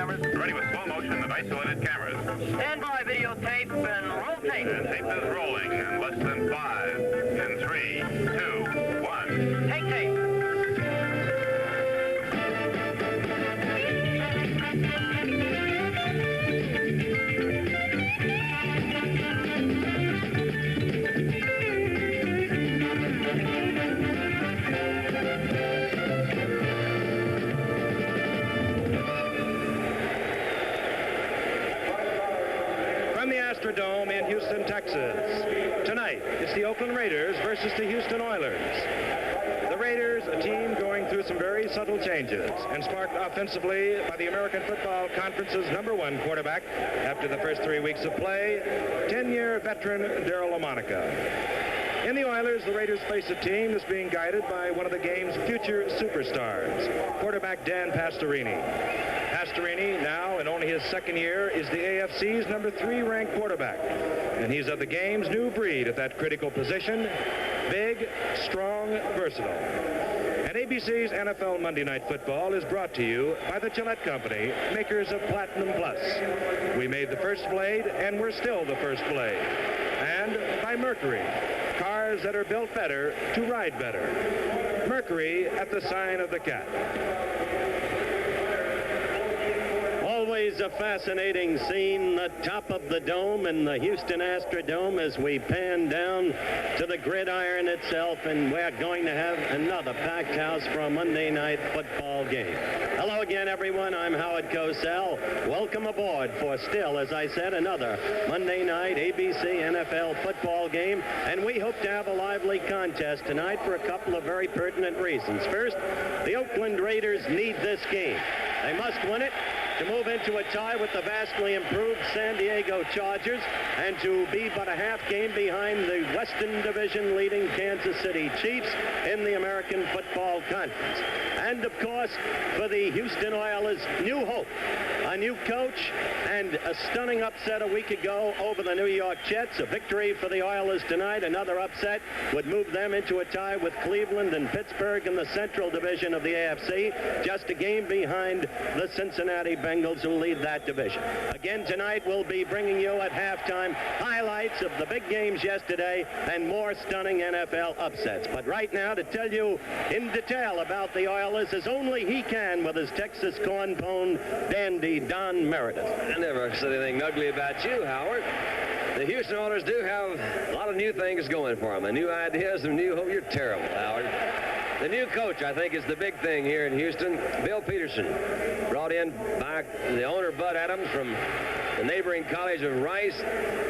cameras. Ready with slow motion and isolated cameras. Stand by, videotape, and roll tape. And tape is rolling in less than 5, in 3, 2, 1. Take tape. Dome in Houston, Texas. Tonight, it's the Oakland Raiders versus the Houston Oilers. The Raiders, a team going through some very subtle changes and sparked offensively by the American Football Conference's #1 quarterback after the first 3 weeks of play, 10-year veteran Daryle Lamonica. In the Oilers, the Raiders face a team that's being guided by one of the game's future superstars, quarterback Dan Pastorini. Pastorini, now in only his second year, is the AFC's #3 ranked quarterback. And he's of the game's new breed at that critical position, big, strong, versatile. And ABC's NFL Monday Night Football is brought to you by the Gillette Company, makers of Platinum Plus. We made the first blade, and we're still the first blade. And by Mercury, cars that are built better to ride better. Mercury at the sign of the cat. Always a fascinating scene, the top of the dome in the Houston Astrodome as we pan down to the gridiron itself, and we're going to have another packed house for a Monday night football game. Hello again, everyone. I'm Howard Cosell. Welcome aboard for still, as I said, another Monday night ABC NFL football game, and we hope to have a lively contest tonight for a couple of very pertinent reasons. First, the Oakland Raiders need this game. They must win it to move into a tie with the vastly improved San Diego Chargers and to be but a half game behind the Western Division leading Kansas City Chiefs in the American Football Conference. And, of course, for the Houston Oilers, new hope, a new coach, and a stunning upset a week ago over the New York Jets. A victory for the Oilers tonight. Another upset would move them into a tie with Cleveland and Pittsburgh in the Central Division of the AFC, just a game behind the Cincinnati Bengals, who lead that division. Again, tonight we'll be bringing you at halftime highlights of the big games yesterday and more stunning NFL upsets. But right now, to tell you in detail about the Oilers as only he can with his Texas corn pone dandy Don Meredith. I never said anything ugly about you, Howard. The Houston Oilers do have a lot of new things going for them, and new ideas and new hope. You're terrible, Howard. The new coach, I think, is the big thing here in Houston. Bill Peterson, brought in by the owner, Bud Adams, from the neighboring College of Rice,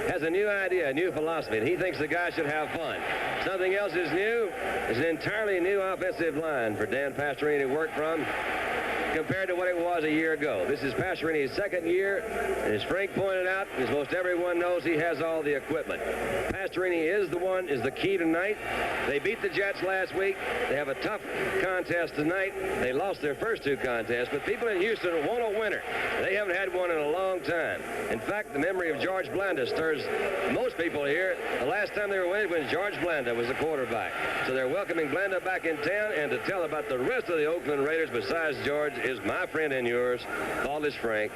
has a new idea, a new philosophy, and he thinks the guys should have fun. Something else is new. It's an entirely new offensive line for Dan Pastorini to work from compared to what it was a year ago. This is Pastorini's second year, and as Frank pointed out, as most everyone knows, he has all the equipment. Pastorini is the key tonight. They beat the Jets last week. They have a tough contest tonight. They lost their first 2 contests, but people in Houston want a winner. They haven't had one in a long time. In fact, the memory of George Blanda stirs most people here. The last time they were winning when George Blanda was the quarterback. So they're welcoming Blanda back in town, and to tell about the rest of the Oakland Raiders besides George is my friend and yours, Aldous Frank.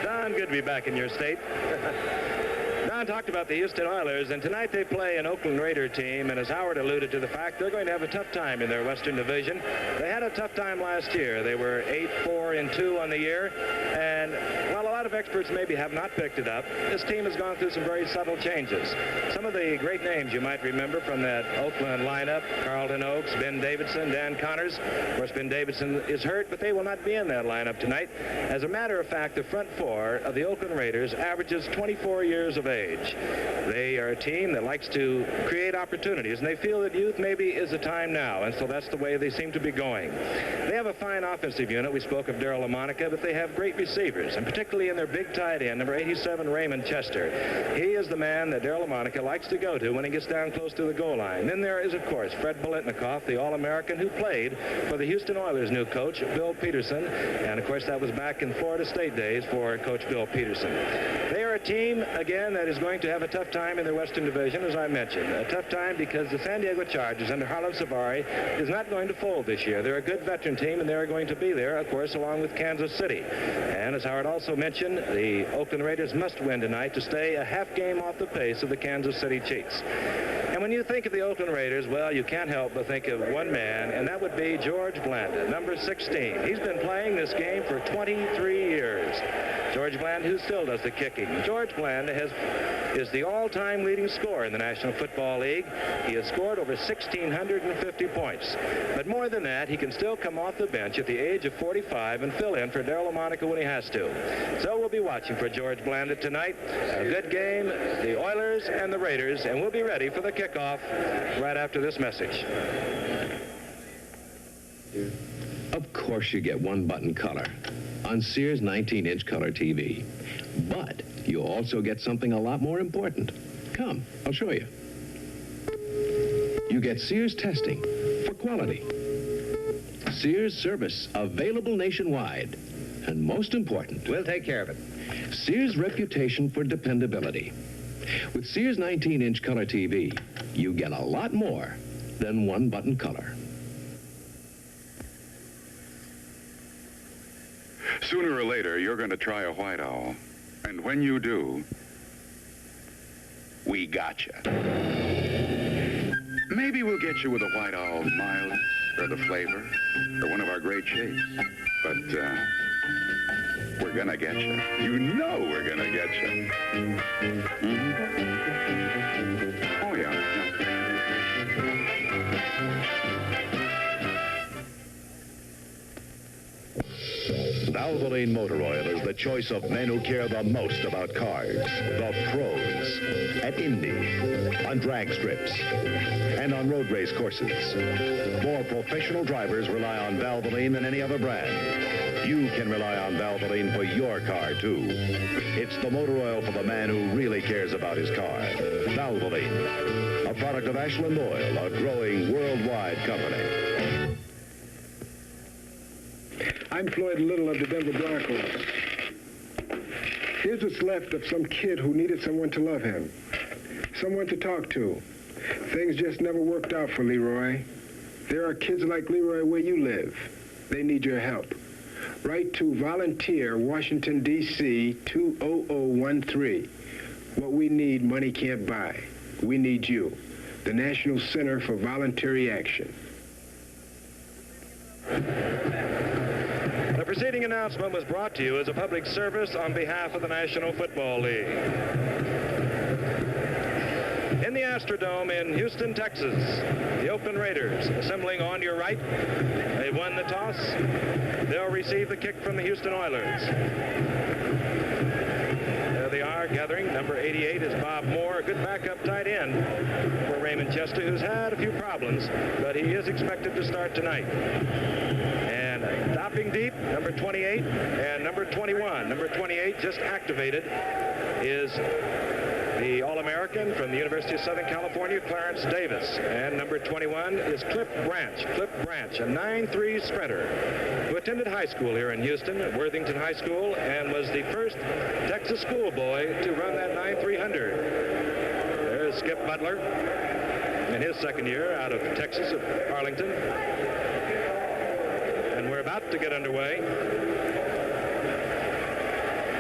Don, good to be back in your state. Don talked about the Houston Oilers, and tonight they play an Oakland Raider team, and as Howard alluded to the fact, they're going to have a tough time in their Western Division. They had a tough time last year. They were 8-4-2 on the year, and while a lot of experts maybe have not picked it up, this team has gone through some very subtle changes. Some of the great names you might remember from that Oakland lineup, Carlton Oaks, Ben Davidson, Dan Connors. Of course, Ben Davidson is hurt, but they will not be in that lineup tonight. As a matter of fact, the front four of the Oakland Raiders averages 24 years of age. They are a team that likes to create opportunities, and they feel that youth maybe is the time now, and so that's the way they seem to be going. They have a fine offensive unit. We spoke of Daryle Lamonica, but they have great receivers, and particularly in their big tight end, number 87, Raymond Chester. He is the man that Daryle Lamonica likes to go to when he gets down close to the goal line. Then there is, of course, Fred Biletnikoff, the All-American who played for the Houston Oilers' new coach, Bill Peterson. And, of course, that was back in Florida State days for Coach Bill Peterson. They are a team, again, that is going to have a tough time in their Western Division, as I mentioned. A tough time because the San Diego Chargers under Harlow Savari is not going to fold this year. They're a good veteran team, and they're going to be there, of course, along with Kansas City. And as Howard also mentioned, the Oakland Raiders must win tonight to stay a half game off the pace of the Kansas City Chiefs. And when you think of the Oakland Raiders, well, you can't help but think of one man, and that would be George Blanda, number 16. He's been playing this game for 23 years. George Blanda, who still does the kicking. George Blanda is the all-time leading scorer in the National Football League. He has scored over 1,650 points. But more than that, he can still come off the bench at the age of 45 and fill in for Daryle Lamonica when he has to. So we'll be watching for George Blanda tonight. A good game, the Oilers and the Raiders, and we'll be ready for the kickoff right after this message. Of course you get one button color on Sears 19-inch color TV. But you also get something a lot more important. Come, I'll show you. You get Sears testing for quality. Sears service available nationwide. And most important, We'll take care of it. Sears reputation for dependability. With Sears 19-inch color TV, you get a lot more than one button color. Sooner or later, you're going to try a white owl. And when you do, we gotcha. Maybe we'll get you with a white owl mild, or the flavor, or one of our great shapes. But, we're gonna get you. You know we're gonna get you. Oh, yeah. Valvoline Motor Oil is the choice of men who care the most about cars. The pros. At Indy, on drag strips, and on road race courses. More professional drivers rely on Valvoline than any other brand. You can rely on Valvoline for your car, too. It's the motor oil for the man who really cares about his car. Valvoline, a product of Ashland Oil, a growing worldwide company. I'm Floyd Little of the Denver Broncos. Here's what's left of some kid who needed someone to love him, someone to talk to. Things just never worked out for Leroy. There are kids like Leroy where you live. They need your help. Write to Volunteer, Washington, D.C., 20013. What we need, money can't buy. We need you. The National Center for Voluntary Action. The preceding announcement was brought to you as a public service on behalf of the National Football League. In the Astrodome in Houston, Texas, the Oakland Raiders assembling on your right. They won the toss. They'll receive the kick from the Houston Oilers. There they are gathering. Number 88 is Bob Moore, a good backup tight end for Raymond Chester, who's had a few problems, but he is expected to start tonight. And stopping deep, number 28 and number 21. Number 28 just activated is the All-American from the University of Southern California, Clarence Davis. And number 21 is Cliff Branch. Cliff Branch, a 9'3" sprinter who attended high school here in Houston at Worthington High School and was the first Texas schoolboy to run that 9'3" 100. There's Skip Butler in his second year out of Texas at Arlington. And we're about to get underway.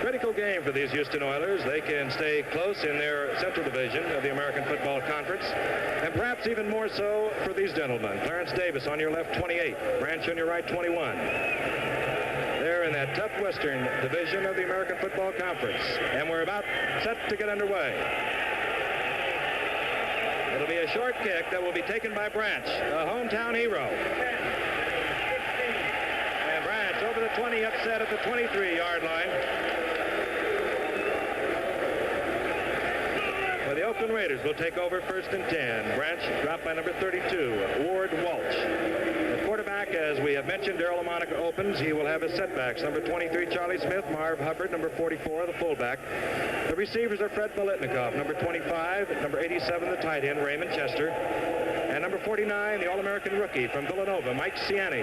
Critical game for these Houston Oilers. They can stay close in their Central Division of the American Football Conference, and perhaps even more so for these gentlemen. Clarence Davis on your left, 28. Branch on your right, 21. They're in that tough Western Division of the American Football Conference, and we're about set to get underway. It'll be a short kick that will be taken by Branch, the hometown hero. And Branch over the 20, upset at the 23-yard line. Well, the Oakland Raiders will take over 1st and 10. Branch dropped by number 32, Ward Walsh. At quarterback, as we have mentioned, Daryle Lamonica opens. He will have his setbacks. Number 23, Charlie Smith. Marv Hubbard, number 44, the fullback. The receivers are Fred Biletnikoff, number 25, number 87, the tight end, Raymond Chester, and number 49, the All-American rookie from Villanova, Mike Ciani.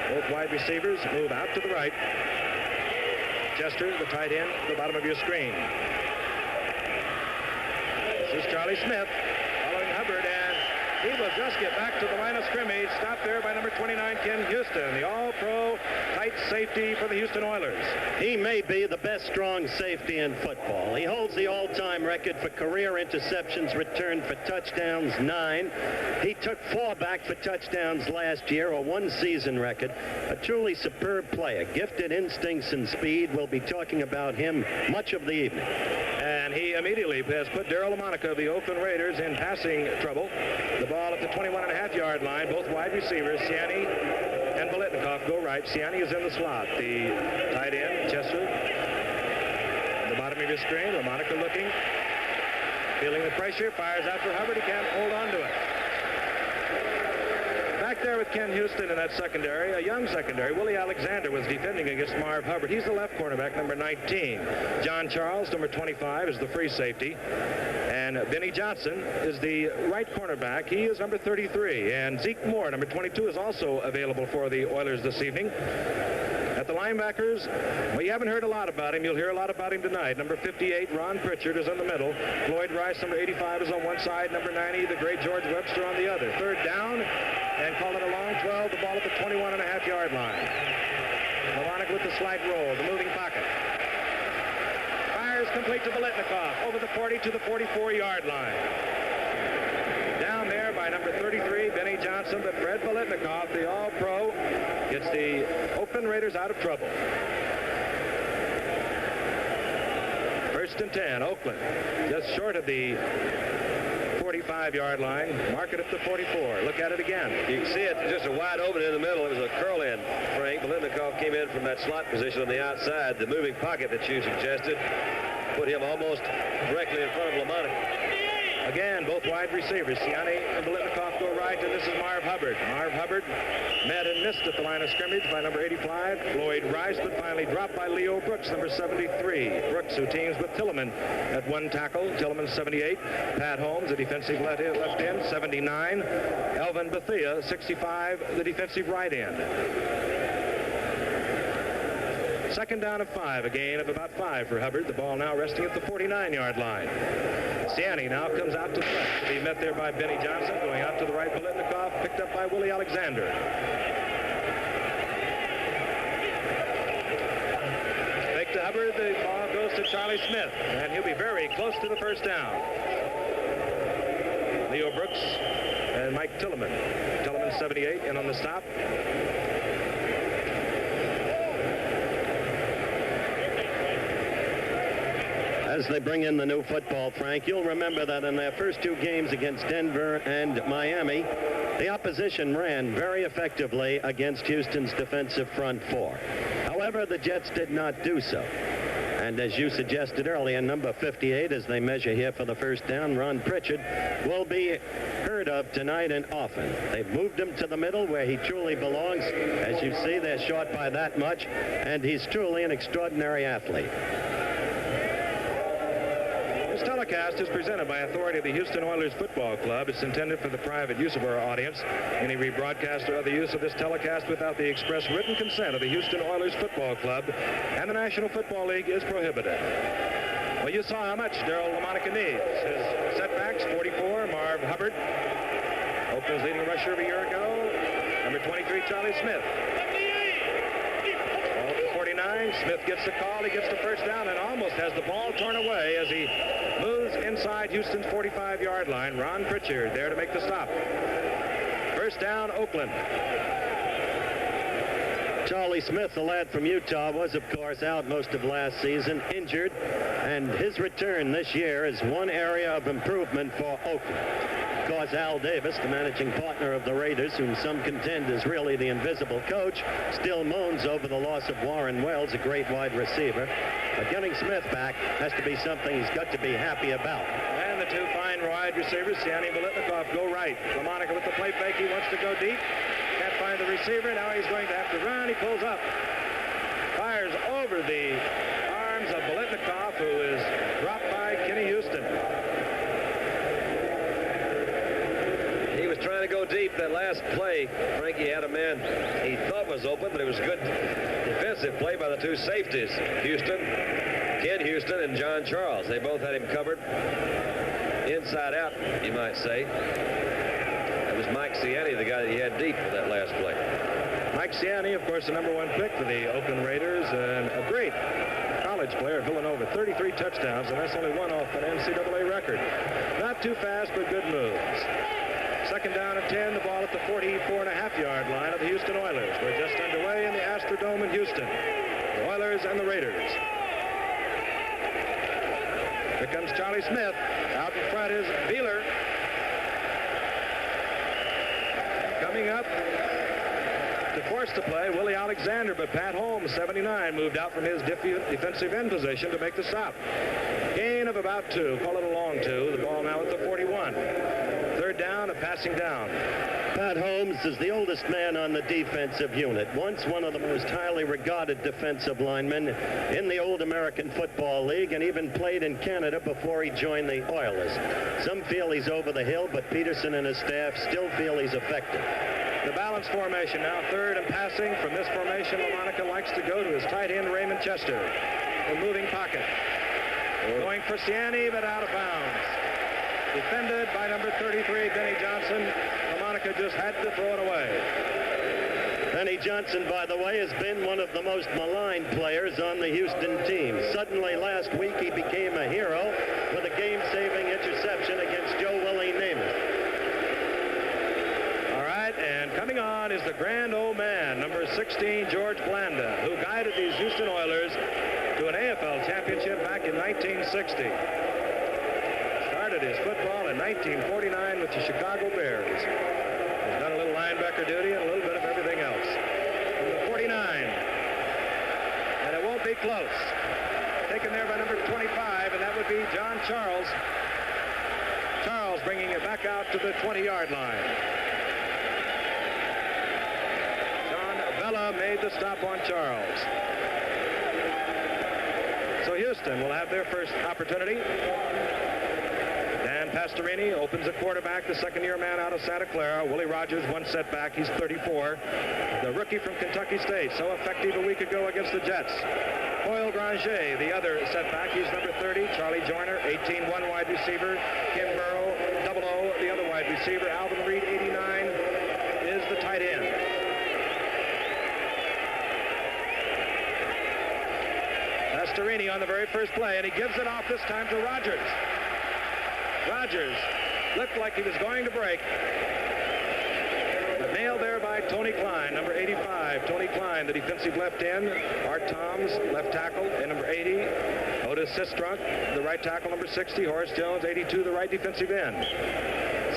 Both wide receivers move out to the right. Chester, the tight end, at the bottom of your screen. This is Charlie Smith following Hubbard, and he will just get back to the line of scrimmage. Stopped there by number 29, Ken Houston, the all-pro tight safety for the Houston Oilers. He may be the best strong safety in football. He holds the all-time record for career interceptions returned for touchdowns, 9. He took 4 back for touchdowns last year, a one-season record. A truly superb player, gifted instincts and speed. We'll be talking about him much of the evening. And he immediately has put Daryle Lamonica of the Oakland Raiders in passing trouble. The ball at the 21.5-yard line. Both wide receivers, Ciani and Biletnikoff, go right. Ciani is in the slot. The tight end, Chester, at the bottom of your screen. Lamonica looking, feeling the pressure, fires out for Hubbard. He can't hold on to it. Back there with Ken Houston in that secondary, a young secondary. Willie Alexander was defending against Marv Hubbard. He's the left cornerback, number 19. John Charles, number 25, is the free safety. And Benny Johnson is the right cornerback. He is number 33. And Zeke Moore, number 22, is also available for the Oilers this evening. At the linebackers, well, you haven't heard a lot about him. You'll hear a lot about him tonight. Number 58, Ron Pritchard, is in the middle. Floyd Rice, number 85, is on one side. Number 90, the great George Webster, on the other. Third down, and call it a long 12. The ball at the 21.5-yard line. Lamonica with the slight roll, the moving pocket. Fires complete to Biletnikoff, over the 40 to the 44-yard line. Down there by number 33, Benny Johnson, but Fred Biletnikoff, the all-pro, gets the Oakland Raiders out of trouble. First and 10, Oakland, just short of the 45-yard line. Mark it at the 44. Look at it again. You can see it just a wide open in the middle. It was a curl in. Frank Biletnikoff came in from that slot position on the outside. The moving pocket that you suggested put him almost directly in front of Lamonica. Again, both wide receivers, Ciani and Biletnikoff, go right, and this is Marv Hubbard. Marv Hubbard met and missed at the line of scrimmage by number 85, Floyd Rice, but finally dropped by Leo Brooks, number 73. Brooks, who teams with Tillman at one tackle. Tillman, 78. Pat Holmes, the defensive left end, 79. Elvin Bethea, 65, the defensive right end. Second down of 5, a gain of about 5 for Hubbard. The ball now resting at the 49-yard line. Ciani now comes out to the left to be met there by Benny Johnson. Going out to the right, Biletnikoff, picked up by Willie Alexander. Fake to Hubbard. The ball goes to Charlie Smith, and he'll be very close to the first down. Leo Brooks and Mike Tillman. Tillman, 78, in on the stop. As they bring in the new football, Frank, you'll remember that in their first 2 games against Denver and Miami, the opposition ran very effectively against Houston's defensive front 4. However, the Jets did not do so. And as you suggested earlier, number 58, as they measure here for the first down, Ron Pritchard, will be heard of tonight and often. They've moved him to the middle where he truly belongs. As you see, they're short by that much, and he's truly an extraordinary athlete. This telecast is presented by authority of the Houston Oilers Football Club. It's intended for the private use of our audience. Any rebroadcast or other use of this telecast without the express written consent of the Houston Oilers Football Club and the National Football League is prohibited. Well, you saw how much Daryle Lamonica needs. His setbacks, 44, Marv Hubbard. Oakland's leading rusher of a year ago. Number 23, Charlie Smith. 49, Smith gets the call. He gets the first down and almost has the ball torn away as he moves inside Houston's 45-yard line. Ron Pritchard there to make the stop. First down, Oakland. Charlie Smith, the lad from Utah, was, of course, out most of last season, injured, and his return this year is one area of improvement for Oakland. Of course, Al Davis, the managing partner of the Raiders, whom some contend is really the invisible coach, still moans over the loss of Warren Wells, a great wide receiver. But getting Smith back has to be something he's got to be happy about. And the 2 fine in wide receivers. Siani Biletnikoff go right. LaMonica with the play fake. He wants to go deep. Can't find the receiver. Now he's going to have to run. He pulls up. Fires over the arms of Biletnikoff, who is dropped by Kenny Houston. He was trying to go deep that last play. Frankie had a man he thought was open, but it was good defensive play by the two safeties, Ken Houston and John Charles. They both had him covered inside out, you might say. That was Mike Siani, the guy that he had deep for that last play. Mike Siani, of course, the #1 pick for the Oakland Raiders, and a great college player at Villanova. 33 touchdowns, and that's only one off an NCAA record. Not too fast, but good moves. Second down and 10, the ball at the 44.5-yard line of the Houston Oilers. We're just underway in the Astrodome in Houston. The Oilers and the Raiders. Here comes Charlie Smith. Out in front is Beeler. Coming up to force the play, Willie Alexander, but Pat Holmes, 79, moved out from his defensive end position to make the stop. Gain of about 2, call it a long 2. The ball now at the 41. Third down, a passing down. Pat Holmes is the oldest man on the defensive unit. Once one of the most highly regarded defensive linemen in the old American Football League, and even played in Canada before he joined the Oilers. Some feel he's over the hill, but Peterson and his staff still feel he's effective. The balanced formation now, third and passing. From this formation, LaMonica likes to go to his tight end, Raymond Chester. A moving pocket. Going for Siani, but out of bounds. Defended by number 33, Benny Johnson. LaMonica just had to throw it away. Benny Johnson, by the way, has been one of the most maligned players on the Houston team. Suddenly last week he became a hero with a game-saving interception against Joe Willie Namath. All right, and coming on is the grand old man, number 16, George Blanda, who guided these Houston Oilers to an AFL championship back in 1960. Started his football in 1949 with the Chicago Bears. He's done a little linebacker duty and a little bit of everything else. From the 49, and it won't be close. Taken there by number 25, and that would be John Charles. Charles bringing it back out to the 20-yard line. John Bella made the stop on Charles. So Houston will have their first opportunity. Dan Pastorini opens a quarterback, the second-year man out of Santa Clara. Willie Rogers, one setback. He's 34. The rookie from Kentucky State, so effective a week ago against the Jets. Hoyle Granger, the other setback. He's number 30. Charlie Joyner, 18, one wide receiver. Kim Burrow, 00, the other wide receiver. Alvin Reed, 89, is the tight end. Pastorini on the very first play, and he gives it off this time to Rogers. Rogers looked like he was going to break. But nailed there by Tony Klein, number 85. Tony Klein, the defensive left end. Art Toms, left tackle, and number 80. Otis Sistrunk, the right tackle, number 60. Horace Jones, 82, the right defensive end.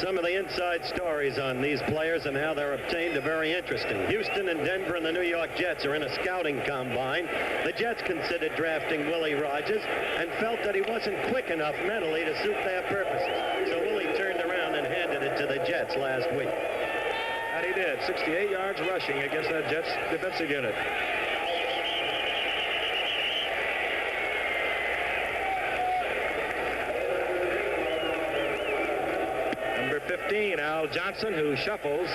Some of the inside stories on these players and how they're obtained are very interesting. Houston and Denver and the New York Jets are in a scouting combine. The Jets considered drafting Willie Rogers and felt that he wasn't quick enough mentally to suit their purposes. So Willie turned around and handed it to the Jets last week. And he did. 68 yards rushing against that Jets defensive unit. Number 15, Al Johnson, who shuffles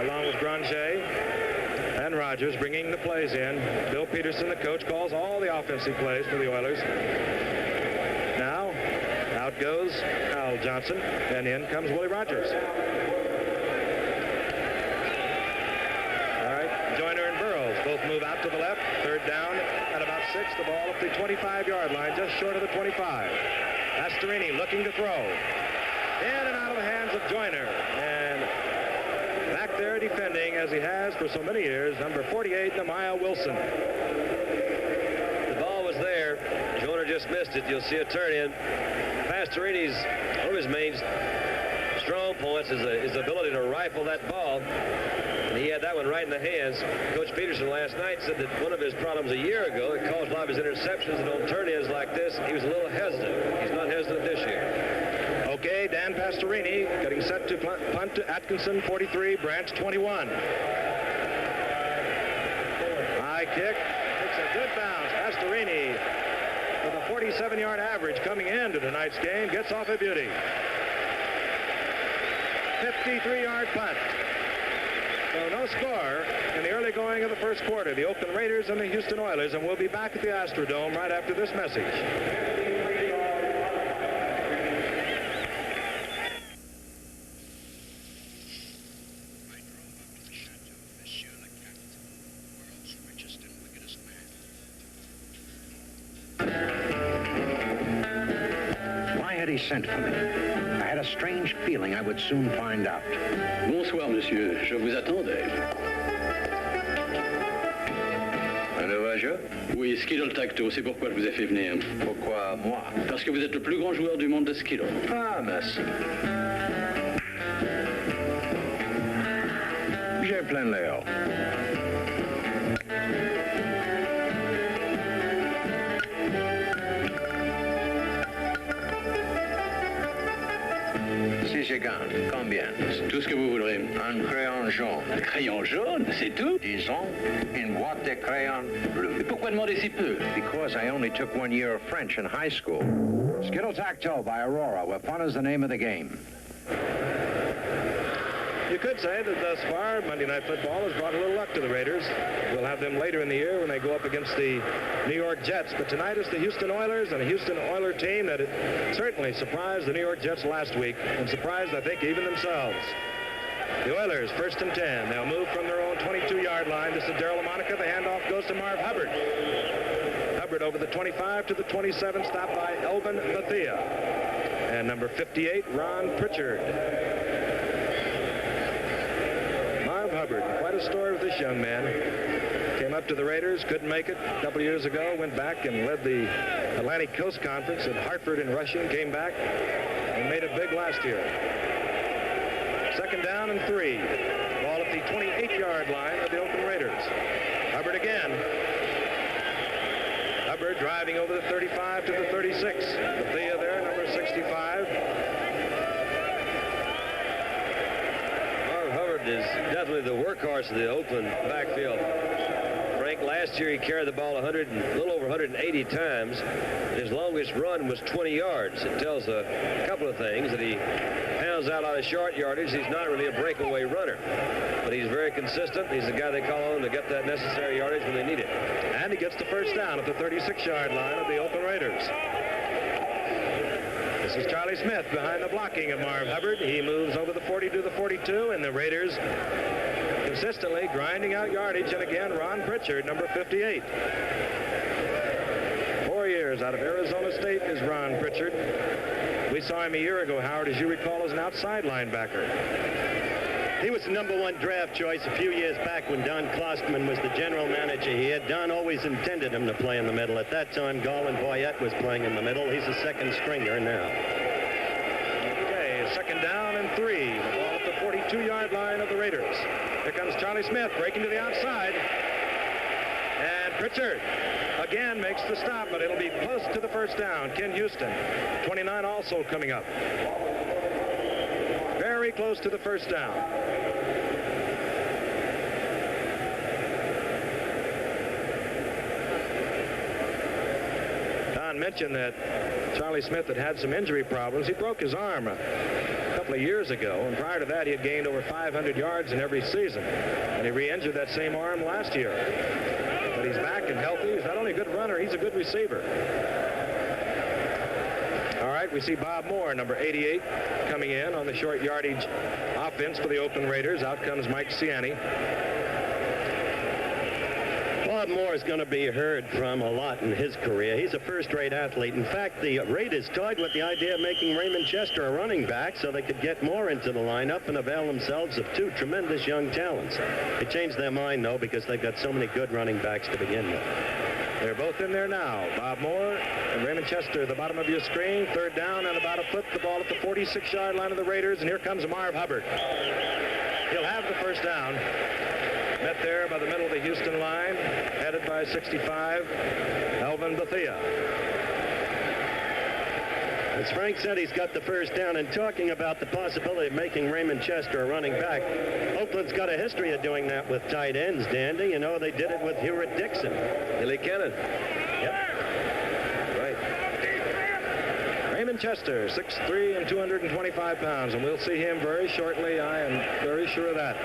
along with Granger and Rogers, bringing the plays in. Bill Peterson, the coach, calls all the offensive plays for the Oilers. Now, out goes Al Johnson, and in comes Willie Rogers. All right, Joyner and Burrows both move out to the left. Third down at about 6. The ball at the 25-yard line, just short of the 25. Pastorini looking to throw. In and out of the hands of Joyner. And back there defending, as he has for so many years, number 48, Nehemiah Wilson. The ball was there. Joyner just missed it. You'll see a turn in. Pastorini's, one of his main strong points is his ability to rifle that ball. And he had that one right in the hands. Coach Peterson last night said that one of his problems a year ago that caused a lot of his interceptions and on turn-ins like this, he was a little hesitant. He's not hesitant this year. Mark A, Dan Pastorini, getting set to punt to Atkinson, 43, Branch, 21. High kick. It's a good bounce. Pastorini, with a 47-yard average coming into tonight's game, gets off a beauty. 53-yard punt. So no score in the early going of the first quarter. The Oakland Raiders and the Houston Oilers, and we'll be back at the Astrodome right after this message. Why had he sent for me? I had a strange feeling I would soon find out. Bonsoir, monsieur. Je vous attendais. Un nouveau jeu? Oui, Skidoo Tacto, c'est pourquoi je vous ai fait venir. Pourquoi moi? Parce que vous êtes le plus grand joueur du monde de Skidoo. Ah, merci. J'ai plein Léo. Si je gagne, combien? Tout ce que vous voudrez. Un crayon jaune. Un crayon jaune, c'est tout? Disons, une boîte de crayons bleus. Mais pourquoi demander si peu? Because I only took 1 year of French in high school. Skittle Tacto by Aurora, where fun is the name of the game. You could say that thus far, Monday Night Football has brought a little luck to the Raiders. We'll have them later in the year when they go up against the New York Jets. But tonight is the Houston Oilers and a Houston Oiler team that certainly surprised the New York Jets last week and surprised, I think, even themselves. The Oilers, 1st and 10. They'll move from their own 22-yard line. This is Darryl LaMonica. The handoff goes to Marv Hubbard. Hubbard over the 25 to the 27, stopped by Elvin Bethea. And number 58, Ron Pritchard. Hubbard, quite a story with this young man. Came up to the Raiders, couldn't make it a couple years ago, went back and led the Atlantic Coast Conference at Hartford in rushing, came back and made it big last year. 2nd down and 3. Ball at the 28-yard line of the Oakland Raiders. Hubbard again. Hubbard driving over the 35 to the 36. Bethea there, number 65. Is definitely the workhorse of the Oakland backfield. Frank, last year he carried the ball a little over 180 times. His longest run was 20 yards. It tells a couple of things, that he pounds out a lot of short yardage. He's not really a breakaway runner, but he's very consistent. He's the guy they call on to get that necessary yardage when they need it. And he gets the first down at the 36-yard line of the Oakland Raiders. This is Charlie Smith behind the blocking of Marv Hubbard. He moves over the 40 to the 42, and the Raiders consistently grinding out yardage. And again, Ron Pritchard, number 58. 4 years out of Arizona State is Ron Pritchard. We saw him a year ago, Howard, as you recall, as an outside linebacker. He was the #1 draft choice a few years back when Don Klosterman was the general manager here. Don always intended him to play in the middle. At that time, Garland Boyette was playing in the middle. He's a second stringer now. Okay, 2nd down and 3. The ball at the 42-yard line of the Raiders. Here comes Charlie Smith breaking to the outside. And Pritchard again makes the stop, but it'll be close to the first down. Ken Houston, 29, also coming up. Very close to the first down. Don mentioned that Charlie Smith had some injury problems. He broke his arm a couple of years ago, and prior to that he had gained over 500 yards in every season, and he re-injured that same arm last year. But he's back and healthy. He's not only a good runner, he's a good receiver. All right, we see Bob Moore, number 88, coming in on the short yardage offense for the Oakland Raiders. Out comes Mike Ciani. Bob Moore is going to be heard from a lot in his career. He's a first-rate athlete. In fact, the Raiders toyed with the idea of making Raymond Chester a running back so they could get more into the lineup and avail themselves of 2 tremendous young talents. They changed their mind, though, because they've got so many good running backs to begin with. They're both in there now. Bob Moore and Raymond Chester at the bottom of your screen. 3rd down and about a foot. The ball at the 46-yard line of the Raiders. And here comes Marv Hubbard. He'll have the first down. Met there by the middle of the Houston line. Headed by 65, Elvin Bethea. As Frank said, he's got the first down. And talking about the possibility of making Raymond Chester a running back, Oakland's got a history of doing that with tight ends, Dandy. You know, they did it with Hewitt Dixon. Billy Cannon. Yep. Raymond Chester, 6'3" and 225 pounds, and we'll see him very shortly. I am very sure of that.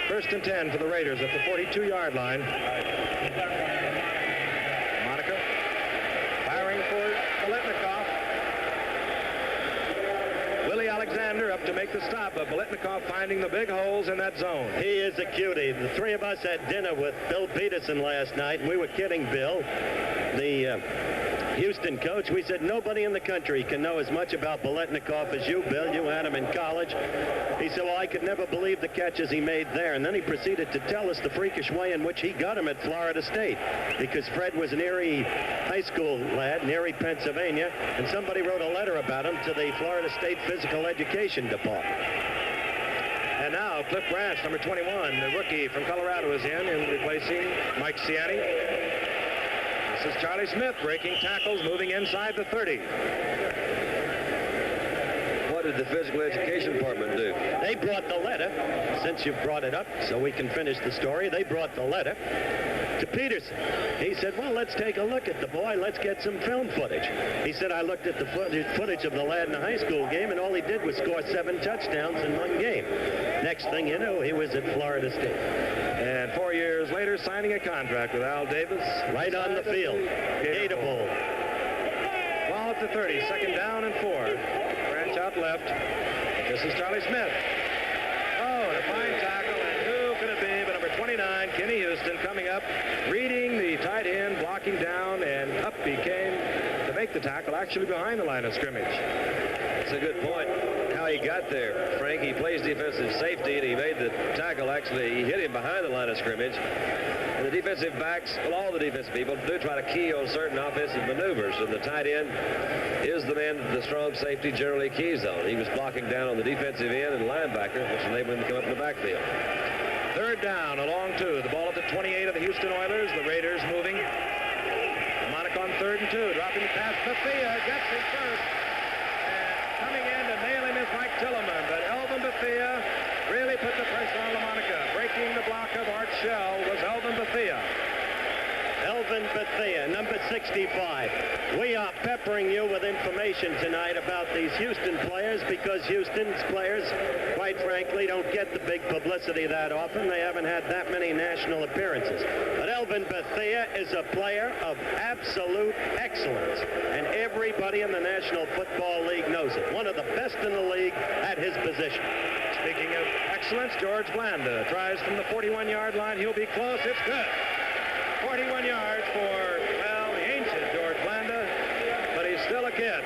1st and 10 for the Raiders at the 42-yard line. Monica firing for Biletnikoff. Willie Alexander up to make the stop, but Biletnikoff finding the big holes in that zone. He is a cutie. The three of us had dinner with Bill Peterson last night, and we were kidding Bill, the Houston coach. We said nobody in the country can know as much about Biletnikoff as you, Bill. You had him in college. He said, well, I could never believe the catches he made there. And then he proceeded to tell us the freakish way in which he got him at Florida State, because Fred was an Erie high school lad in Erie, Pennsylvania, and somebody wrote a letter about him to the Florida State Physical Education Department. And now Cliff Branch, number 21, the rookie from Colorado, is in replacing Mike Ciani. This is Charlie Smith breaking tackles, moving inside the 30. What did the physical education department do? They brought the letter, since you brought it up so we can finish the story, they brought the letter to Peterson. He said, well, let's take a look at the boy. Let's get some film footage. He said, I looked at the footage of the lad in a high school game, and all he did was score 7 touchdowns in one game. Next thing you know, he was at Florida State. And 4 years later, signing a contract with Al Davis. Right on the field. Gator Bowl. Ball at the 30, 2nd down and 4. Branch out left. This is Charlie Smith. Oh, and a fine tackle, and who could it be but number 29, Kenny Houston, coming up, reading the tight end, blocking down, and up he came to make the tackle, actually behind the line of scrimmage. That's a good point. How he got there, Frank. He plays defensive safety, and he made the tackle. Actually, he hit him behind the line of scrimmage. And the defensive backs, well, all the defensive people do try to key on certain offensive maneuvers, and the tight end is the man that the strong safety generally keys on. He was blocking down on the defensive end and linebacker, which enabled him to come up in the backfield. 3rd down, a long 2. The ball at the 28 of the Houston Oilers. The Raiders moving. Monica on 3rd and 2, dropping the pass. Bethea gets him first. And coming in to nail him is Mike Tilleman, but Elvin Bethea really put the pressure on LaMonica. Breaking the block of Art Shell was Elvin Bethea. Elvin Bethea, number 65. We are peppering you with information tonight about these Houston players because Houston's players, quite frankly, don't get the big publicity that often. They haven't had that many national appearances. But Elvin Bethea is a player of absolute excellence, and everybody in the National Football League knows it. One of the best in the league at his position. Speaking of excellence, George Blanda tries from the 41-yard line. He'll be close. It's good. 41 yards for, well, the ancient George Blanda, but he's still a kid.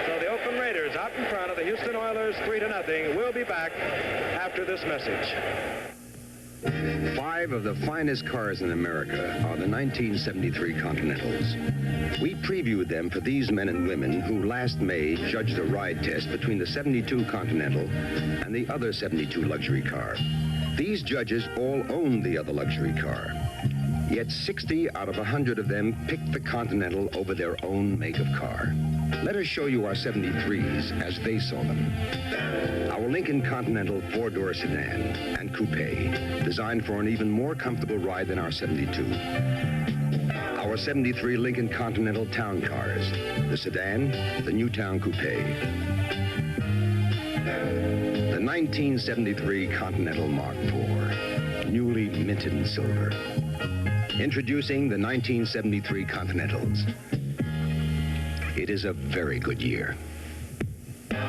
So the Oakland Raiders out in front of the Houston Oilers 3-0. We'll be back after this message. 5 of the finest cars in America are the 1973 Continentals. We previewed them for these men and women who last May judged a ride test between the 72 Continental and the other 72 luxury car. These judges all owned the other luxury car. Yet 60 out of 100 of them picked the Continental over their own make of car. Let us show you our 73s as they saw them. Our Lincoln Continental 4-door sedan and coupe, designed for an even more comfortable ride than our 72. Our 73 Lincoln Continental town cars, the sedan, the Newtown coupe. The 1973 Continental Mark IV, newly minted in silver. Introducing the 1973 Continentals. It is a very good year. Well,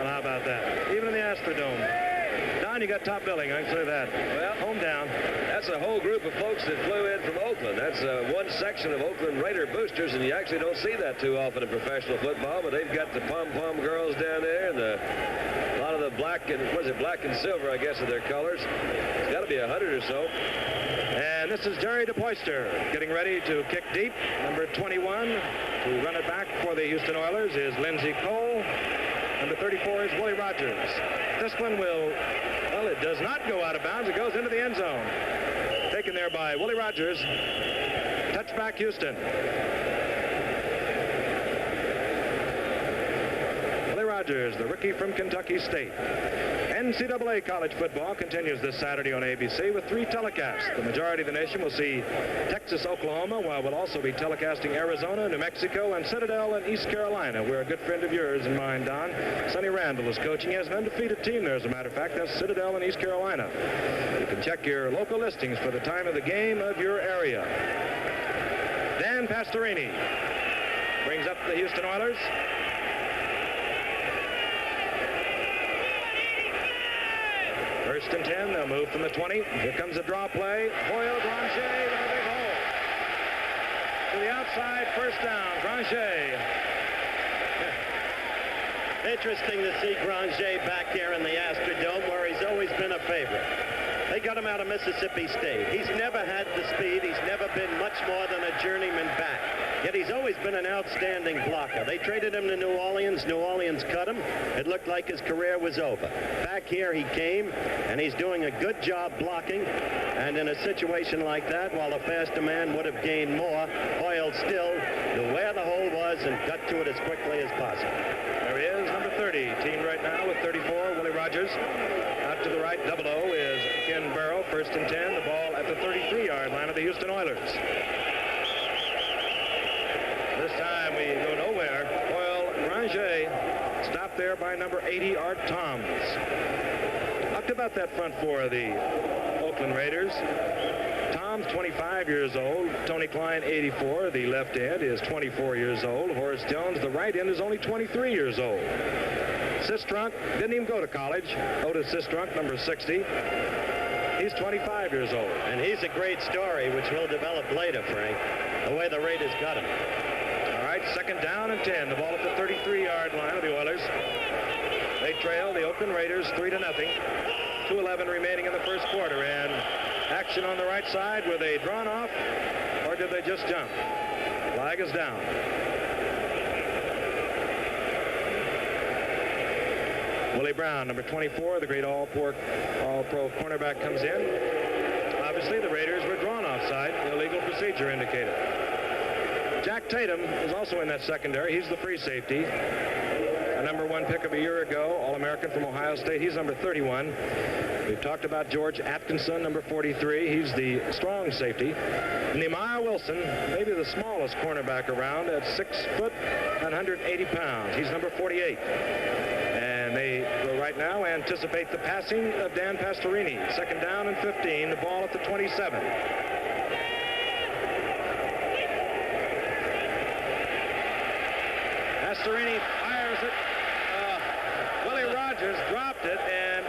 how about that? Even in the Astrodome. Don, you got top billing, I can say that. Well, home down. That's a whole group of folks that flew in from Oakland. That's one section of Oakland Raider boosters, and you actually don't see that too often in professional football, but they've got the pom-pom girls down there and a lot of the black and, what is it, black and silver, I guess, of their colors. It's got to be 100 or so. And this is Jerry DePoyster getting ready to kick deep. Number 21 to run it back for the Houston Oilers is Lindsey Cole. Number 34 is Willie Rogers. This one will, well, ball. It does not go out of bounds. It goes into the end zone. Taken there by Willie Rogers. Touchback Houston. Willie Rogers, the rookie from Kentucky State. NCAA college football continues this Saturday on ABC with 3 telecasts. The majority of the nation will see Texas, Oklahoma, while we'll also be telecasting Arizona, New Mexico, and Citadel and East Carolina, where a good friend of yours and mine, Don, Sonny Randall, is coaching. He has an undefeated team there, as a matter of fact. That's Citadel and East Carolina. You can check your local listings for the time of the game of your area. Dan Pastorini brings up the Houston Oilers. First and 10, they'll move from the 20. Here comes a draw play. Hoyle, Granger, with a big hole. To the outside, first down, Granger. Interesting to see Granger back here in the Astrodome, where he's always been a favorite. They got him out of Mississippi State. He's never had the speed. He's never been much more than a journeyman back. Yet he's always been an outstanding blocker. They traded him to New Orleans. New Orleans cut him. It looked like his career was over. Back here he came, and he's doing a good job blocking. And in a situation like that, while a faster man would have gained more, Hoyle still knew where the hole was and got to it as quickly as possible. There he is, number 30. Teamed right now with 34, Willie Rogers. Out to the right, double O is Ken Burrow. First and 10, the ball at the 33-yard line of the Houston Oilers. This time we go nowhere. Hoyle, Granger stopped there by number 80, Art Toms. Talked about that front four of the Oakland Raiders. Toms, 25 years old. Tony Klein, 84. The left end is 24 years old. Horace Jones, the right end, is only 23 years old. Sistrunk didn't even go to college. Otis Sistrunk, number 60. He's 25 years old. And he's a great story, which will develop later, Frank, the way the Raiders got him. All right, second down and 10. The ball at the 33-yard line of the Oilers. They trail the Oakland Raiders 3-0. 2:11 remaining in the first quarter. And action on the right side. Were they drawn off, or did they just jump? Flag is down. Willie Brown, number 24, the great all-pro cornerback, comes in. Obviously, the Raiders were drawn offside. Illegal procedure indicated. Jack Tatum is also in that secondary. He's the free safety. A number 1 pick of a year ago, All-American from Ohio State. He's number 31. We've talked about George Atkinson, number 43. He's the strong safety. Nehemiah Wilson, maybe the smallest cornerback around, at 6 foot and 180 pounds. He's number 48. And they will right now anticipate the passing of Dan Pastorini. Second down and 15, the ball at the 27. Pastorini fires it. Willie Rogers dropped it, and,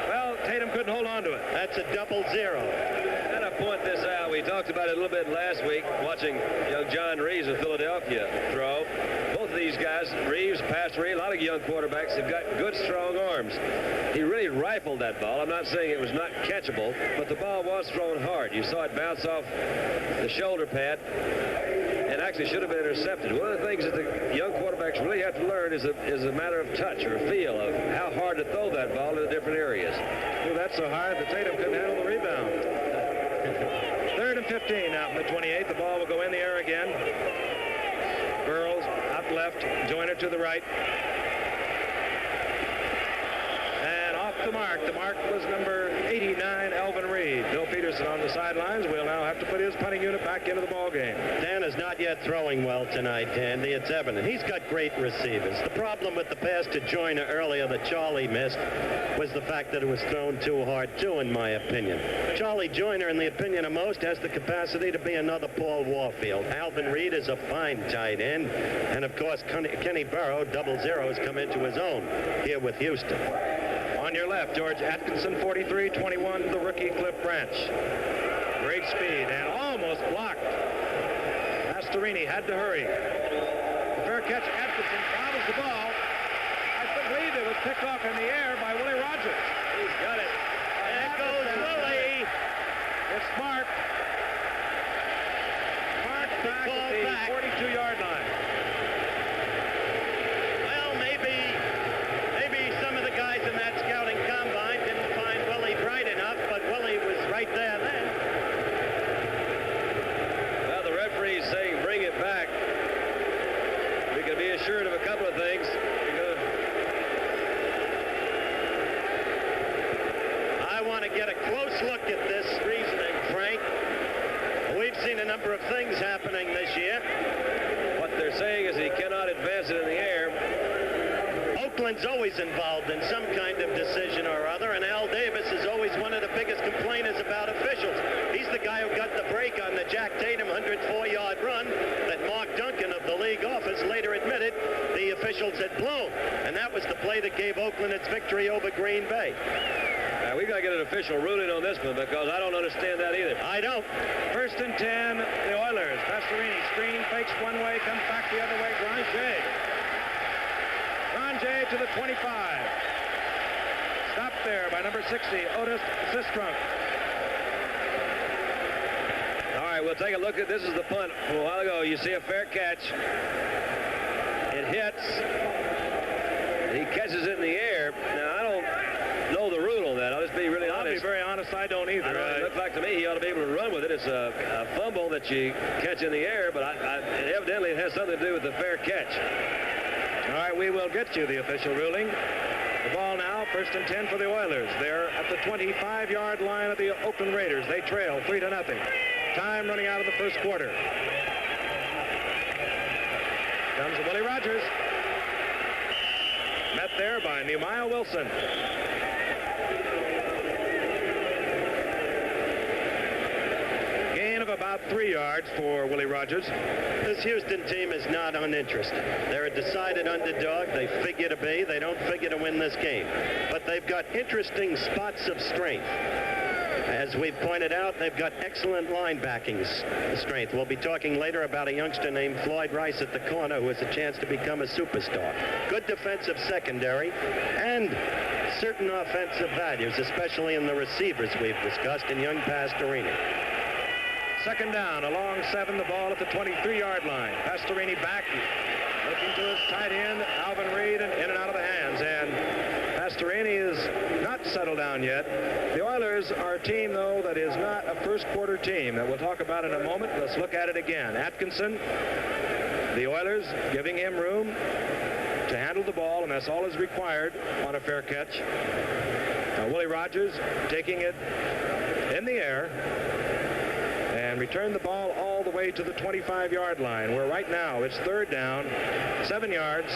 well, Tatum couldn't hold on to it. That's a 0-0. Gotta point this out. We talked about it a little bit last week, watching young John Reeves of Philadelphia throw. Both of these guys, Reeves, Pastorini, a lot of young quarterbacks have got good, strong arms. He really rifled that ball. I'm not saying it was not catchable, but the ball was thrown hard. You saw it bounce off the shoulder pad and actually should have been intercepted. One of the things that the young quarterbacks really have to learn is a matter of touch or feel of how hard to throw that ball in the different areas. Well, that's so hard that Tatum couldn't handle the rebound. 3rd and 15 out in the 28. The ball will go in the air again. Burrows out left, Joyner to the right. And off the mark. The mark was number 89, Elvin Reed. Bill Peterson on the sidelines will now have to put his punting unit back into the ball game. Dan is not yet throwing well tonight, Tandy. It's evident. He's got great receivers. The problem with the pass to Joyner earlier that Charlie missed was the fact that it was thrown too hard, too, in my opinion. Charlie Joyner, in the opinion of most, has the capacity to be another Paul Warfield. Alvin Reed is a fine tight end. And, of course, Kenny Burrow, 0-0, has come into his own here with Houston. On your left, George Atkinson, 43-21, the rookie Cliff Branch. Great speed and almost blocked. Pastorini had to hurry. The fair catch, Atkinson fouls the ball. I believe it was picked off in the air by Willie Rogers. He's got it. There goes Willie. It's Mark. Mark back at the 42-yard line. Well, maybe some of the guys in that scouting combine didn't find right there then. Well, the referee's saying bring it back. We can be assured of a couple of things. I want to get a close look at this reasoning, Frank. We've seen a number of things happening this year. What they're saying is he cannot advance it in the air. Oakland's always involved in some kind of decision or other, and Al Davis is always one of the biggest complainers about officials. He's the guy who got the break on the Jack Tatum 104-yard run that Mark Duncan of the league office later admitted the officials had blown, and that was the play that gave Oakland its victory over Green Bay. We've got to get an official ruling on this one because I don't understand that either. I don't. 1st and 10, the Oilers. Pastorini screen, fakes one way, comes back the other way. Granger. Granger to the 25. Stopped there by number 60, Otis Sistrunk. All right, we'll take a look at this. Is the punt from a while ago. You see a fair catch. It hits. He catches it in the air. Now, I don't know the rule on that. I'll just be really honest. I'll be very honest, I don't either. It looks like to me he ought to be able to run with it. It's a fumble that you catch in the air, but evidently it has something to do with the fair catch. All right, we will get you the official ruling. The ball now, 1st and 10 for the Oilers. They're at the 25-yard line of the Oakland Raiders. They trail 3-0. Time running out of the first quarter. Comes Willie Rogers. Met there by Nehemiah Wilson. Gain of about 3 yards for Willie Rogers. This Houston team is not uninterested. They're a decided underdog. They figure to be. They don't figure to win this game. But they've got interesting spots of strength. As we've pointed out, they've got excellent linebacking strength. We'll be talking later about a youngster named Floyd Rice at the corner who has a chance to become a superstar. Good defensive secondary and certain offensive values, especially in the receivers we've discussed in young Pastorini. 2nd down, a long 7, the ball at the 23-yard line. Pastorini back, looking to his tight end, Alvin Reed, and in and out of the hands. And Pastorini is not settled down yet. The Oilers are a team, though, that is not a first-quarter team that we'll talk about in a moment. Let's look at it again. Atkinson, the Oilers, giving him room to handle the ball, and that's all is required on a fair catch. Now, Willie Rogers taking it in the air and return the ball all the way to the 25-yard line, where right now it's 3rd down, 7 yards.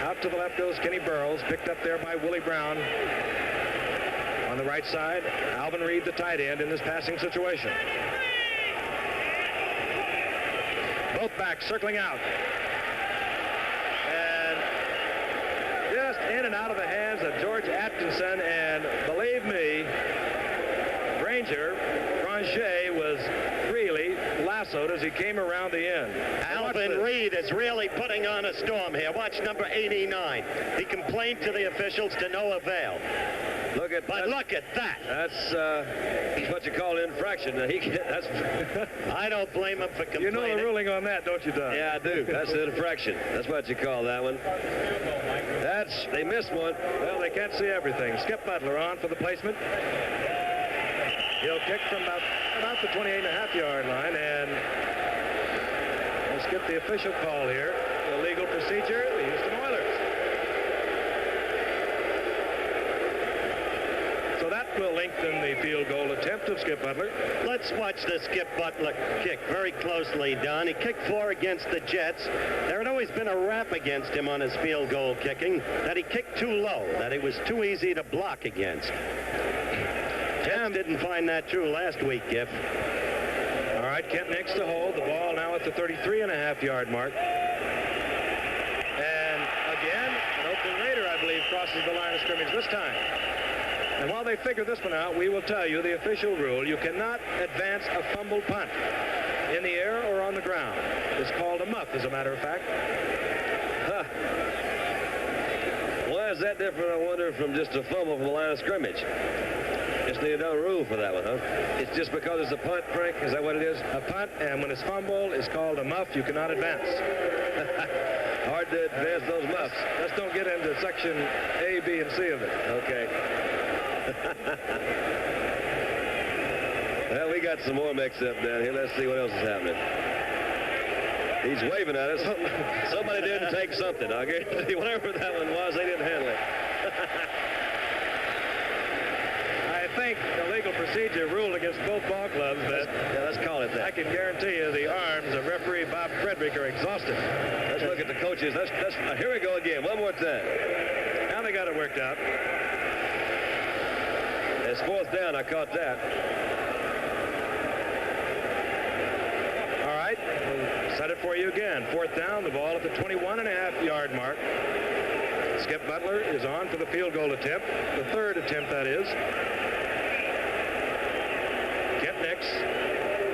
Out to the left goes Kenny Burroughs, picked up there by Willie Brown. On the right side, Alvin Reed, the tight end, in this passing situation. Both backs circling out. And just in and out of the hands of George Atkinson, and believe me, Granger was really lassoed as he came around the end. Alvin Reed is really putting on a storm here. Watch number 89. He complained to the officials to no avail. Look at that. That's what you call infraction. I don't blame him for complaining. You know the ruling on that, don't you, Don? Yeah, I do. That's an infraction. That's what you call that one. They missed one. Well, they can't see everything. Skip Butler on for the placement. He'll kick from about the 28.5-yard line, and let's get the official call here. The legal procedure, the Houston Oilers. So that will lengthen the field goal attempt of Skip Butler. Let's watch the Skip Butler kick very closely, Don. He kicked 4 against the Jets. There had always been a rap against him on his field goal kicking, that he kicked too low, that he was too easy to block against. Tim didn't find that true last week, Giff. All right, Kent Nix to hold. The ball now at the 33.5-yard mark. And again, an Oakland Raider, I believe, crosses the line of scrimmage this time. And while they figure this one out, we will tell you the official rule. You cannot advance a fumble punt in the air or on the ground. It's called a muff, as a matter of fact. Why is that different, I wonder, from just a fumble from the line of scrimmage? Just need no rule for that one, huh? It's just because it's a punt, Frank? Is that what it is? A punt, and when it's fumbled, it's called a muff. You cannot advance. Hard to advance those muffs. Let's don't get into section A, B, and C of it. Okay. got some more mix-up down here. Let's see what else is happening. He's waving at us. Somebody didn't take something. I guarantee whatever that one was, they didn't handle it. I think the legal procedure ruled against both ball clubs, but let's call it that. I can guarantee you the arms of referee Bob Frederick are exhausted. Let's look at the coaches. Here we go again. One more time. Now they got it worked out. It's fourth down. I caught that. All right. We'll set it for you again. Fourth down. The ball at the 21.5-yard mark. Skip Butler is on for the field goal attempt. The third attempt, that is. Kent Nix,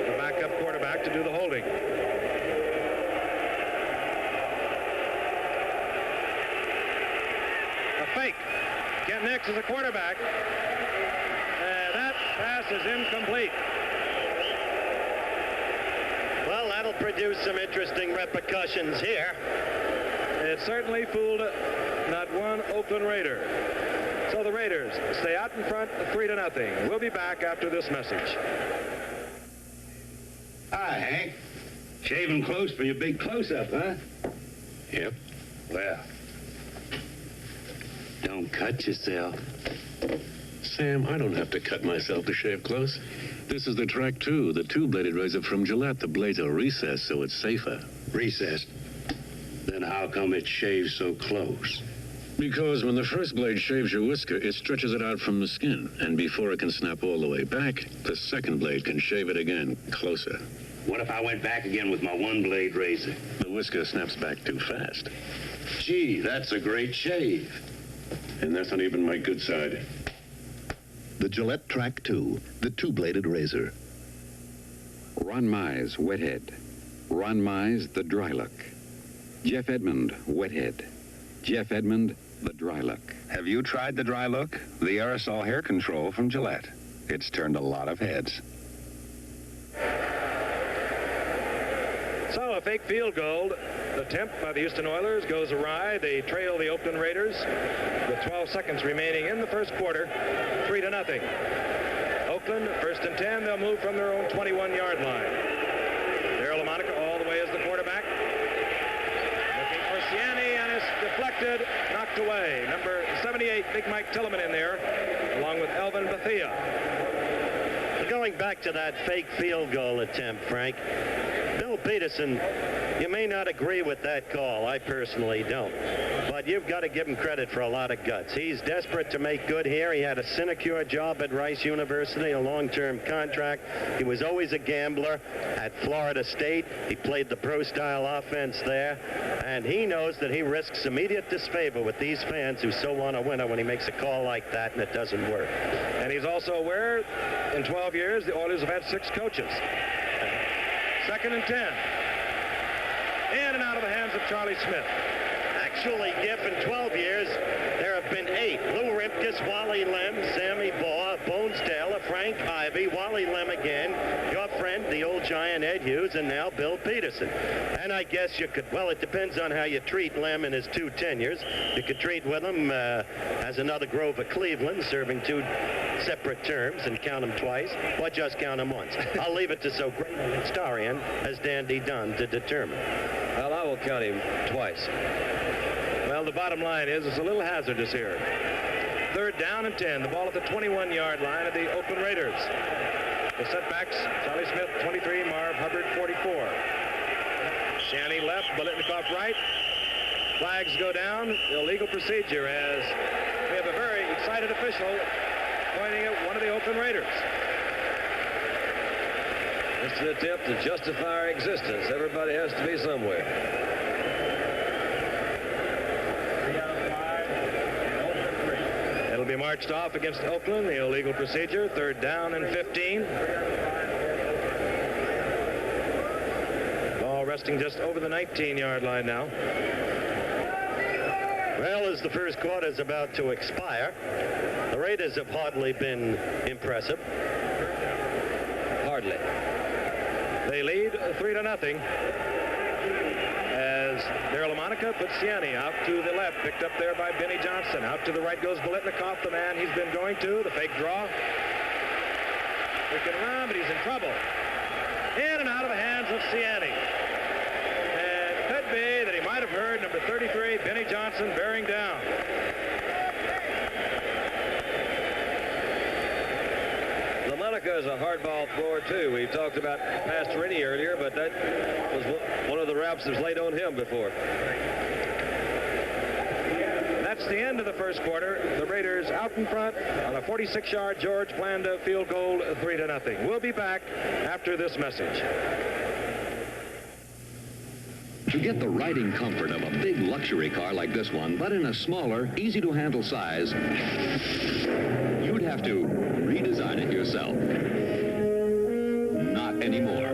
the backup quarterback, to do the holding. A fake. Kent Nix is a quarterback. That pass is incomplete. Well, that'll produce some interesting repercussions here. It certainly fooled not one Oakland Raider. So the Raiders stay out in front 3-0. We'll be back after this message. Hi, Hank. Shaving close for your big close-up, huh? Yep. Well, don't cut yourself. Sam, I don't have to cut myself to shave close. This is the Track 2, the two-bladed razor from Gillette. The blades are recessed, so it's safer. Recessed? Then how come it shaves so close? Because when the first blade shaves your whisker, it stretches it out from the skin. And before it can snap all the way back, the second blade can shave it again, closer. What if I went back again with my one-blade razor? The whisker snaps back too fast. Gee, that's a great shave. And that's not even my good side. The Gillette Track 2, the two-bladed razor. Ron Mize, Wethead. Ron Mize, the Dry Look. Jeff Edmond, Wethead. Jeff Edmond, the Dry Look. Have you tried the Dry Look? The aerosol hair control from Gillette. It's turned a lot of heads. So a fake field goal attempt by the Houston Oilers goes awry. They trail the Oakland Raiders with 12 seconds remaining in the first quarter, 3-0. Oakland, 1st and 10. They'll move from their own 21-yard line. Darryl LaMonica all the way as the quarterback. Looking for Ciani, and it's deflected, knocked away. Number 78, Big Mike Tilleman in there, along with Elvin Bethea. Going back to that fake field goal attempt, Frank, Bill Peterson, you may not agree with that call. I personally don't. But you've got to give him credit for a lot of guts. He's desperate to make good here. He had a sinecure job at Rice University, a long-term contract. He was always a gambler at Florida State. He played the pro-style offense there. And he knows that he risks immediate disfavor with these fans who so want a winner when he makes a call like that and it doesn't work. And he's also aware in 12 years the Oilers have had 6 coaches. 2nd and 10. In and out of the hands of Charlie Smith. Actually, Giff, in 12 years, there have been 8. Lou Rimpkus, Wally Lem, Sammy Baugh, Bones Taylor, Frank Ivy, Wally Lem again, your friend, the old giant Ed Hughes, and now Bill Peterson. And I guess you could, well, it depends on how you treat Lem in his 2 tenures. You could treat with him as another Grover Cleveland, serving 2 separate terms and count them twice, or just count them once. I'll leave it to so great a historian as Dandy Dunn to determine. Well, I will count him twice. Well, the bottom line is it's a little hazardous here. 3rd down and 10. The ball at the 21-yard line of the Oakland Raiders. The setbacks, Charlie Smith, 23, Marv Hubbard, 44. Shanny left, Biletnikoff right. Flags go down. Illegal procedure as we have a very excited official pointing at one of the Oakland Raiders. It's an attempt to justify our existence. Everybody has to be somewhere. It'll be marched off against Oakland, the illegal procedure. 3rd down and 15. Ball resting just over the 19-yard line now. Well, as the first quarter is about to expire, the Raiders have hardly been impressive. Hardly. They lead 3-0 as Darryl LaMonica puts Ciani out to the left, picked up there by Benny Johnson. Out to the right goes Biletnikoff, the man he's been going to, the fake draw. He can run, but he's in trouble. In and out of the hands of Ciani. And it could be that he might have heard number 33, Benny Johnson, bearing down. LaMonica is a hardball thrower, too. We talked about Pastorini earlier, but that was one of the raps that was laid on him before. That's the end of the first quarter. The Raiders out in front on a 46-yard George Blanda field goal, 3-0. We'll be back after this message. To get the riding comfort of a big luxury car like this one, but in a smaller, easy-to-handle size, you'd have to redesign it yourself. Not anymore.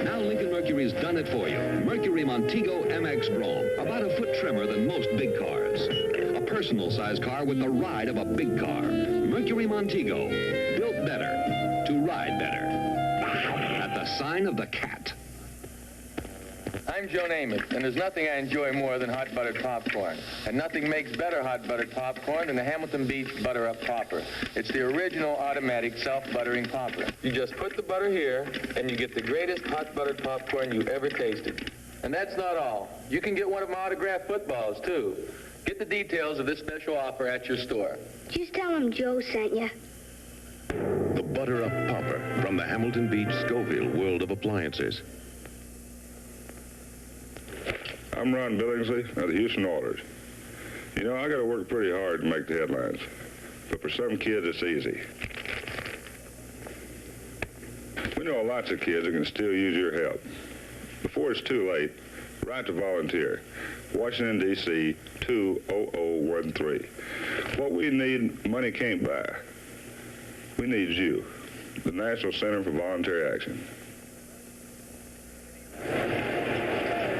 Now Lincoln Mercury's done it for you. Mercury Montego MX Chrome, about a foot trimmer than most big cars. A personal-sized car with the ride of a big car. Mercury Montego, built better to ride better. At the sign of the cat. I'm Joe Namath, and there's nothing I enjoy more than hot buttered popcorn. And nothing makes better hot buttered popcorn than the Hamilton Beach Butter Up Popper. It's the original automatic self-buttering popper. You just put the butter here, and you get the greatest hot buttered popcorn you ever tasted. And that's not all. You can get one of my autographed footballs, too. Get the details of this special offer at your store. Just tell him Joe sent you. The Butter Up Popper from the Hamilton Beach Scoville world of appliances. I'm Ron Billingsley of the Houston Oilers. You know, I got to work pretty hard to make the headlines, but for some kids, it's easy. We know lots of kids that can still use your help. Before it's too late, write to volunteer. Washington, D.C., 20013. What we need, money can't buy. We need you, the National Center for Voluntary Action.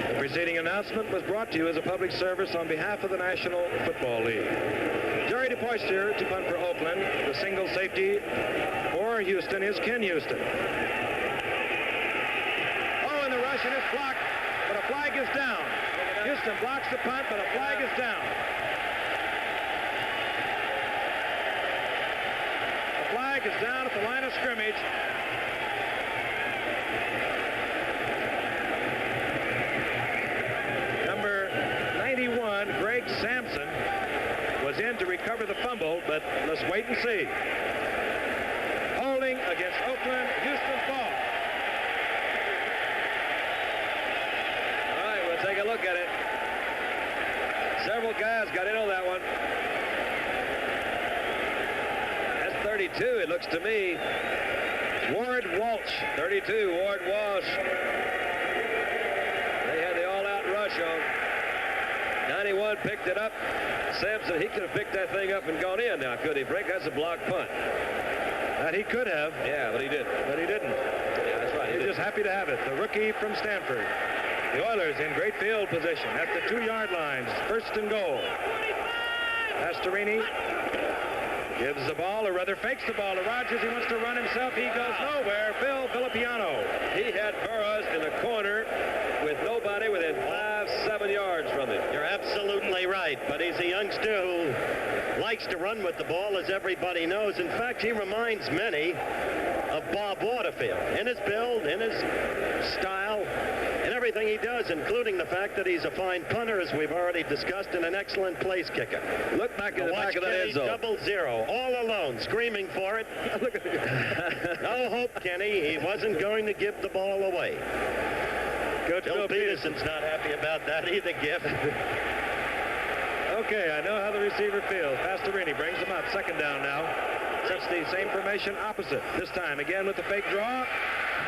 The preceding announcement was brought to you as a public service on behalf of the National Football League. Jerry DePoyster to punt for Oakland. The single safety for Houston is Ken Houston. Oh, and the rush and it's blocked, but a flag is down. Houston blocks the punt, but a flag is down. The flag is down at the line of scrimmage. Greg Sampson was in to recover the fumble, but let's wait and see. Holding against Oakland, Houston's ball. All right, we'll take a look at it. Several guys got in on that one. That's 32, it looks to me. Ward Walsh, 32, Ward Walsh. They had the all-out rush on. 91 picked it up. Sampson, he could have picked that thing up and gone in now, could he, Frank? That's a block punt. That he could have. Yeah, but he didn't. But he didn't. Yeah, that's right. He's just happy to have it. The rookie from Stanford. The Oilers in great field position at the 2-yard lines. First and goal. Pastorini gives the ball, or rather fakes the ball to Rogers. He wants to run himself. He goes nowhere. Phil Filippiano. He had Burroughs in the corner with nobody within 5-7 yards from him. You're absolutely right, but he's a youngster who likes to run with the ball, as everybody knows. In fact, he reminds many of Bob Waterfield in his build, in his style, and everything he does, including the fact that he's a fine punter, as we've already discussed, and an excellent place kicker. Look back in the back of that end zone. 0-0, all alone, screaming for it. Look at No hope, Kenny. He wasn't going to give the ball away. Coach Bill Peterson's not happy about that either, Giff. Okay, I know how the receiver feels. Pastorini brings him up. Second down now. Sets the same formation opposite. This time again with the fake draw.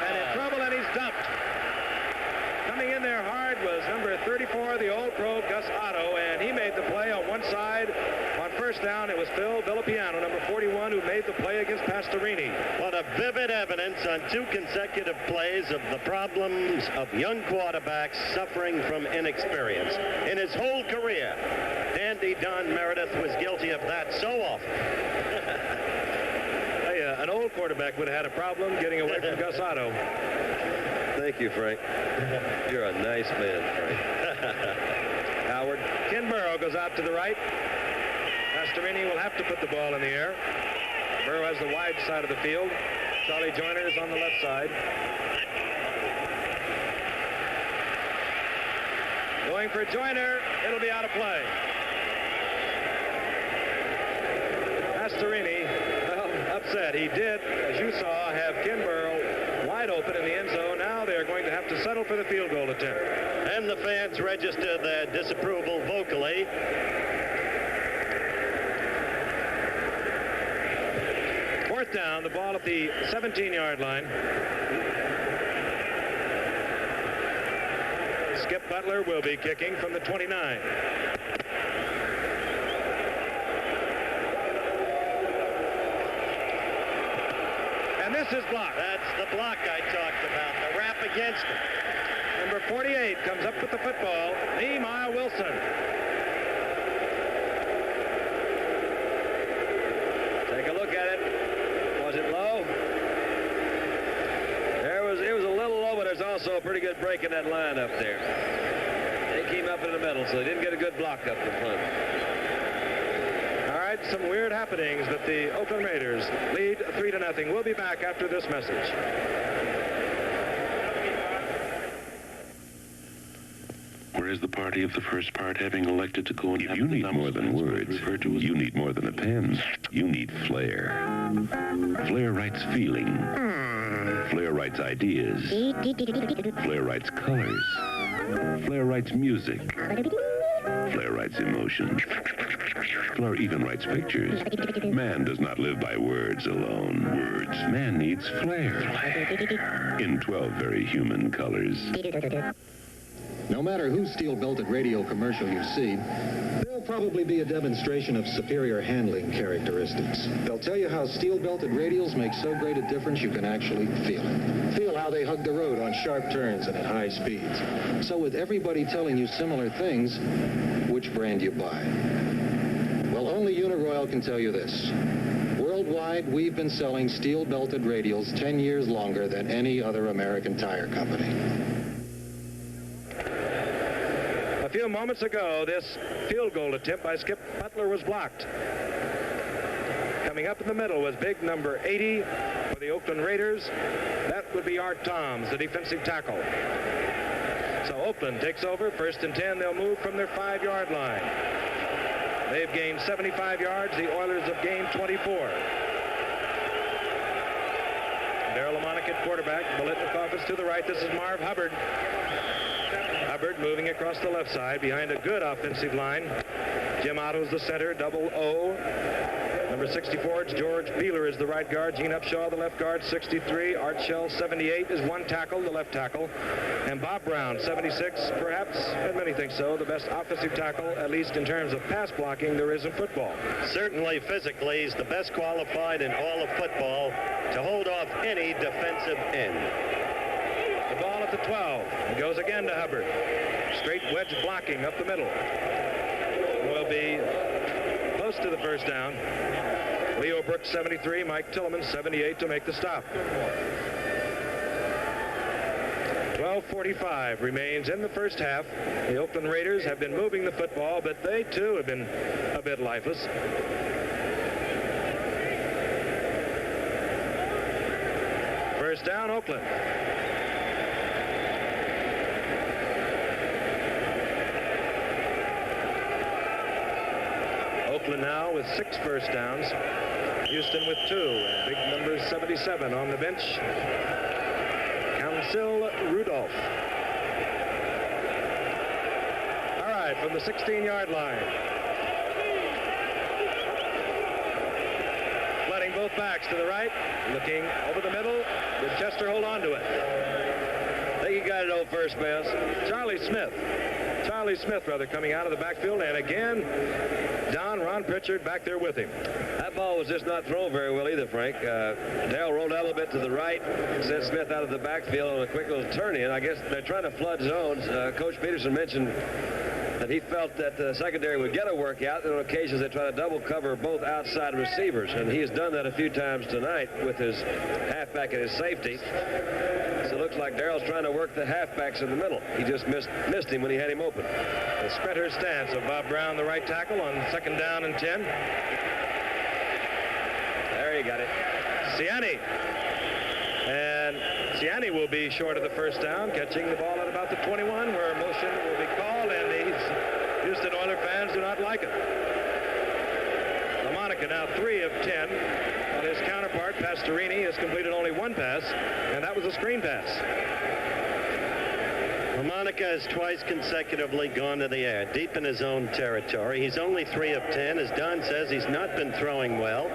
And in trouble, and he's dumped. Coming in there hard was number 34, the old pro, Gus Otto, and he made the play on one side. On first down, it was Phil Villapiano, number 41, who made the play against Pastorini. What a vivid evidence on 2 consecutive plays of the problems of young quarterbacks suffering from inexperience. In his whole career, Dandy Don Meredith was guilty of that so often. Hey, an old quarterback would have had a problem getting away from Gus Otto. Thank you, Frank. You're a nice man, Frank. Howard. Ken Burrow goes out to the right. Pastorini will have to put the ball in the air. Burrow has the wide side of the field. Charlie Joyner is on the left side. Going for Joyner. It'll be out of play. Pastorini, well, upset. He did, as you saw, have Ken Burrow wide open in the end zone. Now they're going to have to settle for the field goal attempt. And the fans register their disapproval vocally. Fourth down, the ball at the 17-yard line. Skip Butler will be kicking from the 29. And this is blocked. That's the block I talked about, the wrap against him. Number 48 comes up with the football, Nehemiah Wilson. Take a look at it. Was it low? It was a little low, but there's also a pretty good break in that line up there. They came up in the middle, so they didn't get a good block up the front. All right, some weird happenings, but the Oakland Raiders lead 3-0. We'll be back after this message. Whereas the party of the first part having elected to go and you need more than words. You need more than a pen. You need flair. Flair writes feeling. Flair writes ideas. Flair writes colors. Flair writes music. Flair writes emotion. Flair even writes pictures. Man does not live by words alone. Man needs flair. In 12 very human colors. No matter whose steel-belted radio commercial you see, there'll probably be a demonstration of superior handling characteristics. They'll tell you how steel-belted radials make so great a difference you can actually feel it. Feel how they hug the road on sharp turns and at high speeds. So with everybody telling you similar things, which brand you buy? Well, only Uniroyal can tell you this. Worldwide, we've been selling steel-belted radials 10 years longer than any other American tire company. A few moments ago, this field goal attempt by Skip Butler was blocked. Coming up in the middle was big number 80 for the Oakland Raiders. That would be Art Toms, the defensive tackle. So Oakland takes over. 1st and 10. They'll move from their 5-yard line. They've gained 75 yards. The Oilers have gained 24. Darryl Lamonica at quarterback. Biletnikoff is to the right. This is Marv Hubbard. Hubbard moving across the left side behind a good offensive line. Jim Otto's the center, double O. Number 64, George Beeler is the right guard. Gene Upshaw, the left guard, 63. Art Shell, 78, is one tackle, the left tackle. And Bob Brown, 76, perhaps, and many think so, the best offensive tackle, at least in terms of pass blocking there is in football. Certainly, physically, he's the best qualified in all of football to hold off any defensive end. The ball at the 12. It goes again to Hubbard. Straight wedge blocking up the middle. Will be close to the first down. Leo Brooks, 73. Mike Tilleman, 78 to make the stop. 12:45 remains in the first half. The Oakland Raiders have been moving the football, but they, too, have been a bit lifeless. First down, Oakland. Oakland now with 6 first downs. Houston with 2. And big number 77 on the bench. Council Rudolph. All right, from the 16-yard line. Flooding both backs to the right. Looking over the middle. Did Chester hold on to it? I think he got it over first, Bass. Charlie Smith, coming out of the backfield. And again, Ron Pritchard back there with him. That ball was just not thrown very well either, Frank. Dale rolled out a little bit to the right, sent Smith out of the backfield on a quick little turn in. I guess they're trying to flood zones. Coach Peterson mentioned that he felt that the secondary would get a workout, and on occasions they try to double cover both outside receivers, and he has done that a few times tonight with his halfback and his safety. So it looks like Darrell's trying to work the halfbacks in the middle. He just missed him when he had him open. The sprinter stance of Bob Brown, the right tackle, on 2nd down and 10. There he he got it. Ciani. And Ciani will be short of the first down, catching the ball at about the 21, where motion will be called, and these Houston Oilers fans do not like it. LaMonica now 3 of 10, while his counterpart, Pastorini, has completed only 1 pass, and that was a screen pass. LaMonica has twice consecutively gone to the air, deep in his own territory. He's only 3 of 10. As Don says, he's not been throwing well.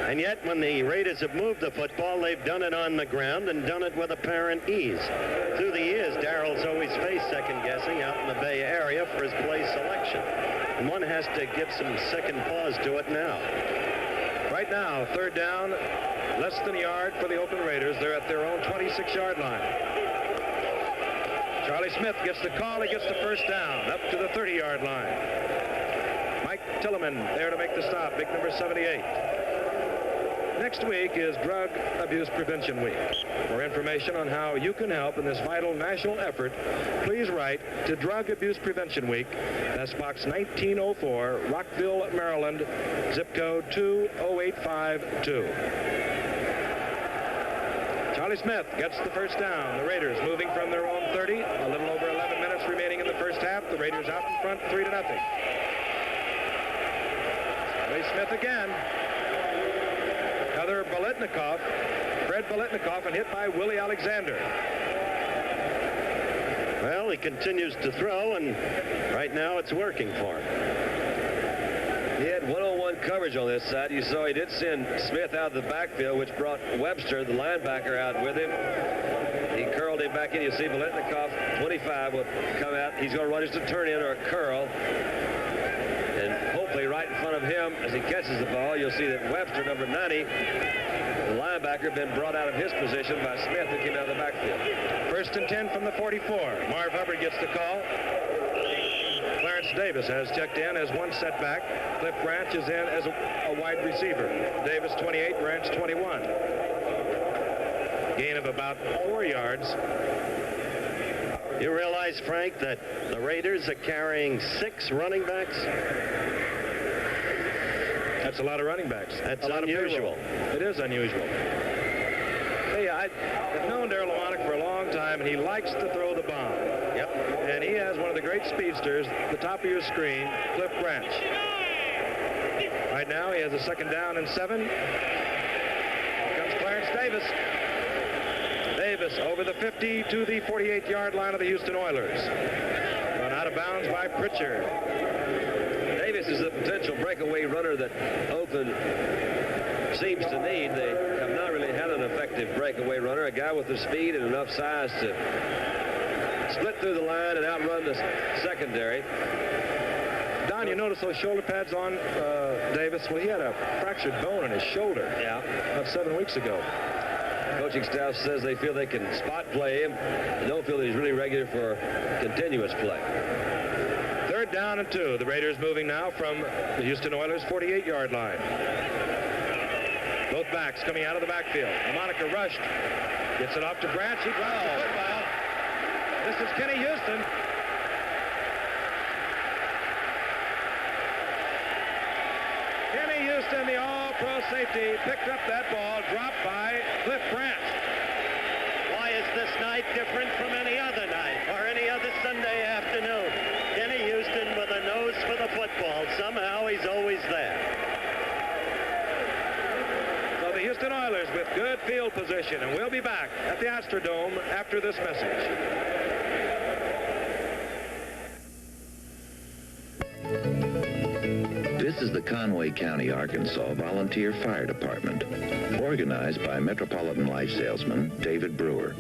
And yet, when the Raiders have moved the football, they've done it on the ground and done it with apparent ease. Through the years, Darrell's always faced second-guessing out in the Bay Area for his play selection. And one has to give some second pause to it now. Right now, third down, less than a yard for the Oakland Raiders. They're at their own 26-yard line. Charlie Smith gets the call. He gets the first down up to the 30-yard line. Mike Tilleman there to make the stop, big number 78. Next week is Drug Abuse Prevention Week. For information on how you can help in this vital national effort, please write to Drug Abuse Prevention Week. That's Box 1904, Rockville, Maryland, zip code 20852. Charlie Smith gets the first down. The Raiders moving from their own 30. A little over 11 minutes remaining in the first half. The Raiders out in front, 3-0. Charlie Smith again. Another Biletnikoff. Fred Biletnikoff, and hit by Willie Alexander. Well, he continues to throw, and right now it's working for him. He had one-on-one coverage on this side. You saw he did send Smith out of the backfield, which brought Webster, the linebacker, out with him. He curled him back in. You see Biletnikoff, 25, will come out. He's going to run just a turn in or a curl. And hopefully right in front of him, as he catches the ball, you'll see that Webster, number 90, the linebacker, been brought out of his position by Smith, who came out of the backfield. First and 10 from the 44. Marv Hubbard gets the call. Clarence Davis has checked in as one setback. Cliff Branch is in as a wide receiver. Davis 28, Branch 21. Gain of about 4 yards. You realize, Frank, that the Raiders are carrying 6 running backs? That's a lot of running backs. That's a lot unusual. It is unusual. Hey, I've known Darrell LaMonica for a long time, and he likes to throw the bomb. Yep. And he has one of the great speedsters, the top of your screen, Cliff Branch. Right now, he has a second down and 7. Here comes Clarence Davis. Davis over the 50 to the 48-yard line of the Houston Oilers. Run out of bounds by Pritchard. Davis is a potential breakaway runner that Oakland seems to need. They have not really had an effective breakaway runner, a guy with the speed and enough size to split through the line and outrun the secondary. Don, you notice those shoulder pads on Davis? Well, he had a fractured bone in his shoulder about 7 weeks ago. Coaching staff says they feel they can spot play him. They don't feel that he's really regular for continuous play. Third down and 2. The Raiders moving now from the Houston Oilers' 48-yard line. Both backs coming out of the backfield. LaMonica rushed. Gets it off to Branch. He drops the football. This is Kenny Houston. Kenny Houston, the all-pro safety, picked up that ball, dropped by Cliff Branch. Why is this night different from any other night or any other Sunday afternoon? Kenny Houston with a nose for the football. Somehow he's always there. So the Houston Oilers with good field position, and we'll be back at the Astrodome after this message. This is the Conway County, Arkansas Volunteer Fire Department, organized by Metropolitan Life salesman David Brewer.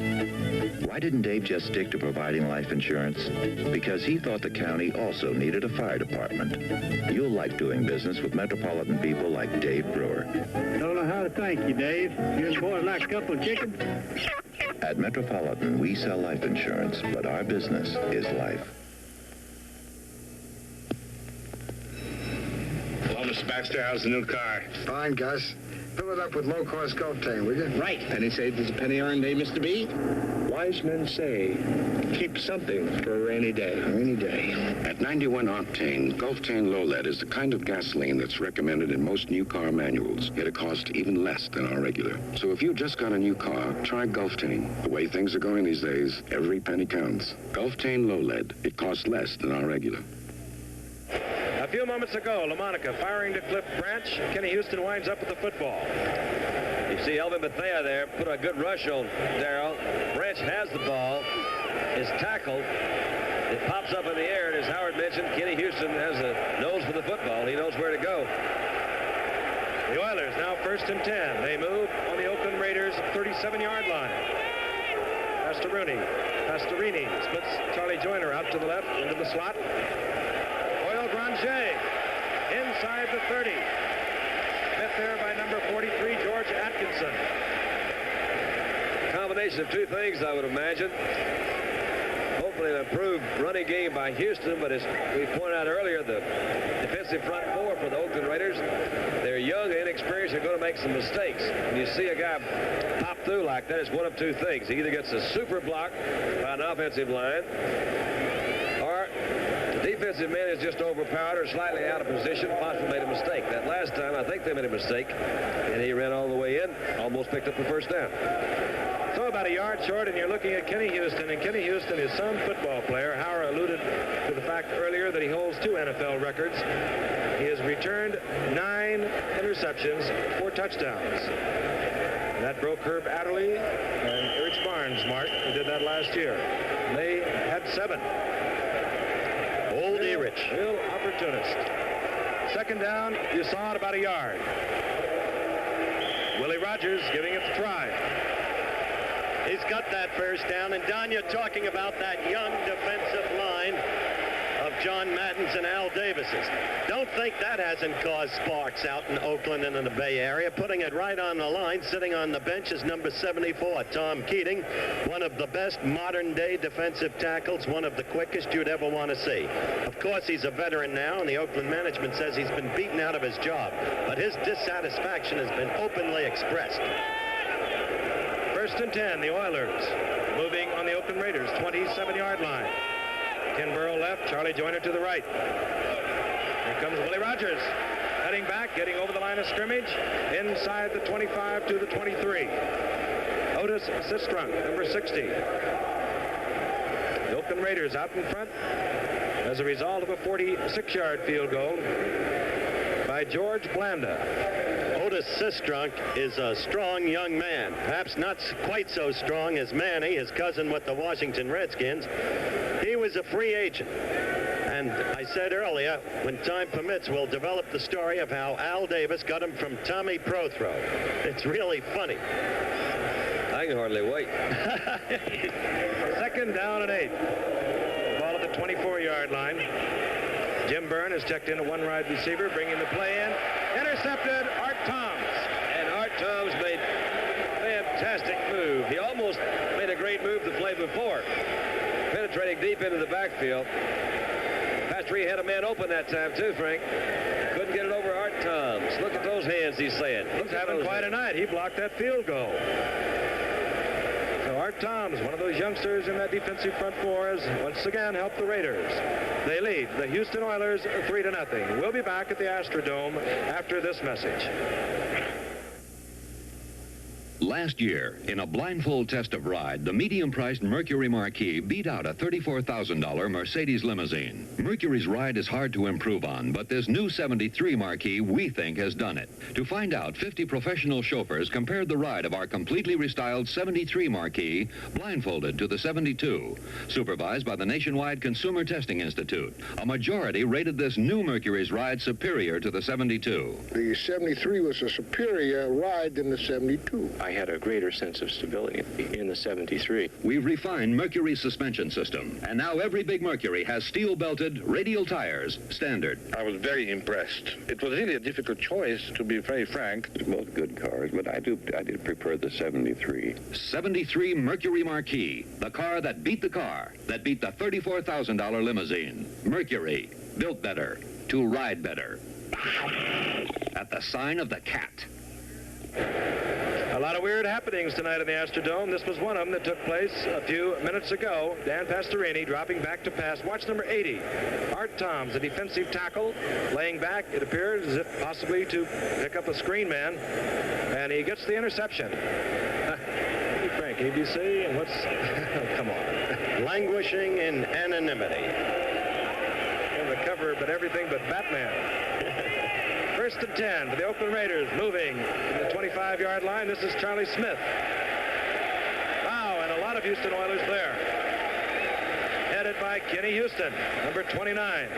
Why didn't Dave just stick to providing life insurance? Because he thought the county also needed a fire department. You'll like doing business with metropolitan people like Dave Brewer. Don't know how to thank you, Dave. You and the boys like a couple of chickens? At Metropolitan, we sell life insurance, but our business is life. Mr. Baxter, how's the new car? Fine, Gus. Fill it up with low-cost Gulf Tang, will you? Right. Penny saved is a penny earned, eh, Mr. B? wise men say, keep something for a rainy day. Rainy day. At 91 octane, Gulftane Low Lead is the kind of gasoline that's recommended in most new car manuals, yet it costs even less than our regular. So if you just got a new car, try Gulftane. The way things are going these days, every penny counts. Gulftane Low Lead. It costs less than our regular. A few moments ago, LaMonica firing to Cliff Branch. Kenny Houston winds up with the football. You see Elvin Bethea there put a good rush on Darrell. Branch has the ball, is tackled. It pops up in the air, and as Howard mentioned, Kenny Houston has a nose for the football. He knows where to go. The Oilers now 1st and 10. They move on the Oakland Raiders 37-yard line. Pastorini splits Charlie Joyner out to the left into the slot. Oil Granger inside the 30. Met there by number 43, George Atkinson. Combination of two things, I would imagine. Hopefully an improved running game by Houston, but as we pointed out earlier, the defensive front four for the Oakland Raiders, they're young and inexperienced. They're going to make some mistakes. When you see a guy pop through like that, it's one of two things. He either gets a super block by an offensive line, or the defensive man is just overpowered or slightly out of position, possibly made a mistake. That last time, I think they made a mistake, and he ran all the way in, almost picked up the first down. So about a yard short, and you're looking at Kenny Houston, and Kenny Houston is some football player. Howard alluded to the fact earlier that he holds 2 NFL records. He has returned 9 interceptions, 4 touchdowns. And that broke Herb Adderley and Erich Barnes' mark, who did that last year. And they had 7. Old Erich. Real opportunist. 2nd down, you saw it about a yard. Willie Rogers giving it a try. He's got that first down, and Don, you're talking about that young defensive line of John Madden's and Al Davis's. Don't think that hasn't caused sparks out in Oakland and in the Bay Area. Putting it right on the line, sitting on the bench is number 74, Tom Keating, one of the best modern-day defensive tackles, one of the quickest you'd ever want to see. Of course, he's a veteran now, and the Oakland management says he's been beaten out of his job, but his dissatisfaction has been openly expressed. 1st and 10, the Oilers moving on the Oakland Raiders 27-yard line. Ken Burrow left, Charlie Joyner to the right. Here comes Willie Rogers, heading back, getting over the line of scrimmage, inside the 25 to the 23. Otis Sistrunk, number 60. The Oakland Raiders out in front as a result of a 46-yard field goal by George Blanda. Otis Sistrunk is a strong young man, perhaps not quite so strong as Manny, his cousin with the Washington Redskins. He was a free agent. And I said earlier, when time permits, we'll develop the story of how Al Davis got him from Tommy Prothro. It's really funny. I can hardly wait. 2nd down and 8. Ball at the 24-yard line. Jim Byrne has checked in a one-wide receiver, bringing the play in. Intercepted, Art Toms. And Art Toms made a fantastic move. He almost made a great move the play before. Penetrating deep into the backfield. Pastorini had a man open that time too, Frank. Couldn't get it over Art Toms. Look at those hands, he's saying. He's having quite a night. He blocked that field goal. So Art Toms, one of those youngsters in that defensive front four, has once again helped the Raiders. They lead the Houston Oilers 3-0. We'll be back at the Astrodome after this message. Last year, in a blindfold test of ride, the medium-priced Mercury Marquis beat out a $34,000 Mercedes limousine. Mercury's ride is hard to improve on, but this new 73 Marquis, we think, has done it. To find out, 50 professional chauffeurs compared the ride of our completely restyled 73 Marquis, blindfolded to the 72. Supervised by the Nationwide Consumer Testing Institute, a majority rated this new Mercury's ride superior to the 72. The 73 was a superior ride than the 72. I had a greater sense of stability in the 73. We've refined Mercury's suspension system, and now every big Mercury has steel-belted radial tires, standard. I was very impressed. It was really a difficult choice, to be very frank. Both good cars, but I did prefer the 73. 73 Mercury Marquis, the car that beat the car, that beat the $34,000 limousine. Mercury, built better, to ride better. At the sign of the cat. A lot of weird happenings tonight in the Astrodome. This was one of them that took place a few minutes ago. Dan Pastorini dropping back to pass. Watch number 80. Art Toms, the defensive tackle, laying back, it appears, as if possibly to pick up a screen man. And he gets the interception. Hey, Frank, ABC, and what's... oh, come on. Languishing in anonymity. In the cover, but everything but Batman. First and 10 for the Oakland Raiders, moving to the 25-yard line. This is Charlie Smith. Wow, and a lot of Houston Oilers there. Headed by Kenny Houston, number 29.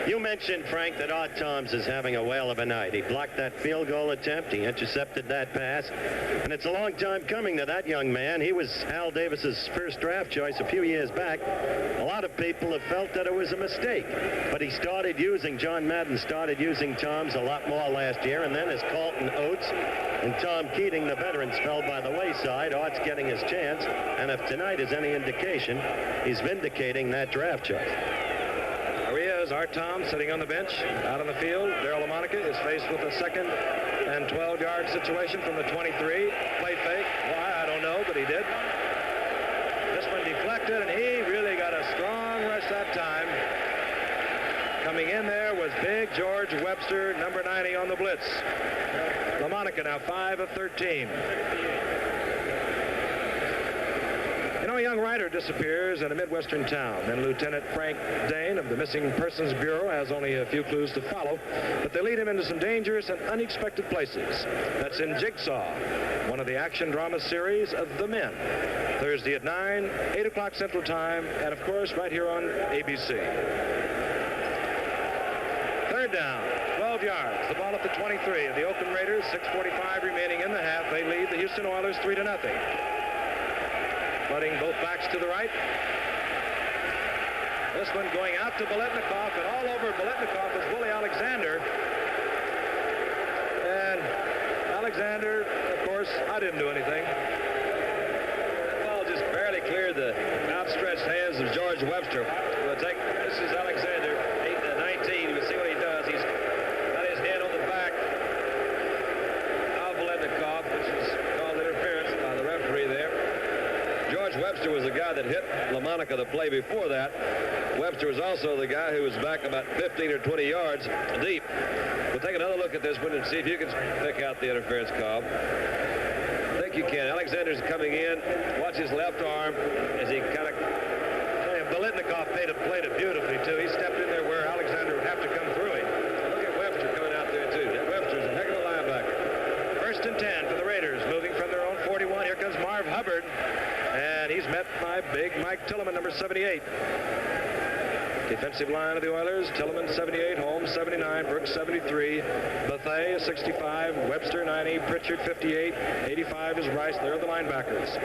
You mentioned, Frank, that Art Toms is having a whale of a night. He blocked that field goal attempt. He intercepted that pass. And it's a long time coming to that young man. He was Al Davis's first draft choice a few years back. A lot of people have felt that it was a mistake. But he started using, John Madden started using Toms a lot more last year. And then as Carlton Oates and Tom Keating, the veterans, fell by the wayside, Art's getting his chance. And if tonight is any indication, he's vindicating that draft choice. Art Tom sitting on the bench out on the field. Darryl LaMonica is faced with a 2nd and 12-yard situation from the 23. Play fake. Why? I don't know, but he did. This one deflected, and he really got a strong rush that time. Coming in there was big George Webster, number 90 on the blitz. LaMonica now 5 of 13. A young writer disappears in a Midwestern town. Then Lieutenant Frank Dane of the Missing Persons Bureau has only a few clues to follow, but they lead him into some dangerous and unexpected places. That's in Jigsaw, one of the action drama series of The Men. Thursday at 9, 8 o'clock Central Time, and of course right here on ABC. Third down, 12 yards. The ball at the 23 of the Oakland Raiders. 6:45 remaining in the half. They lead the Houston Oilers 3-0. Flooding both backs to the right. This one going out to Biletnikoff, and all over Biletnikoff is Willie Alexander. And Alexander, of course, I didn't do anything. That ball just barely cleared the outstretched hands of George Webster. This is Alexander, 8-19. You can see what he does. He's got his hand on the back of Biletnikoff, which is called interference by the referee there. George Webster was the guy that hit LaMonica the play before that. Webster was also the guy who was back about 15 or 20 yards deep. We'll take another look at this one and see if you can pick out the interference call. I think you can. Alexander's coming in. Watch his left arm as he kind of... Biletnikoff played it beautifully, too. He stepped in there where Alexander would have to come through him. Look at Webster coming out there, too. Webster's a heck of a linebacker. First and 10 for the Raiders, moving from their own 41. Here comes Marv Hubbard. And he's met by big Mike Tilleman, number 78. Defensive line of the Oilers, Tilleman 78, Holmes 79, Brooks 73, Bethea 65, Webster 90, Pritchard 58, 85 is Rice. They're the linebackers.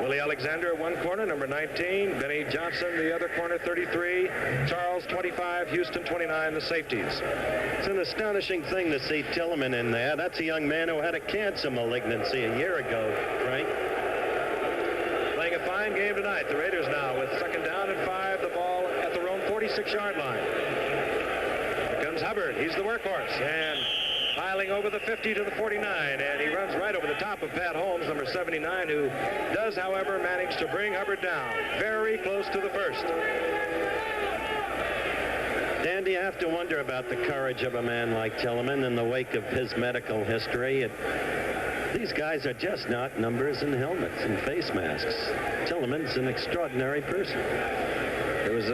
Willie Alexander one corner, number 19, Benny Johnson the other corner, 33, Charles 25, Houston 29, the safeties. It's an astonishing thing to see Tilleman in there. That's a young man who had a cancer malignancy a year ago, Frank. Playing a fine game tonight. The Raiders now with 2nd down and 5, the ball at their own 46-yard line. Here comes Hubbard. He's the workhorse. And piling over the 50 to the 49. And he runs right over the top of Pat Holmes, number 79, who does, however, manage to bring Hubbard down. Very close to the first. Dan, you have to wonder about the courage of a man like Tilleman in the wake of his medical history. These guys are just not numbers and helmets and face masks. Tilleman's an extraordinary person. It was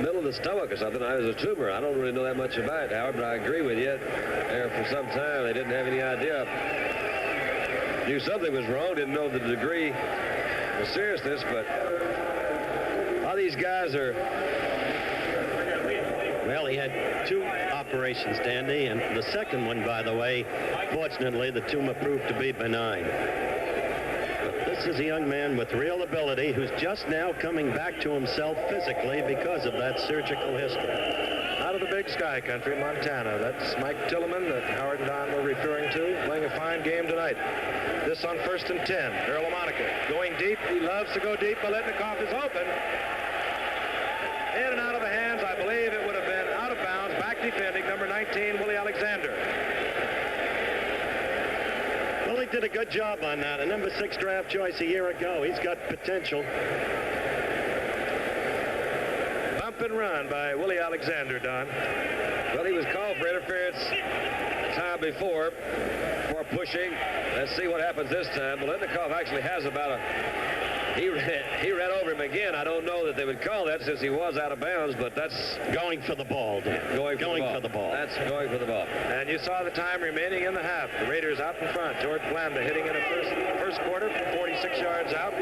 middle of the stomach or something. I was a tumor. I don't really know that much about it, Howard, but I agree with you. There for some time, they didn't have any idea. Knew something was wrong, didn't know the degree of seriousness, but all these guys are... Well, he had 2 operations, Dandy, and the second one, by the way, fortunately, the tumor proved to be benign. But this is a young man with real ability who's just now coming back to himself physically because of that surgical history. Out of the Big Sky country, Montana. That's Mike Tilleman that Howard and Don were referring to, playing a fine game tonight. This on 1st and 10. Darryl LaMonica going deep. He loves to go deep. Biletnikoff is open. In and out of the hands, I believe it would have been out of bounds. Back defending, number 19, Willie Alexander. did a good job on that. A number 6 draft choice a year ago. He's got potential. Bump and run by Willie Alexander, Don. Well, he was called for interference the time before for pushing. Let's see what happens this time. Biletnikoff actually has about a... He ran over him again. I don't know that they would call that since he was out of bounds, but that's... Going for the ball, Dan. Going for the ball. That's going for the ball. And you saw the time remaining in the half. The Raiders out in front. George Blanda hitting in the first quarter from 46 yards out.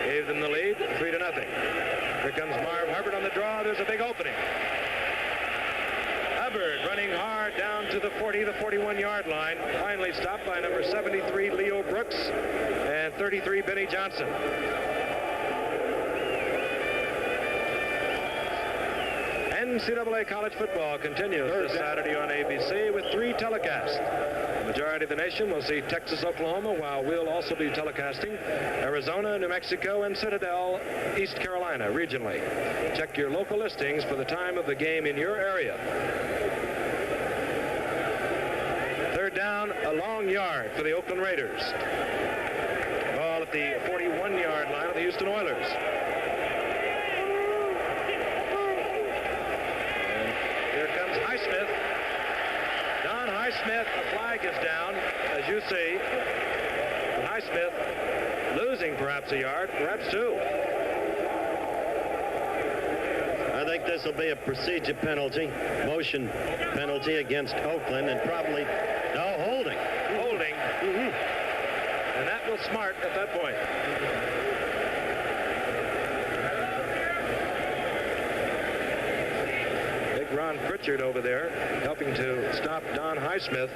Gave them the lead, 3-0. Here comes Marv Hubbard on the draw. There's a big opening. Hubbard running hard down to the 40, the 41-yard line. Finally stopped by number 73, Leo Brooks, and 33, Benny Johnson. NCAA college football continues this Saturday on ABC with 3 telecasts. The majority of the nation will see Texas, Oklahoma, while we'll also be telecasting Arizona, New Mexico, and Citadel, East Carolina, regionally. Check your local listings for the time of the game in your area. Third down, a long yard for the Oakland Raiders. Ball at the 41-yard line of the Houston Oilers. Highsmith. Don Highsmith, a flag is down, as you see. And Highsmith losing perhaps a yard, perhaps 2. I think this will be a procedure penalty, motion penalty against Oakland, and probably holding. Holding. And that was smart at that point. Ron Pritchard over there helping to stop Don Highsmith.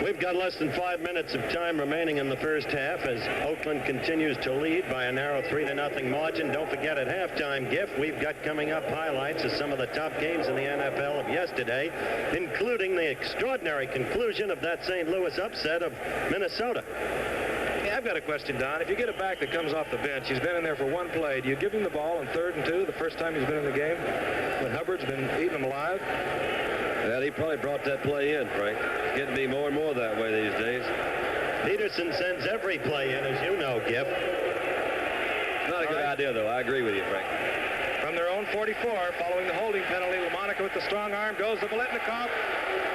We've got less than 5 minutes of time remaining in the first half as Oakland continues to lead by a narrow 3-0 margin. Don't forget at halftime, Giff, we've got coming up highlights of some of the top games in the NFL of yesterday, including the extraordinary conclusion of that St. Louis upset of Minnesota. I've got a question, Don. If you get a back that comes off the bench, he's been in there for one play. Do you give him the ball on 3rd and 2 the first time he's been in the game when Hubbard's been eating them alive? Well, he probably brought that play in, Frank. It's getting to be more and more that way these days. Peterson sends every play in, as you know, Giff. Not a good idea, though. I agree with you, Frank. From their own 44, following the holding penalty, LaMonica with the strong arm goes to Biletnikoff.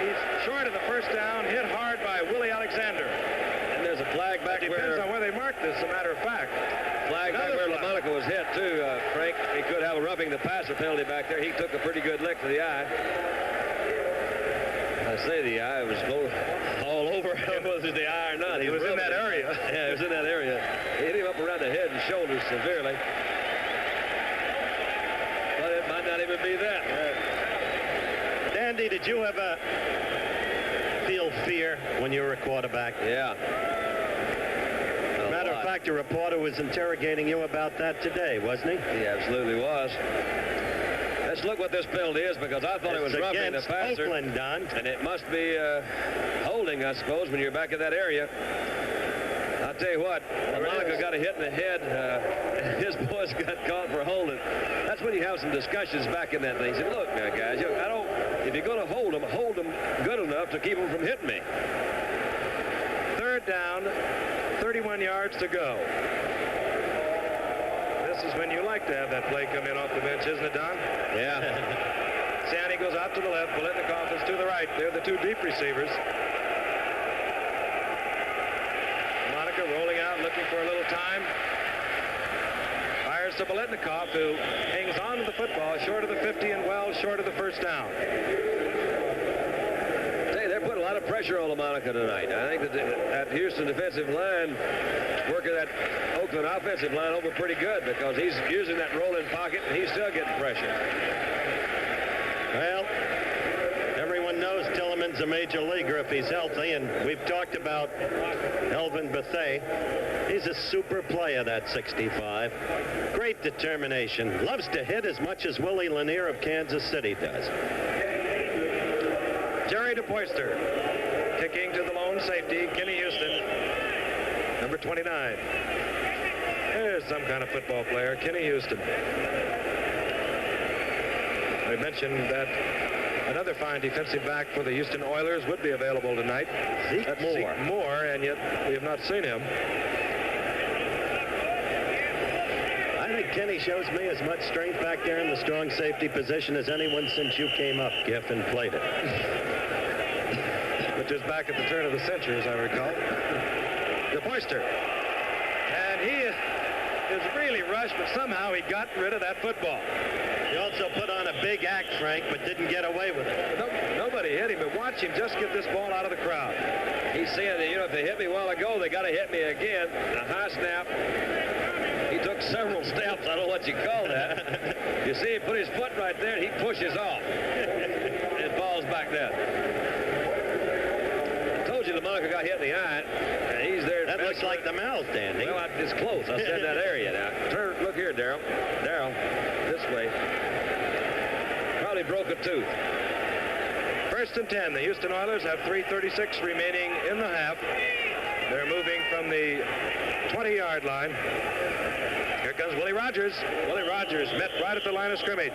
He's short of the first down, hit hard by Willie Alexander. There's a flag back it depends on where they mark this, as a matter of fact. Flag back where LaMonica was hit, too, Frank. He could have a roughing the passer penalty back there. He took a pretty good lick to the eye. I say the eye was all over him. Was it the eye or not? He was in that area. Yeah, he was in that area. He hit him up around the head and shoulders severely. But it might not even be that. Dandy, did you ever feel fear when you were a quarterback? Yeah. Matter of fact, a reporter was interrogating you about that today, wasn't he? He absolutely was. Let's look what this penalty is, because I thought it was roughing the passer. Oakland, Don. And it must be holding, I suppose, when you're back in that area. I'll tell you what, LaMonica got a hit in the head. His boys got caught for holding. That's when you have some discussions back in that thing. Say, look now, guys, if you're going to hold them good enough to keep them from hitting me. 3rd down, 31 yards to go. This is when you like to have that play come in off the bench, isn't it, Don? Yeah. Sandy goes out to the left. Biletnikoff is to the right. They're the 2 deep receivers. Monica rolling out, looking for a little time. Fires to Biletnikoff, who hangs on to the football short of the 50 and well short of the first down. They're putting a lot of pressure on LaMonica tonight. I think that Houston defensive line working that Oakland offensive line over pretty good, because he's using that rolling pocket and he's still getting pressure. Well, everyone knows Tillman's a major leaguer if he's healthy, and we've talked about Elvin Bethea. He's a super player, that 65. Great determination. Loves to hit as much as Willie Lanier of Kansas City does. Jerry DePoyster kicking to the lone safety, Kenny Houston, number 29. There's some kind of football player, Kenny Houston. We mentioned that Another fine defensive back for the Houston Oilers would be available tonight. Zeke Moore, and yet we have not seen him. I think Kenny shows me as much strength back there in the strong safety position as anyone since you came up, Giff, and played it. Which is back at the turn of the century, as I recall. DePoyster. And he is really rushed, but somehow he got rid of that football. He also put on a big act, Frank, but didn't get away with it. Nobody hit him, but watch him just get this ball out of the crowd. He's saying that, if they hit me a while ago, they got to hit me again. A high snap. He took several steps. I don't know what you call that. You see, he put his foot right there, and he pushes off. And it falls back down. I told you Lamonica got hit in the eye. And he's there. That looks like the mouth, Danny. Well, it's close. I said that area now. Look here, Darrell. Darrell, this way. Probably broke a tooth. 1st and 10. The Houston Oilers have 3:36 remaining in the half. They're moving from the 20-yard line. Here comes Willie Rogers. Willie Rogers met right at the line of scrimmage.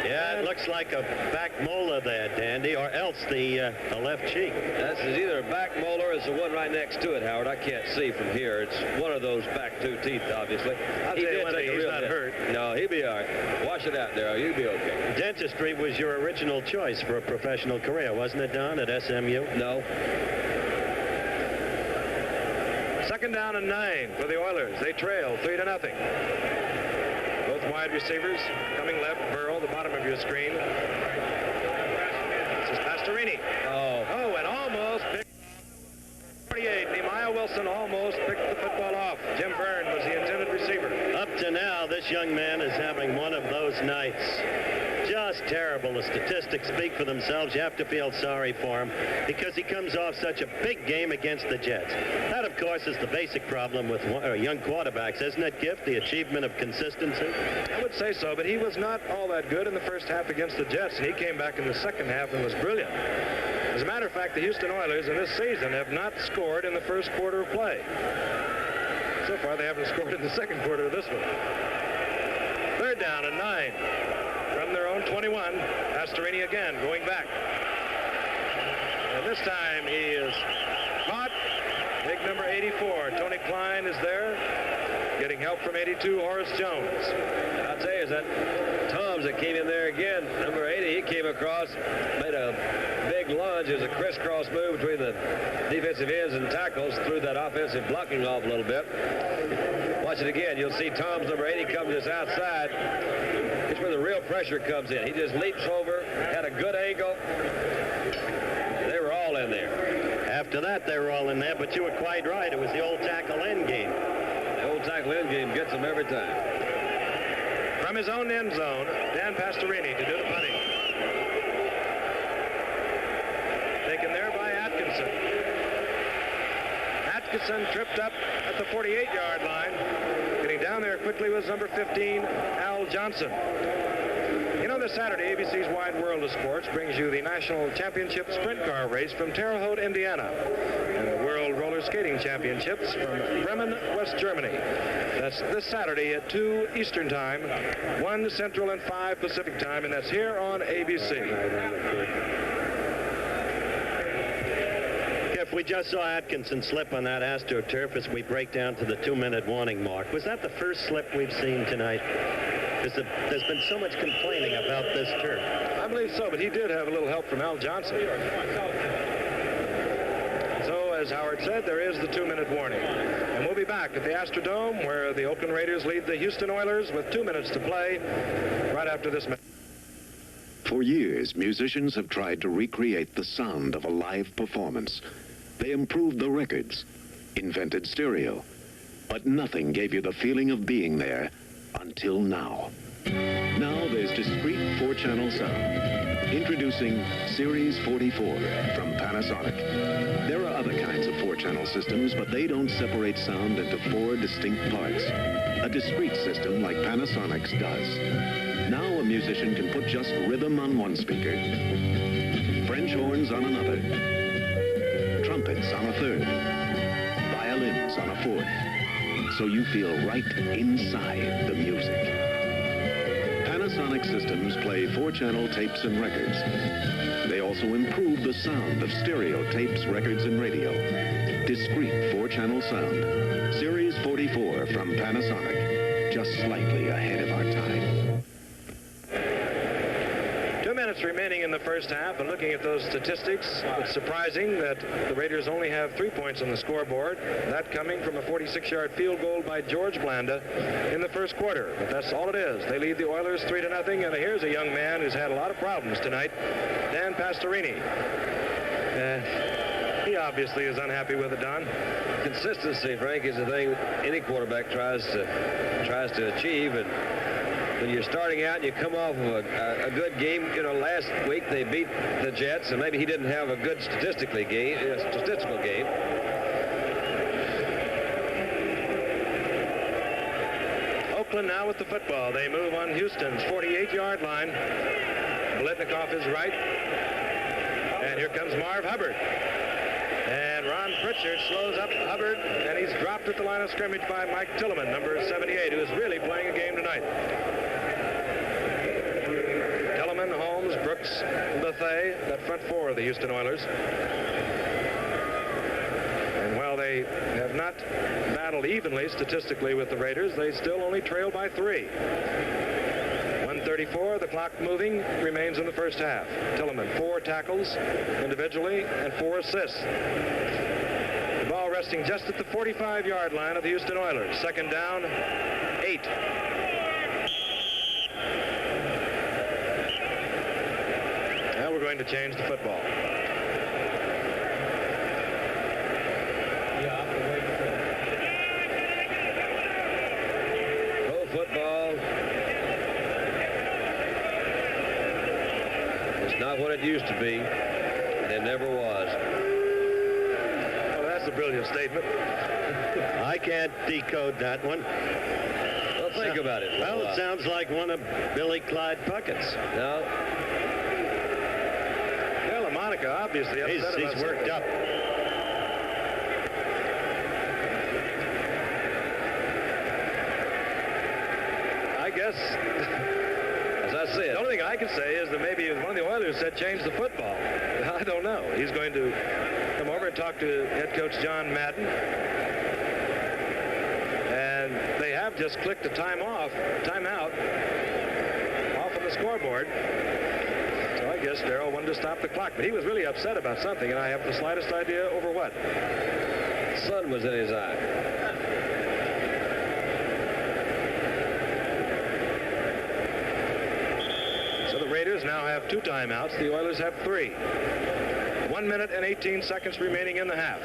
Yeah, it looks like a back molar there, Dandy, or else the left cheek. That's either a back molar or it's the one right next to it, Howard. I can't see from here. It's one of those back two teeth, obviously. He did take a real hit. Hurt. No, he'll be all right. Wash it out, Darrell. You'll be okay. Dentistry was your original choice for a professional career, wasn't it, Don, at SMU? No. 2nd down and 9 for the Oilers. They trail 3-0. Both wide receivers coming left. Burrow, the bottom of your screen. This is Pastorini. Oh, and almost picked 48. Nehemiah Wilson almost picked the football off. Jim Byrne was the intended receiver. Up to now, this young man is having one of those nights. Just terrible. The statistics speak for themselves. You have to feel sorry for him because he comes off such a big game against the Jets. That, of course, is the basic problem with young quarterbacks, isn't it, Gift? The achievement of consistency? I would say so, but he was not all that good in the first half against the Jets, and he came back in the second half and was brilliant. As a matter of fact, the Houston Oilers in this season have not scored in the first quarter of play. So far, they haven't scored in the second quarter of this one. 3rd down and 9. From their own 21, Pastorini again going back. And this time he is caught. Big number 84. Tony Klein is there, getting help from 82, Horace Jones. I'll tell you, is that Toms that came in there again. Number 80, he came across, made a big lunge. It was a crisscross move between the defensive ends and tackles, threw that offensive blocking off a little bit. Watch it again. You'll see Toms, number 80, comes just outside. It's where the real pressure comes in. He just leaps over, had a good angle. They were all in there. After that, they were all in there, but you were quite right. It was the old tackle end game. The old tackle end game gets them every time. From his own end zone, Dan Pastorini to do the punting. Taken there by Atkinson. Atkinson tripped up at the 48-yard line. Getting down there quickly was number 15, Al Johnson. You know, this Saturday, ABC's Wide World of Sports brings you the National Championship Sprint Car Race from Terre Haute, Indiana, and the World Roller Skating Championships from Bremen, West Germany. That's this Saturday at 2 Eastern Time, 1 Central and 5 Pacific Time, and that's here on ABC. We just saw Atkinson slip on that AstroTurf as we break down to the 2-minute warning mark. Was that the first slip we've seen tonight? There's been so much complaining about this turf. I believe so, but he did have a little help from Al Johnson. So, as Howard said, there is the 2-minute warning. And we'll be back at the Astrodome, where the Oakland Raiders lead the Houston Oilers with 2 minutes to play right after this match. For years, musicians have tried to recreate the sound of a live performance. They improved the records, invented stereo, but nothing gave you the feeling of being there until now. Now there's discrete 4-channel sound. Introducing Series 44 from Panasonic. There are other kinds of 4-channel systems, but they don't separate sound into 4 distinct parts. A discrete system like Panasonic's does. Now a musician can put just rhythm on one speaker, French horns on another, trumpets on a third, violins on a fourth, so you feel right inside the music. Panasonic Panasonic systems play 4-channel tapes and records. They also improve the sound of stereo tapes, records, and radio. Discrete 4-channel sound. Series 44 from Panasonic. Just slightly ahead of our time. 2 minutes remaining in the first half, and looking at those statistics, it's surprising that the Raiders only have 3 points on the scoreboard, that coming from a 46-yard field goal by George Blanda in the first quarter. But that's all it is. They lead the Oilers 3-0, and here's a young man who's had a lot of problems tonight, Dan Pastorini. He obviously is unhappy with it, Don. Consistency, Frank, is the thing any quarterback tries to achieve, and when you're starting out and you come off of a good game, you know, last week they beat the Jets, and maybe he didn't have a good statistical game. Oakland now with the football. They move on Houston's 48-yard line. Biletnikoff is right. And here comes Marv Hubbard. And Ron Pritchard slows up Hubbard, and he's dropped at the line of scrimmage by Mike Tilleman, number 78, who is really playing a game tonight. Tilleman, Holmes, Brooks, Bethea, that front four of the Houston Oilers. And while they have not battled evenly statistically with the Raiders, they still only trail by 3. 1:34, the clock moving, remains in the first half. Tilleman, 4 tackles individually and 4 assists. The ball resting just at the 45-yard line of the Houston Oilers. Second down, 8. Now we're going to change the football. Pro football is not what it used to be, and it never was. Well, that's a brilliant statement. I can't decode that one. Well, think about it. Well, it sounds like one of Billy Clyde Puckett's. No. Well, Monica obviously upset He's worked up. I guess, as I said, the only thing I can say is that maybe one of the Oilers said change the football. I don't know. He's going to come over and talk to head coach John Madden. And they have just clicked a timeout off of the scoreboard. So I guess Darrell wanted to stop the clock. But he was really upset about something, and I have the slightest idea over what. The sun was in his eye. Raiders now have 2 timeouts. The Oilers have 3. 1 minute and 18 seconds remaining in the half.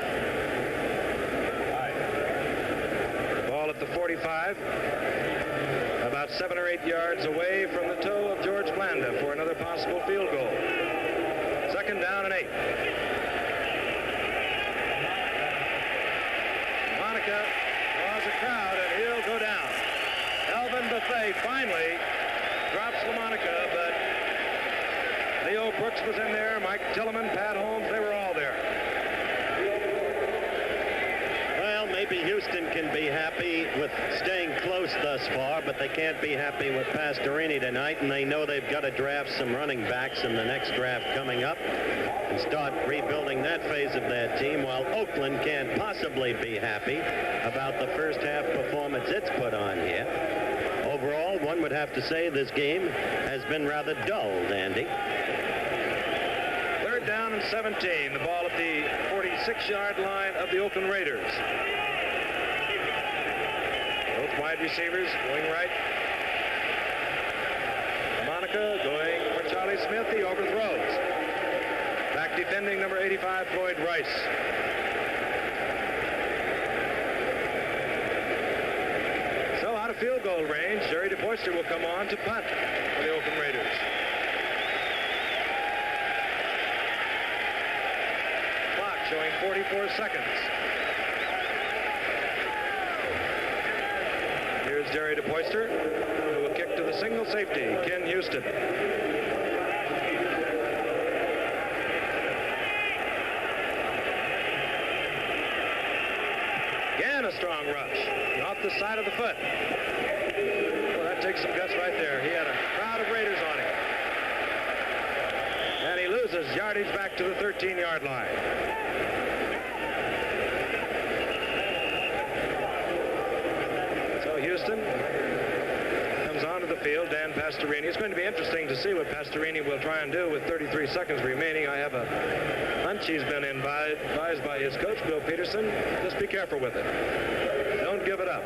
The ball at the 45. About 7 or 8 yards away from the toe of George Blanda for another possible field goal. Second down and 8. Monica draws a crowd, and he'll go down. Elvin Bethea finally drops LaMonica, but Leo Brooks was in there, Mike Tilleman, Pat Holmes, they were all there. Well, maybe Houston can be happy with staying close thus far, but they can't be happy with Pastorini tonight, and they know they've got to draft some running backs in the next draft coming up and start rebuilding that phase of their team, while Oakland can't possibly be happy about the first half performance it's put on here. Overall, one would have to say this game has been rather dull, Andy. Third down and 17. The ball at the 46-yard line of the Oakland Raiders. Both wide receivers going right. Monica going for Charlie Smith. He overthrows. Back defending number 85, Floyd Rice. So out of field goal range, Jerry DePoyster will come on to punt for the Oakland Raiders. Clock showing 44 seconds. Here's Jerry DePoyster, who will kick to the single safety, Ken Houston. Again, a strong rush off the side of the foot. Well, that takes some guts right there. He had a crowd of Raiders his yardage back to the 13-yard line. So Houston comes onto the field. Dan Pastorini. It's going to be interesting to see what Pastorini will try and do with 33 seconds remaining. I have a hunch he's been advised by his coach, Bill Peterson. Just be careful with it. Don't give it up.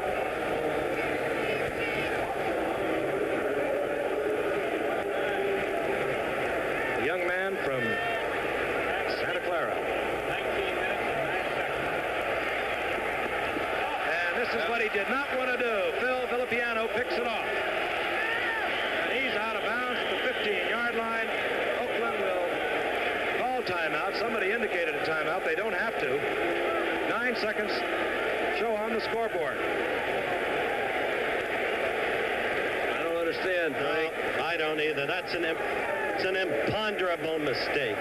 The young man from Santa Clara. And this is what he did not want to do. Phil Villapiano picks it off. And he's out of bounds at the 15-yard line. Oakland will call timeout. Somebody indicated a timeout. They don't have to. 9 seconds show on the scoreboard. I don't understand, Frank. I don't either. It's an imponderable mistake.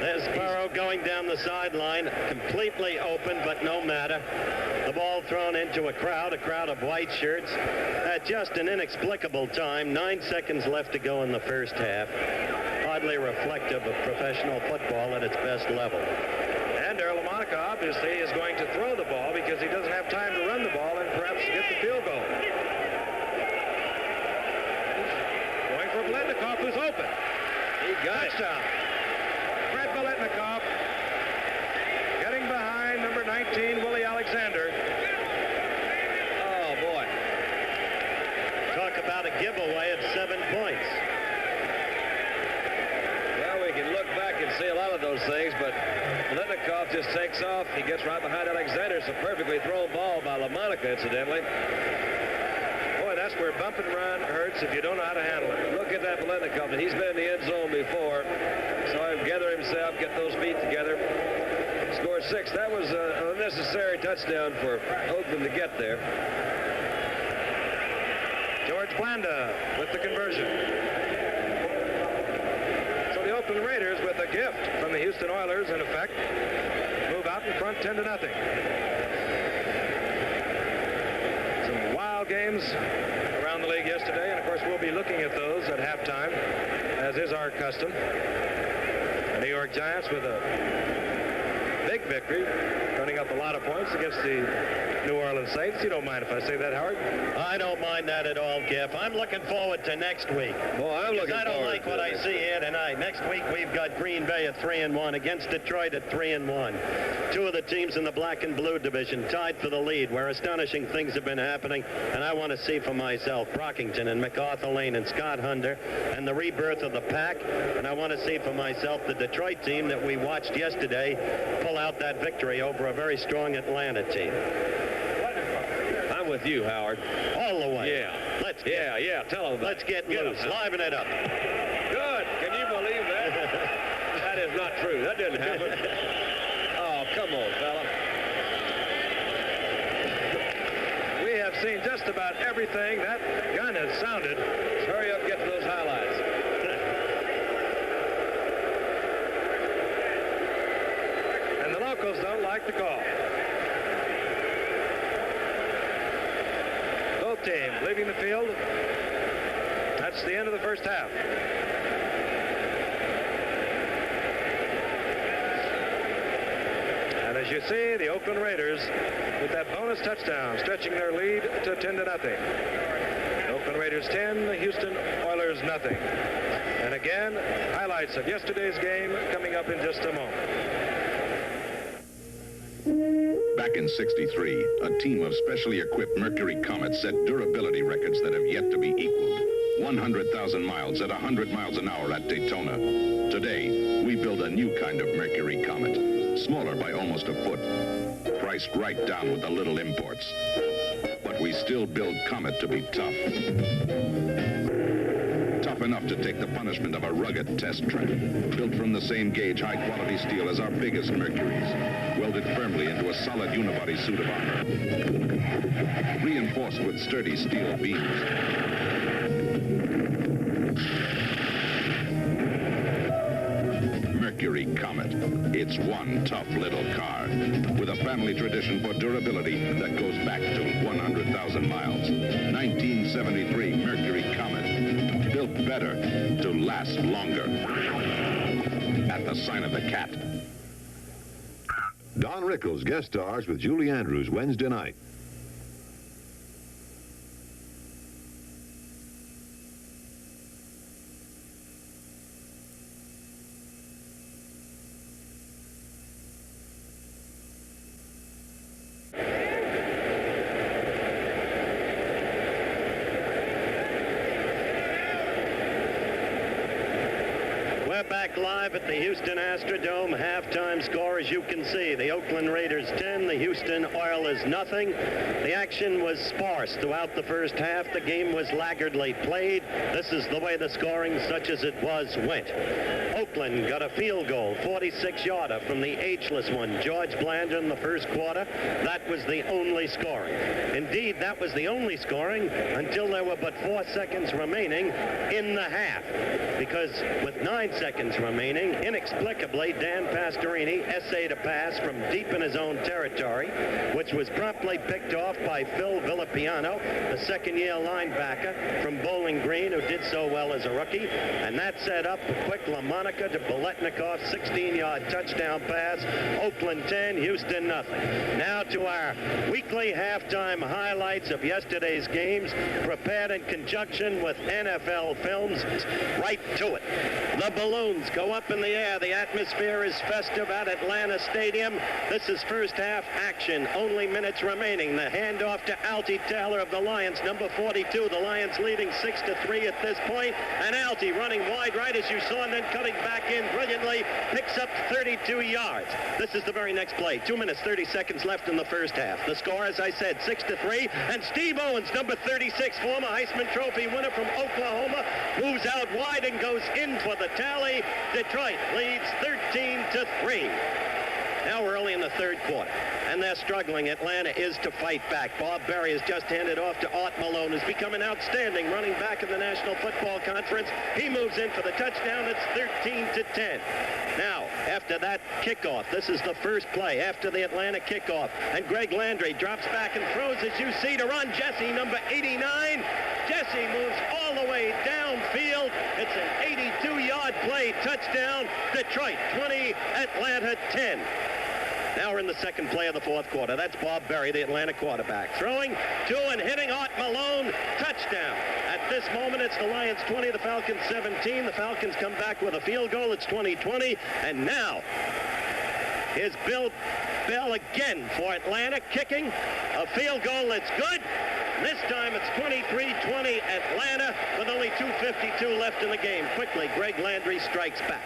There's Burrow going down the sideline, completely open, but no matter. The ball thrown into a crowd of white shirts at just an inexplicable time. 9 seconds left to go in the first half. Hardly reflective of professional football at its best level. And Earl Lamonica obviously is going to throw the ball because he doesn't have time to run the ball and perhaps get the field goal. Going for Biletnikoff, who's open. He got Touchdown. Fred Biletnikoff getting behind number 19, Willie Alexander. Oh, boy. Talk about a giveaway of 7 points. Well, we can look back and see a lot of those things, but Biletnikoff just takes off. He gets right behind Alexander. It's a perfectly thrown ball by Lamonica, incidentally. Boy, that's where bump and run hurts if you don't know how to handle it. Look at that Biletnikoff. He's been in the end zone before. Saw him gather himself, get those feet together. Scored 6. That was an unnecessary touchdown for Oakland to get there. George Blanda with the conversion. So the Oakland Raiders, with a gift from the Houston Oilers, in effect, move out in front 10-0. Some wild games around the league yesterday, and of course we'll be looking at those at halftime, as is our custom. The New York Giants with a big victory, running up a lot of points against the New Orleans Saints. You don't mind if I say that, Howard? I don't mind that at all, Giff. I'm looking forward to next week. Well, I'm looking I don't forward like to what it. I see here tonight. Next week, we've got Green Bay at 3-1 against Detroit at 3-1. 2 of the teams in the black and blue division tied for the lead, where astonishing things have been happening, and I want to see for myself Brockington and MacArthur Lane and Scott Hunter and the rebirth of the pack, and I want to see for myself the Detroit team that we watched yesterday pull out that victory over a very strong Atlanta team. I'm with you, Howard. All the way. Yeah. Let's Tell them about Let's get loose. Liven it up. Good. Can you believe that? That is not true. That didn't happen. Oh, come on, fella. We have seen just about everything. That gun has sounded. Let's hurry up, get to those highlights. And the locals don't like the call. Both teams leaving the field. That's the end of the first half. And as you see, the Oakland Raiders, with that bonus touchdown, stretching their lead to 10-0. Oakland Raiders 10, the Houston Oilers nothing. And again, highlights of yesterday's game coming up in just a moment. Back in '63, a team of specially equipped Mercury Comets set durability records that have yet to be equaled. 100,000 miles at 100 miles an hour at Daytona. Today, we build a new kind of Mercury Comet, smaller by almost a foot, priced right down with the little imports. But we still build Comet to be tough. Tough enough to take the punishment of a rugged test track. Built from the same gauge, high-quality steel as our biggest Mercuries. Welded firmly into a solid unibody suit of armor. Reinforced with sturdy steel beams. Mercury Comet. It's one tough little car with a family tradition for durability that goes back to 100,000 miles. 1973 Mercury Comet. built better to last longer. At the sign of the cat. Don Rickles guest stars with Julie Andrews Wednesday night. Back live at the Houston Astrodome. Halftime score, as you can see, the Oakland Raiders 10, the Houston Oilers nothing. The action was sparse throughout the first half. The game was laggardly played. This is the way the scoring, such as it was, went. Oakland got a field goal, 46-yarder from the ageless one, George Blanda, in the first quarter. That was the only scoring. Indeed, that was the only scoring until there were but 4 seconds remaining in the half. Because with 9 seconds remaining, inexplicably, Dan Pastorini essayed a pass from deep in his own territory, which was promptly picked off by Phil Villapiano, the second-year linebacker from Bowling Green, who did so well as a rookie. And that set up a quick LaMonica to Biletnikoff, 16-yard touchdown pass. Oakland 10, Houston nothing. Now to our weekly halftime highlights of yesterday's games, prepared in conjunction with NFL Films. Right to it. The balloons go up in the air. The atmosphere is festive at Atlanta Stadium. This is first half action. Only minutes remaining. The handoff to Alty Taylor of the Lions, number 42. The Lions leading 6-3 at this point. And Alty running wide right, as you saw, and then cutting back in brilliantly, picks up 32 yards. This is the very next play. 2 minutes, 30 seconds left in the first half. The score, as I said, 6-3. And Steve Owens, number 36, former Heisman Trophy winner from Oklahoma, moves out wide and goes in for the tally. Detroit leads 13-3. Now we're early in the third quarter, and they're struggling. Atlanta is to fight back. Bob Berry has just handed off to Art Malone, who's become an outstanding running back in the National Football Conference. He moves in for the touchdown. It's 13-10. Now, after that kickoff, this is the first play after the Atlanta kickoff, and Greg Landry drops back and throws, as you see, to Ron Jesse, number 89. Jesse moves all the way downfield. It's an 82-yard play, touchdown. Detroit 20, Atlanta 10. Now we're in the second play of the fourth quarter. That's Bob Berry, the Atlanta quarterback, throwing to and hitting Art Malone. Touchdown. At this moment, it's the Lions 20, the Falcons 17. The Falcons come back with a field goal. It's 20-20. And now, here's Bill Bell again for Atlanta, kicking a field goal that's good. This time it's 23-20 Atlanta with only 2:52 left in the game. Quickly, Greg Landry strikes back.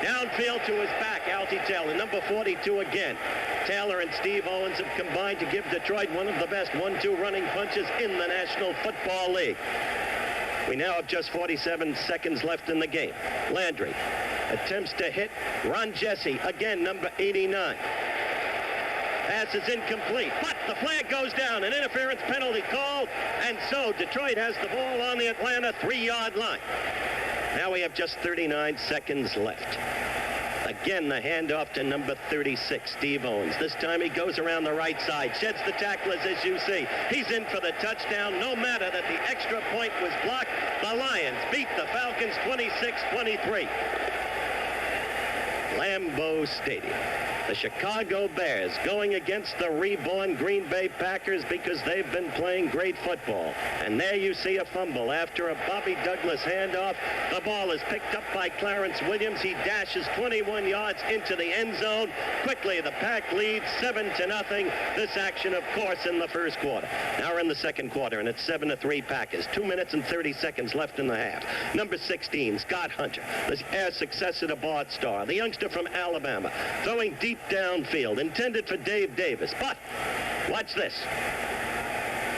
Downfield to his back, Alty Taylor, number 42 again. Taylor and Steve Owens have combined to give Detroit one of the best 1-2 running punches in the National Football League. We now have just 47 seconds left in the game. Landry attempts to hit Ron Jesse, again, number 89. Pass is incomplete, but the flag goes down. An interference penalty called, and so Detroit has the ball on the Atlanta 3-yard line. Now we have just 39 seconds left. Again, the handoff to number 36, Steve Owens. This time he goes around the right side, sheds the tacklers, as you see. He's in for the touchdown, no matter that the extra point was blocked. The Lions beat the Falcons 26-23. Lambeau Stadium. The Chicago Bears going against the reborn Green Bay Packers because they've been playing great football. And there you see a fumble after a Bobby Douglas handoff. The ball is picked up by Clarence Williams. He dashes 21 yards into the end zone. Quickly, the Pack leads 7-0. This action, of course, in the first quarter. Now we're in the second quarter, and it's 7-3 Packers. 2 minutes and 30 seconds left in the half. Number 16, Scott Hunter, the heir successor to Bart Starr, the youngster from Alabama, throwing deep downfield, intended for Dave Davis. But watch this.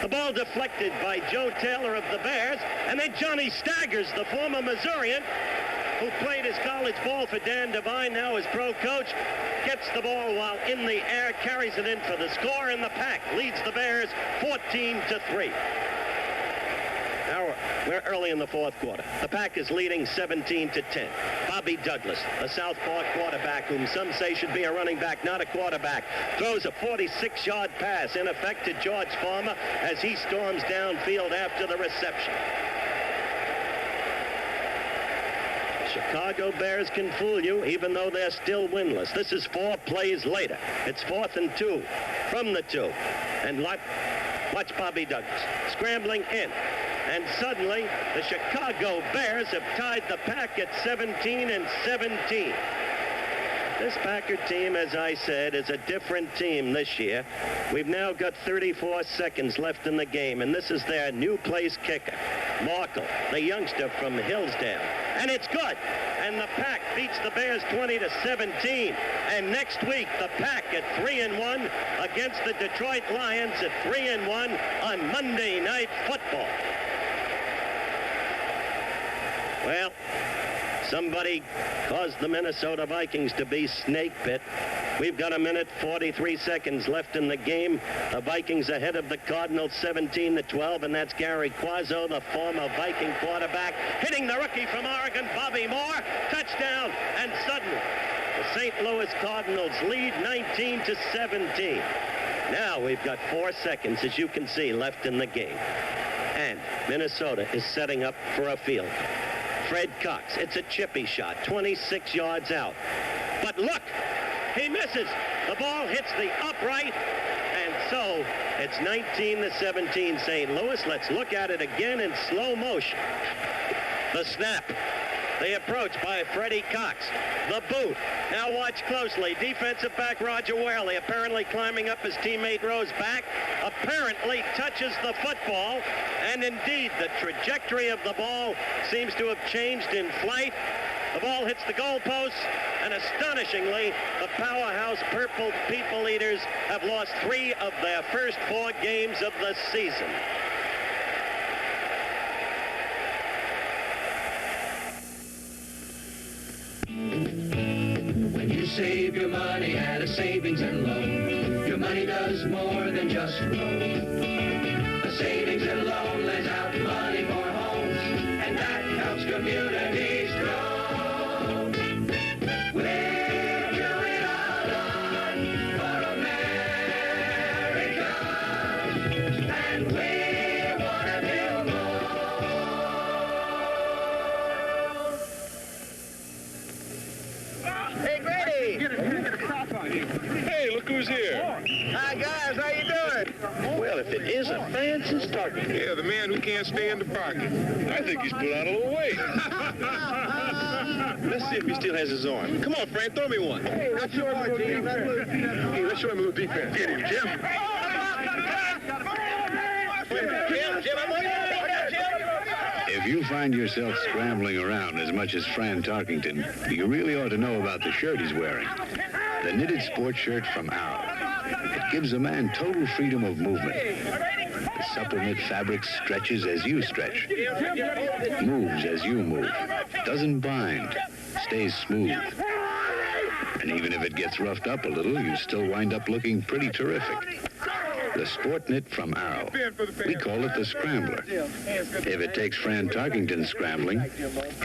The ball deflected by Joe Taylor of the Bears, and then Johnny Staggers, the former Missourian, who played his college ball for Dan Devine, now his pro coach, gets the ball while in the air, carries it in for the score, and the Pack leads the Bears 14-3. Now we're early in the fourth quarter. The Pack is leading 17-10. Bobby Douglas, the southpaw quarterback, whom some say should be a running back, not a quarterback, throws a 46-yard pass, in effect, to George Farmer as he storms downfield after the reception. Chicago Bears can fool you even though they're still winless. This is 4 plays later. It's 4th and 2 from the 2. And watch Bobby Douglas scrambling in. And suddenly, the Chicago Bears have tied the pack at 17-17. This Packer team, as I said, is a different team this year. We've now got 34 seconds left in the game, and this is their new place kicker, Markle, the youngster from Hillsdale. And it's good. And the Pack beats the Bears 20-17. And next week, the Pack at 3-1 against the Detroit Lions at 3-1 on Monday Night Football. Well, somebody caused the Minnesota Vikings to be snake bit. We've got 1:43 seconds left in the game. The Vikings ahead of the Cardinals 17-12, and that's Gary Quazzo, the former Viking quarterback, hitting the rookie from Oregon, Bobby Moore. Touchdown, and suddenly the St. Louis Cardinals lead 19-17. Now we've got 4 seconds, as you can see, left in the game. And Minnesota is setting up for a field. Fred Cox, it's a chippy shot, 26 yards out. But look, he misses. The ball hits the upright, and so it's 19-17 St. Louis. Let's look at it again in slow motion. The snap. The approach by Freddie Cox. The boot. Now watch closely. Defensive back Roger Whaley apparently climbing up his teammate Rowe's back. Apparently touches the football. And indeed, the trajectory of the ball seems to have changed in flight. The ball hits the goalposts. And astonishingly, the powerhouse Purple People Eaters have lost 3 of their first 4 games of the season. Save your money at a savings and loan. Your money does more than just grow. A savings and loan lends out money for homes, and that helps communities grow. We're doing all done for America, and we want to build more. Hey, Grady! Hey, look who's here. Hi, guys. How you doing? Well, if it isn't Francis Tarkington. Yeah, the man who can't stay in the pocket. I think he's put on a little weight. Let's see if he still has his arm. Come on, Frank, throw me one. Hey, let's show him a little defense. Hey, let's show him a little defense. Get him, Jim. Jim, I'm with you. If you find yourself scrambling around as much as Fran Tarkington, you really ought to know about the shirt he's wearing. The knitted sports shirt from Arrow. It gives a man total freedom of movement. The supple knit fabric stretches as you stretch, moves as you move, doesn't bind, stays smooth. And even if it gets roughed up a little, you still wind up looking pretty terrific. The sport knit from Arrow. We call it the Scrambler. If it takes Fran Tarkington scrambling,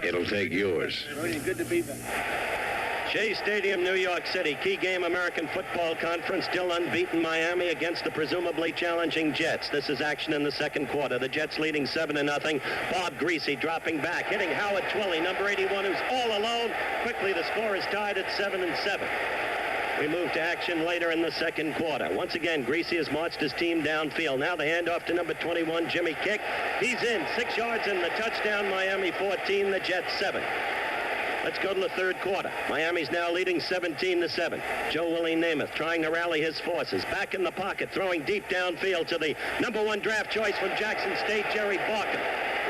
it'll take yours. Shea Stadium, New York City. Key game, American Football Conference. Still unbeaten Miami against the presumably challenging Jets. This is action in the second quarter. The Jets leading 7-0. Bob Greasy dropping back, hitting Howard Twilley, number 81, who's all alone. Quickly, the score is tied at 7-7. We move to action later in the second quarter. Once again, Greasy has marched his team downfield. Now the handoff to number 21, Jimmy Kick. He's in, 6 yards in the touchdown. Miami 14, the Jets 7. Let's go to the third quarter. Miami's now leading 17-7. Joe Willie Namath trying to rally his forces. Back in the pocket, throwing deep downfield to the number 1 draft choice from Jackson State, Jerry Barker.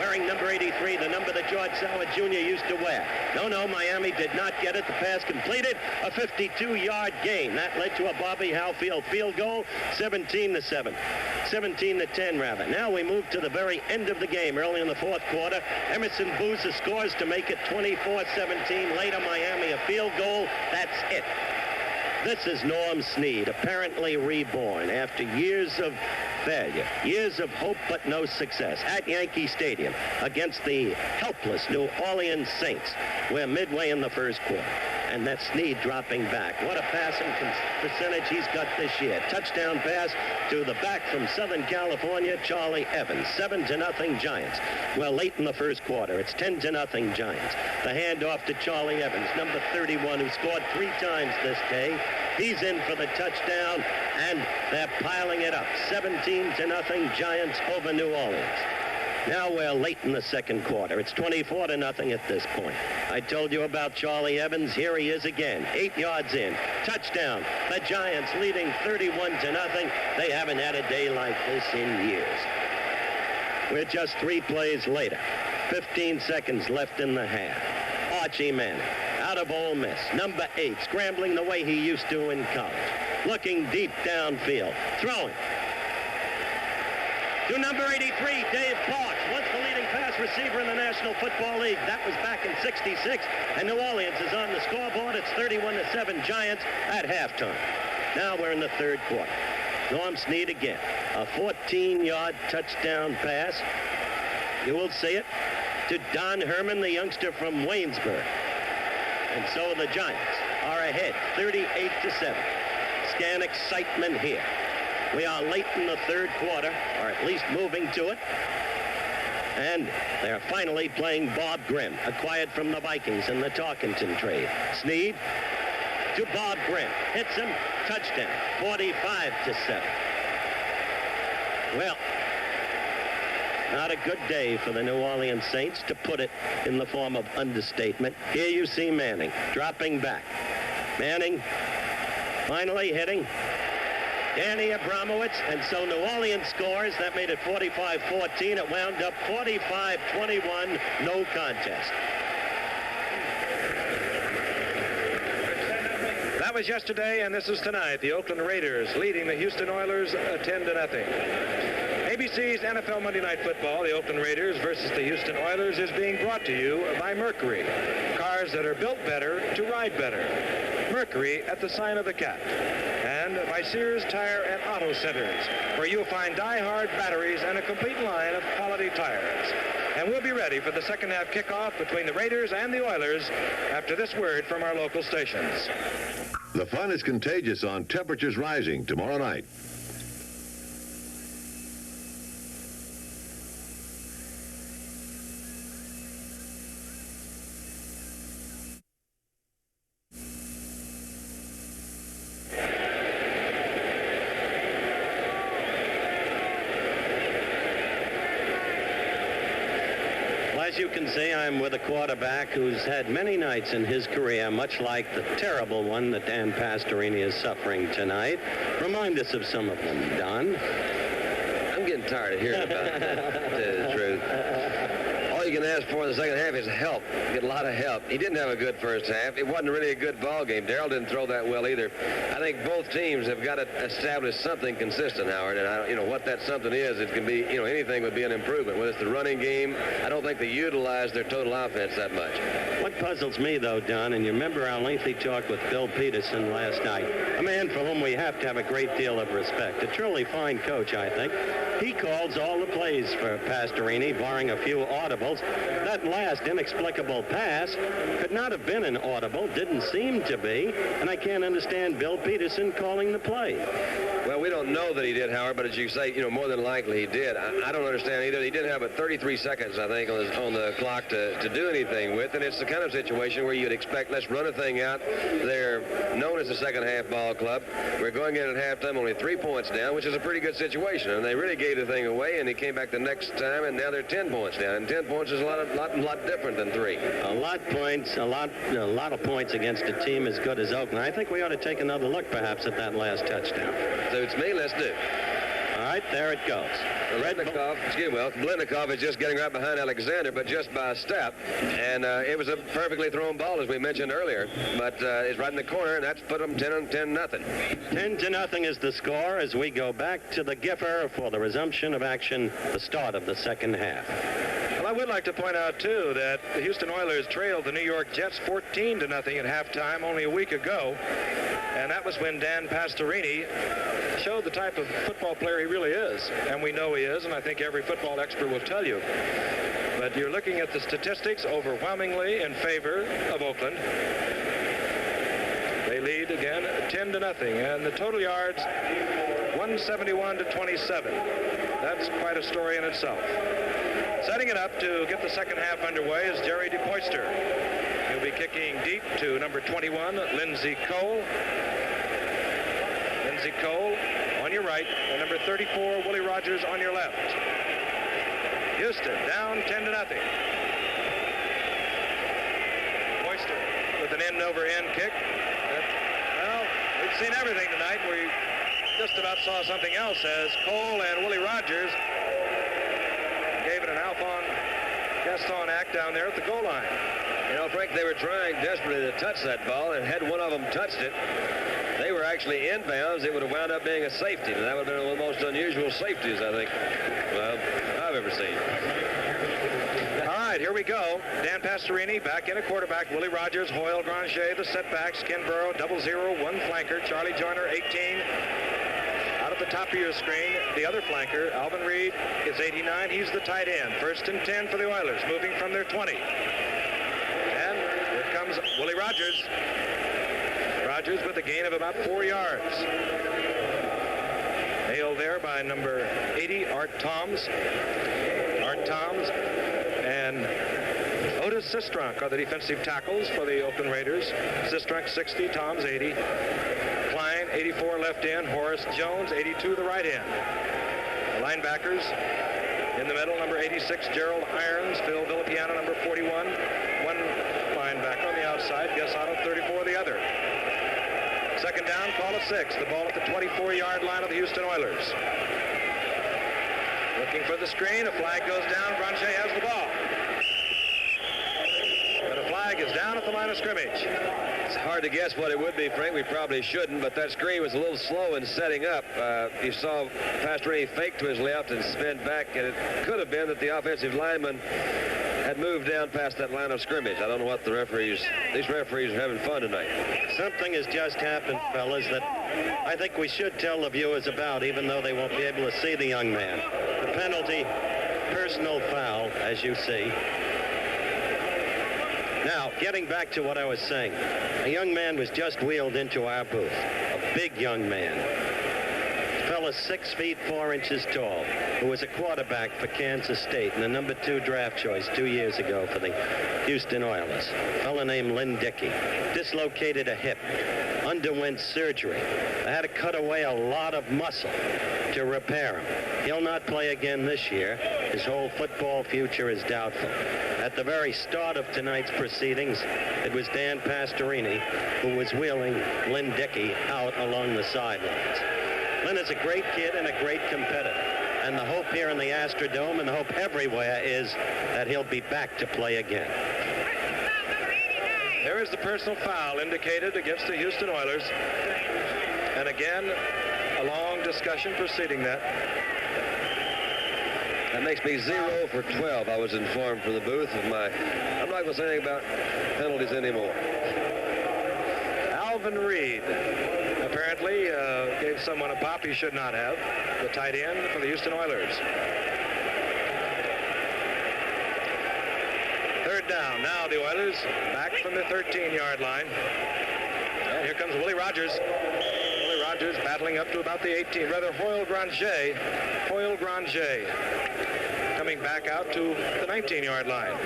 Wearing number 83, the number that George Sauer Jr. used to wear. No, Miami did not get it. The pass completed, a 52-yard gain. That led to a Bobby Halfield field goal, 17-7. 17-10, rather. Now we move to the very end of the game, early in the fourth quarter. Emerson Boozer scores to make it 24-17. Later, Miami a field goal. That's it. This is Norm Snead, apparently reborn after years of failure, years of hope but no success at Yankee Stadium against the helpless New Orleans Saints. We're midway in the first quarter. and that's Snead dropping back. What a passing percentage he's got this year. Touchdown pass to the back from Southern California, Charlie Evans. 7-0 Giants. Well, late in the first quarter, it's 10-0 Giants. The handoff to Charlie Evans, number 31, who scored 3 times this day. He's in for the touchdown, and they're piling it up. 17-0 Giants over New Orleans. Now we're late in the second quarter. It's 24-0 at this point. I told you about Charlie Evans. Here he is again. 8 yards in. Touchdown. The Giants leading 31-0. They haven't had a day like this in years. We're just 3 plays later. 15 seconds left in the half. Archie Manning, out of Ole Miss, number 8, scrambling the way he used to in college. Looking deep downfield. Throwing. To number 83, Dave Parks, once the leading pass receiver in the National Football League. That was back in '66, and New Orleans is on the scoreboard. It's 31-7 Giants at halftime. Now we're in the third quarter. Norm Snead again. A 14-yard touchdown pass. You will see it to Don Herman, the youngster from Waynesburg. And so the Giants are ahead, 38-7. Scan excitement here. We are late in the third quarter, or at least moving to it. And they're finally playing Bob Grimm, acquired from the Vikings in the Tarkenton trade. Snead to Bob Grimm. Hits him. Touchdown. 45-7. Well, not a good day for the New Orleans Saints, to put it in the form of understatement. Here you see Manning dropping back. Manning finally hitting Danny Abramowitz, and so New Orleans scores. That made it 45-14. It wound up 45-21, no contest. That was yesterday, and this is tonight. The Oakland Raiders leading the Houston Oilers 10-0. ABC's NFL Monday Night Football, the Oakland Raiders versus the Houston Oilers, is being brought to you by Mercury. Cars that are built better to ride better. Mercury at the sign of the cat. And by Sears Tire and Auto Centers, where you'll find die-hard batteries and a complete line of quality tires. And we'll be ready for the second half kickoff between the Raiders and the Oilers after this word from our local stations. The fun is contagious on Temperatures Rising tomorrow night. As you can see, I'm with a quarterback who's had many nights in his career, much like the terrible one that Dan Pastorini is suffering tonight. Remind us of some of them, Don. I'm getting tired of hearing about that, to tell you the truth. All you can ask for in the second half is help. Get a lot of help. He didn't have a good first half. It wasn't really a good ball game. Darrell didn't throw that well either. I think both teams have got to establish something consistent, Howard. And what that something is, it can be, anything would be an improvement. Whether it's the running game, I don't think they utilize their total offense that much. What puzzles me, though, Don, and you remember our lengthy talk with Bill Peterson last night, a man for whom we have to have a great deal of respect, a truly fine coach, I think. He calls all the plays for Pastorini, barring a few audibles. That last inexplicable pass could not have been an audible, didn't seem to be, and I can't understand Bill Peterson calling the play. Well, we don't know that he did, Howard, but as you say, more than likely he did. I don't understand either. He did have 33 seconds, I think, on the clock to do anything with, and it's the kind of situation where you'd expect, let's run a thing out. They're known as the second half ball club. We're going in at halftime only 3 points down, which is a pretty good situation, and they really gave the thing away, and he came back the next time, and now they're 10 points down, and 10 points is a lot different than 3. A lot of points against a team as good as Oakland. I think we ought to take another look, perhaps, at that last touchdown. So it's me. Let's do. All right, there it goes. Blitnikoff is just getting right behind Alexander, but just by a step. And it was a perfectly thrown ball, as we mentioned earlier. But it's right in the corner, and that's put them 10-0. 10-0 is the score as we go back to the Giffer for the resumption of action, the start of the second half. Well, I would like to point out, too, that the Houston Oilers trailed the New York Jets 14-0 at halftime only a week ago. And that was when Dan Pastorini showed the type of football player he really is. And we know he is, and I think every football expert will tell you. But you're looking at the statistics overwhelmingly in favor of Oakland. again, 10-0, and the total yards 171 to 27. That's quite a story in itself. Setting it up to get the second half underway is Jerry DePoyster. He'll be kicking deep to number 21, Lindsey Cole. Lindsey Cole on your right, and number 34, Willie Rogers on your left. Houston down 10-0. Poyster with an end-over-end kick. Well, we've seen everything tonight. We just about saw something else as Cole and Willie Rogers gave it an Alphon Gaston act down there at the goal line. You know, Frank, they were trying desperately to touch that ball, and had one of them touched it, they were actually inbounds. It would have wound up being a safety, and that would have been one of the most unusual safeties, I think, I've ever seen. All right, here we go. Dan Pastorini back in at quarterback. Willie Rogers, Hoyle, Granger, the setbacks. Ken Burrow, 0-0, one flanker. Charlie Joyner, 18. Out at the top of your screen, the other flanker, Alvin Reed, is 89. He's the tight end. 1st and 10 for the Oilers, moving from their 20. And here comes Willie Rogers. Rogers with a gain of about 4 yards. Nailed there by number 80, Art Toms. Art Toms and Otis Sistrunk are the defensive tackles for the Oakland Raiders. Sistrunk 60, Toms 80. Klein 84 left end, Horace Jones 82 the right end. The linebackers in the middle, number 86 Gerald Irons, Phil Villapiano number 41. One linebacker on the outside, Gus Otto 34 the other. Second down, call of 6. The ball at the 24-yard line of the Houston Oilers. Looking for the screen. A flag goes down. Granger has the ball. But a flag is down at the line of scrimmage. It's hard to guess what it would be, Frank. We probably shouldn't, but that screen was a little slow in setting up. You saw Pastorini fake to his left and spin back, and it could have been that the offensive lineman had moved down past that line of scrimmage. I don't know what these referees are having fun tonight. Something has just happened, fellas, that I think we should tell the viewers about, even though they won't be able to see the young man. The penalty, personal foul, as you see. Now, getting back to what I was saying, a young man was just wheeled into our booth, a big young man. A fella 6 feet 4 inches tall, who was a quarterback for Kansas State and the number 2 draft choice 2 years ago for the Houston Oilers. A fella named Lynn Dickey dislocated a hip, underwent surgery. They had to cut away a lot of muscle to repair him. He'll not play again this year. His whole football future is doubtful. At the very start of tonight's proceedings, it was Dan Pastorini who was wheeling Lynn Dickey out along the sidelines. Lynn is a great kid and a great competitor. And the hope here in the Astrodome and the hope everywhere is that he'll be back to play again. There is the personal foul indicated against the Houston Oilers. And again, a long discussion preceding that. That makes me 0 for 12, I was informed from the booth. I'm not going to say anything about penalties anymore. Alvin Reed apparently gave someone a pop he should not have, the tight end for the Houston Oilers. Third down. Now the Oilers back from the 13-yard line. And here comes Willie Rogers. Willie Rogers battling up to about the 18. Rather, Hoyle Granger coming back out to the 19-yard line.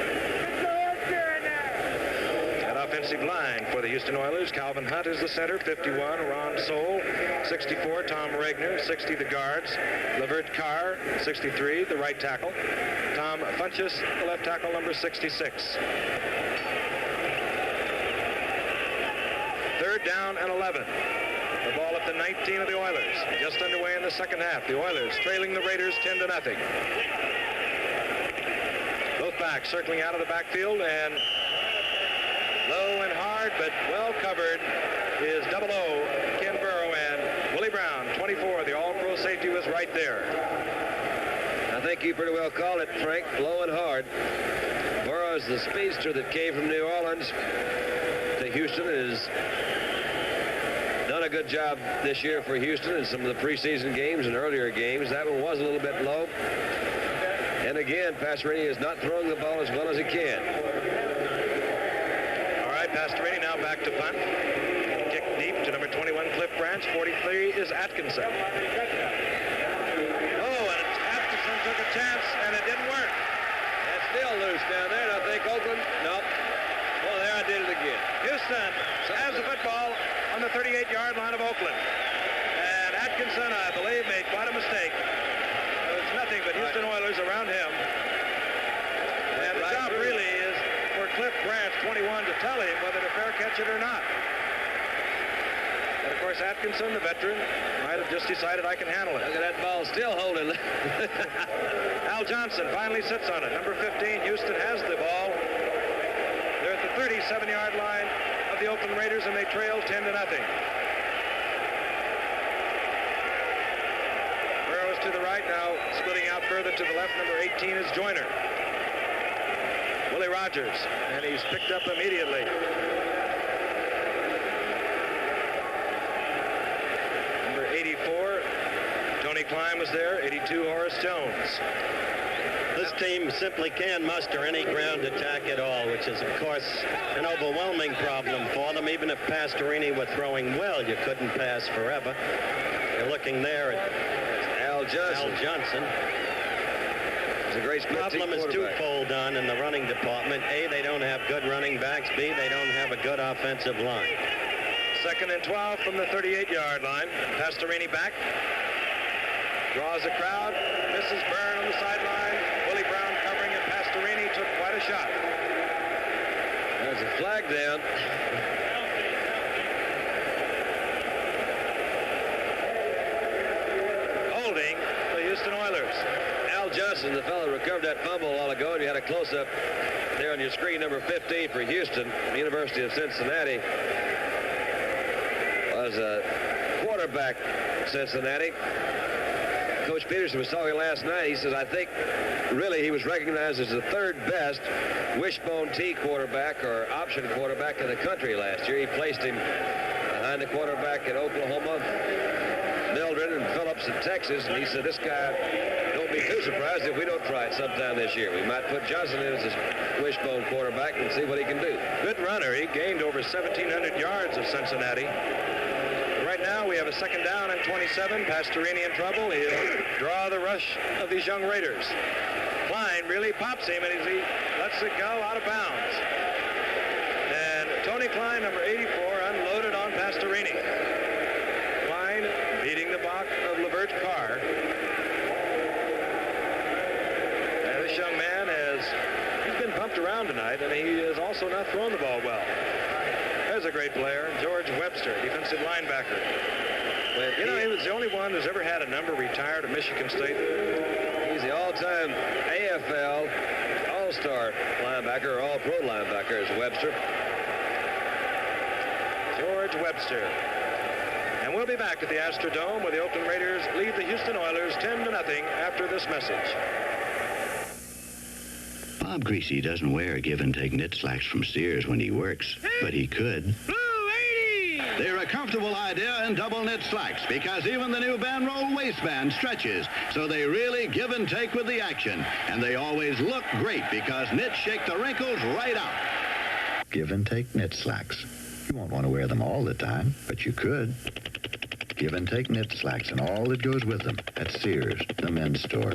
That offensive line for the Houston Oilers. Calvin Hunt is the center, 51. Ron Soule, 64. Tom Regner, 60, the guards. Levert Carr, 63, the right tackle. Tom Funchess, the left tackle, number 66. Third down and 11. The ball at the 19 of the Oilers. Just underway in the second half. The Oilers trailing the Raiders 10-0. Both backs circling out of the backfield, and low and hard, but well covered is 00 Ken Burrow, and Willie Brown, 24, the all-pro safety, was right there. I think you pretty well called it, Frank. Low and hard. Burrows, the speedster that came from New Orleans to Houston, has done a good job this year for Houston in some of the preseason games and earlier games. That one was a little bit low. And again, Pastorini is not throwing the ball as well as he can. All right, Pastorini now back to punt. Kick deep to number 21, Cliff Branch. 43 is Atkinson. Oh, and Atkinson took a chance, and it didn't work. That's still loose down there, and I think Oakland, nope. Well, there I did it again. Houston has the football on the 38-yard line of Oakland. And Atkinson, I believe, made quite a mistake. There was nothing but Houston Oilers around him. And the job really is for Cliff Branch, 21, to tell him whether to fair catch it or not. And, of course, Atkinson, the veteran, might have just decided I can handle it. Look at that ball still holding. Al Johnson finally sits on it. Number 15, Houston has the ball. They're at the 37-yard line of the Oakland Raiders, and they trail 10-0. Burrows to the right now, splitting out further to the left. Number 18 is Joyner. Willie Rogers, and he's picked up immediately. Number 84, Tony Klein was there. 82, Horace Jones. This team simply can't muster any ground attack at all, which is, of course, an overwhelming problem for them. Even if Pastorini were throwing well, you couldn't pass forever. You're looking there at Al Johnson. It's a great The problem is twofold on in the running department. A, they don't have good running backs. B, they don't have a good offensive line. 2nd and 12 from the 38-yard line. Pastorini back. Draws a crowd. Misses Byrne on the sideline. Willie Brown covering, and Pastorini took quite a shot. There's a flag down. Holding the Houston Oilers. Al Johnson, the fellow who recovered that fumble a while ago, and you had a close-up there on your screen, number 15 for Houston, University of Cincinnati, was a quarterback Cincinnati. Coach Peterson was talking last night. He says, I think really he was recognized as the third best wishbone T quarterback or option quarterback in the country last year. He placed him behind the quarterback at Oklahoma, Mildred and Phillips at Texas, and he said, this guy, don't be too surprised if we don't try it sometime this year. We might put Johnson in as a wishbone quarterback and see what he can do. Good runner. He gained over 1,700 yards of Cincinnati. Right now we have a 2nd down and 27. Pastorini in trouble. He'll draw the rush of these young Raiders. Klein really pops him, and he lets it go out of bounds. And Tony Klein, number 84, unloaded on Pastorini. Klein beating the block of LeVert Carr. And this young man he's been pumped around tonight, and he has also not thrown the ball well. There's a great player, George Webster, defensive linebacker. You know, he was the only one who's ever had a number retired at Michigan State. He's the all-time AFL all-star linebacker, or all-pro linebacker is Webster. George Webster. And we'll be back at the Astrodome where the Oakland Raiders lead the Houston Oilers 10-0 after this message. Bob Greasy doesn't wear give-and-take knit slacks from Sears when he works, but he could. They're a comfortable idea in double knit slacks because even the new Banroll waistband stretches, so they really give and take with the action. And they always look great because knits shake the wrinkles right out. Give and take knit slacks. You won't want to wear them all the time, but you could. Give and take knit slacks and all that goes with them at Sears, the men's store.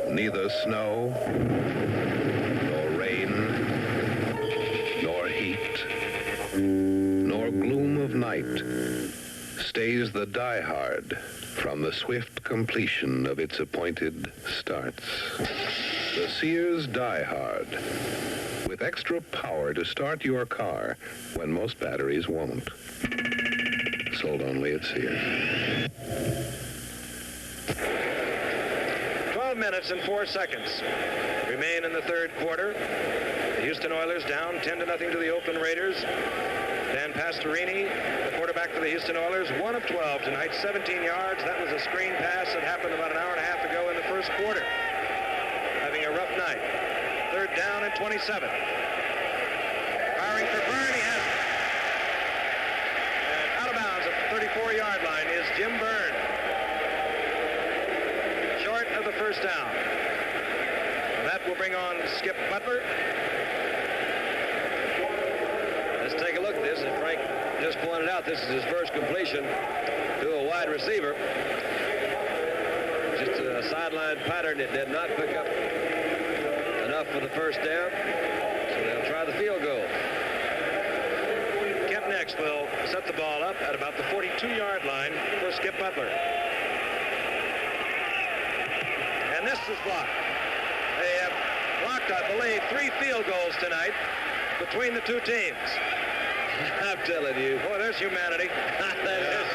Neither snow, nor rain, nor heat, nor gloom of night stays the diehard from the swift completion of its appointed starts. The Sears Diehard, with extra power to start your car when most batteries won't. Sold only at Sears. 12 minutes and 4 seconds remain in the third quarter. The Houston Oilers down 10-0 to the Oakland Raiders. Dan Pastorini, the quarterback for the Houston Oilers, 1 of 12 tonight, 17 yards. That was a screen pass that happened about an hour and a half ago in the first quarter. Having a rough night. 3rd down and 27. Firing for Byrne, he has it. And out of bounds at the 34-yard line is Jim Byrne. Short of the first down. And that will bring on Skip Butler. this, as Frank just pointed out, this is his first completion to a wide receiver. Just a sideline pattern that did not pick up enough for the first down. So they'll try the field goal. Kemp next will set the ball up at about the 42-yard line for Skip Butler. And this is blocked. They have blocked, I believe, 3 field goals tonight between the two teams. I'm telling you. Boy, there's humanity. Look at this.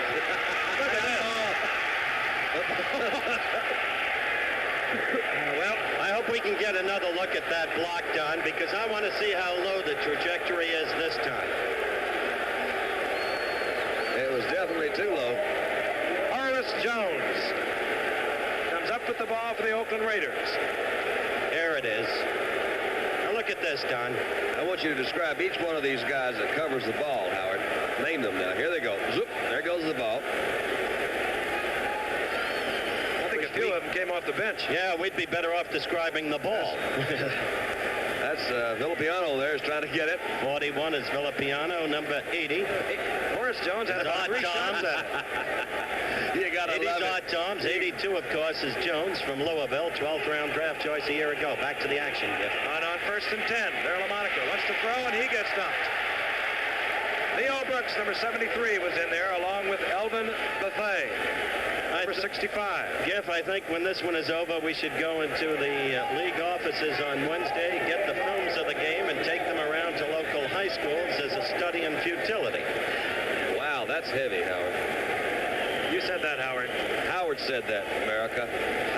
Well, I hope we can get another look at that block, Don, because I want to see how low the trajectory is this time. It was definitely too low. Horace Jones comes up with the ball for the Oakland Raiders. There it is. Now look at this, Don. I want you to describe each one of these guys that covers the ball, Howard. Name them now. Here they go. Zoop. There goes the ball. I think a few of them came off the bench. Yeah, we'd be better off describing the ball. That's Villapiano there is trying to get it. 41 is Villapiano, number 80. Horace Jones had about 3 shots at it. You got to love it. 80's Odd Toms. 82, of course, is Jones from Louisville. 12th round draft choice a year ago. Back to the action, Giff. On 1st and 10. There LaMonica wants to throw, and he gets dumped. Leo Brooks, number 73, was in there, along with Elvin Bethea, number 65. Giff, I think when this one is over, we should go into the league offices on Wednesday, get the films of the game, and take them around to local high schools as a study in futility. Wow, that's heavy, Howard. You said that, Howard. Howard said that, America.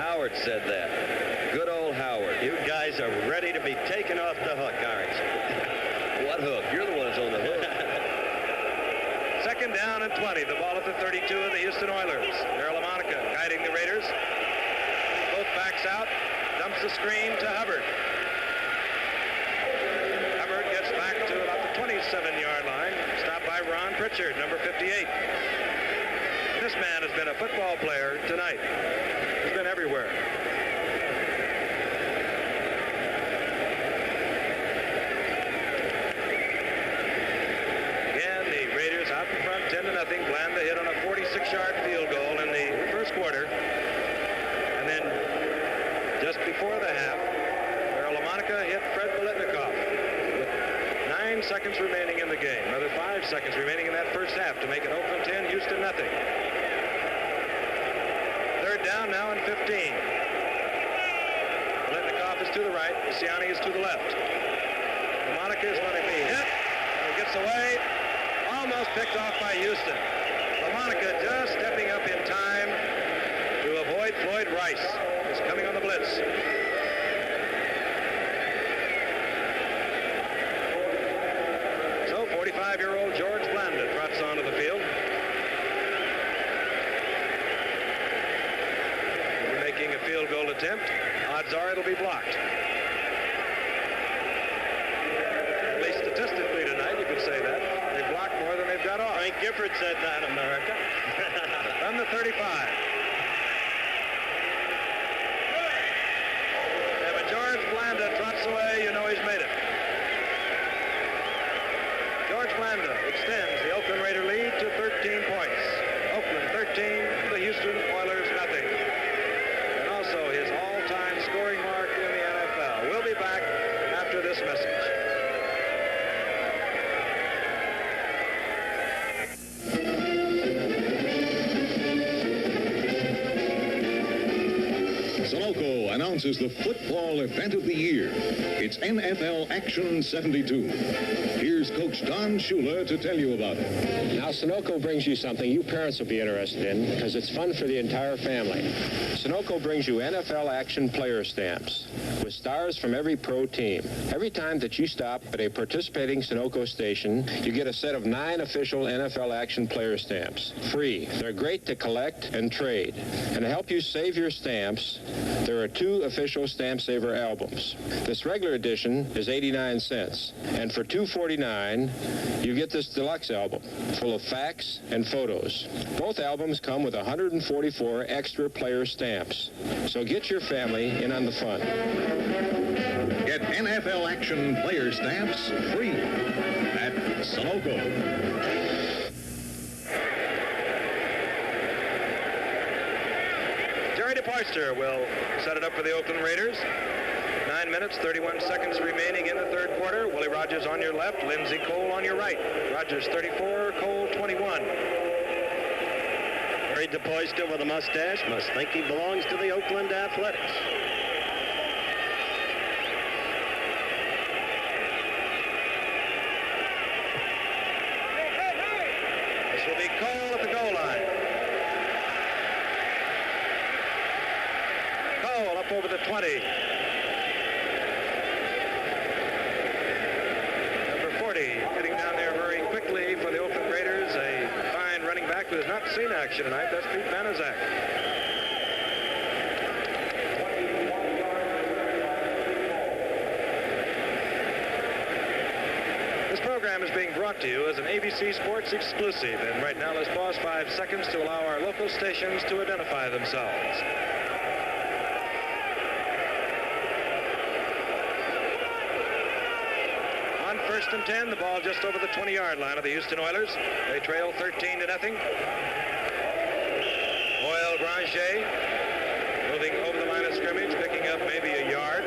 Howard said that. Good old Howard. You guys are ready to be taken off the hook, aren't you? What hook? You're the one that's on the hook. 2nd down and 20. The ball at the 32 of the Houston Oilers. There LaMonica guiding the Raiders. Both backs out. Dumps the screen to Hubbard. Hubbard gets back to about the 27-yard line. Stopped by Ron Pritchard, number 58. This man has been a football player tonight. He's been everywhere. Again, the Raiders out in front, 10-0. Blanda hit on a 46-yard field goal in the first quarter. And then just before the half, where LaMonica hit Fred Biletnikoff with 9 seconds remaining in the game. Another 5 seconds remaining in that first half to make it Oakland 10, Houston nothing. 3rd down now and 15. Biletnikoff is to the right. Siani is to the left. LaMonica is going to be hit. And he gets away. Almost picked off by Houston. LaMonica just stepping up in time to avoid Floyd Rice, who's coming on the blitz. So 45-year-old George Blanda trots onto the field. He'll be making a field goal attempt. Odds are it'll be blocked. At least statistically tonight, you could say that. They blocked more than they've got off. Frank Gifford said that, America. From the 35. And when George Blanda trots away, you know he's made it. George Blanda extends the Oakland Raider lead to 13 points. Oakland 13, the Houston Oilers nothing. And also his all-time scoring mark in the NFL. We'll be back after this message. Sunoco announces the football event of the year. It's NFL Action 72. Here's Coach Don Shula to tell you about it. Now, Sunoco brings you something you parents will be interested in because it's fun for the entire family. Sunoco brings you NFL Action player stamps with stars from every pro team. Every time that you stop at a participating Sunoco station, you get a set of 9 official NFL Action player stamps. Free. They're great to collect and trade. And to help you save your stamps, there are 2 official Stamp Saver albums. This regular edition is 89 cents. And for $2.49, you get this deluxe album full of facts and photos. Both albums come with 144 extra player stamps. So get your family in on the fun. Get NFL Action player stamps free at Sunoco. Jerry DePoyster will set it up for the Oakland Raiders. 9 minutes, 31 seconds remaining in the third quarter. Willie Rogers on your left, Lindsey Cole on your right. Rogers 34, Cole 21. Jerry DePoyster with a mustache must think he belongs to the Oakland Athletics. This will be Cole at the goal line. Cole up over the 20. Number 40 getting down there very quickly for the Oakland Raiders. A fine running back who has not seen action tonight. That's Pete Banaszak. This program is being brought to you as an ABC Sports exclusive. And right now, let's pause 5 seconds to allow our local stations to identify themselves. On 1st and 10, the ball just over the 20-yard line of the Houston Oilers. They trail 13-0. Noel Granger moving over the line of scrimmage, picking up maybe a yard.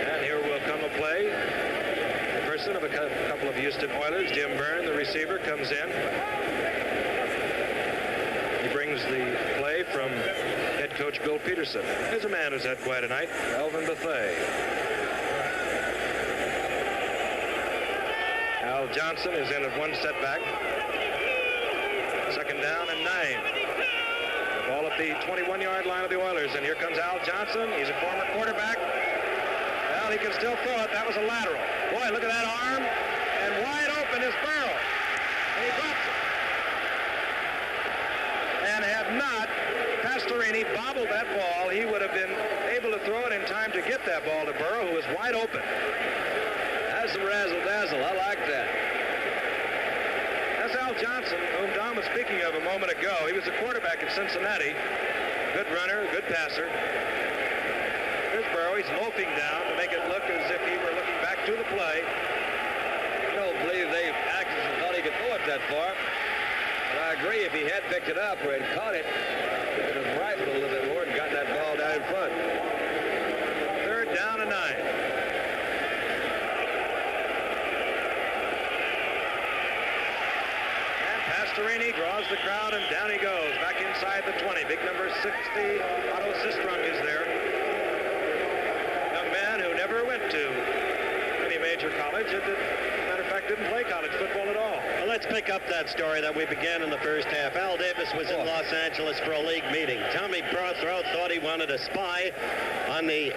And here will come a play. The person of a couple of Houston Oilers, Jim Byrne, the receiver, comes in. He brings the play from head coach Bill Peterson. Here's a man who's had quite a night, Elvin Bethea. Al Johnson is in at one setback. 2nd down and 9. The ball at the 21-yard line of the Oilers, and here comes Al Johnson. He's a former quarterback. Well, he can still throw it. That was a lateral. Boy, look at that arm. And wide open is Burrow. And he drops it. And had not Pastorini bobbled that ball, he would have been able to throw it in time to get that ball to Burrow, who was wide open. That's some razzle-dazzle. I like that. That's Al Johnson, whom Don was speaking of a moment ago. He was a quarterback at Cincinnati. Good runner, good passer. Here's Burrow. He's loafing down to make it look as if he were looking back to the play. I don't believe they actually thought he could throw it that far. But I agree, if he had picked it up or had caught it, he could have rifled a little bit more and gotten that ball down in front. 3rd down and 9. And Pastorini draws the crowd, and down he goes, back inside the 20. Big number 60, Otto Sistrunk is there. Young man who never went to any major college. Matter of fact, didn't play college football at all. Well, let's pick up that story that we began in the first half. Al Davis was in Los Angeles for a league meeting. Tommy Prothro thought he wanted to spy on the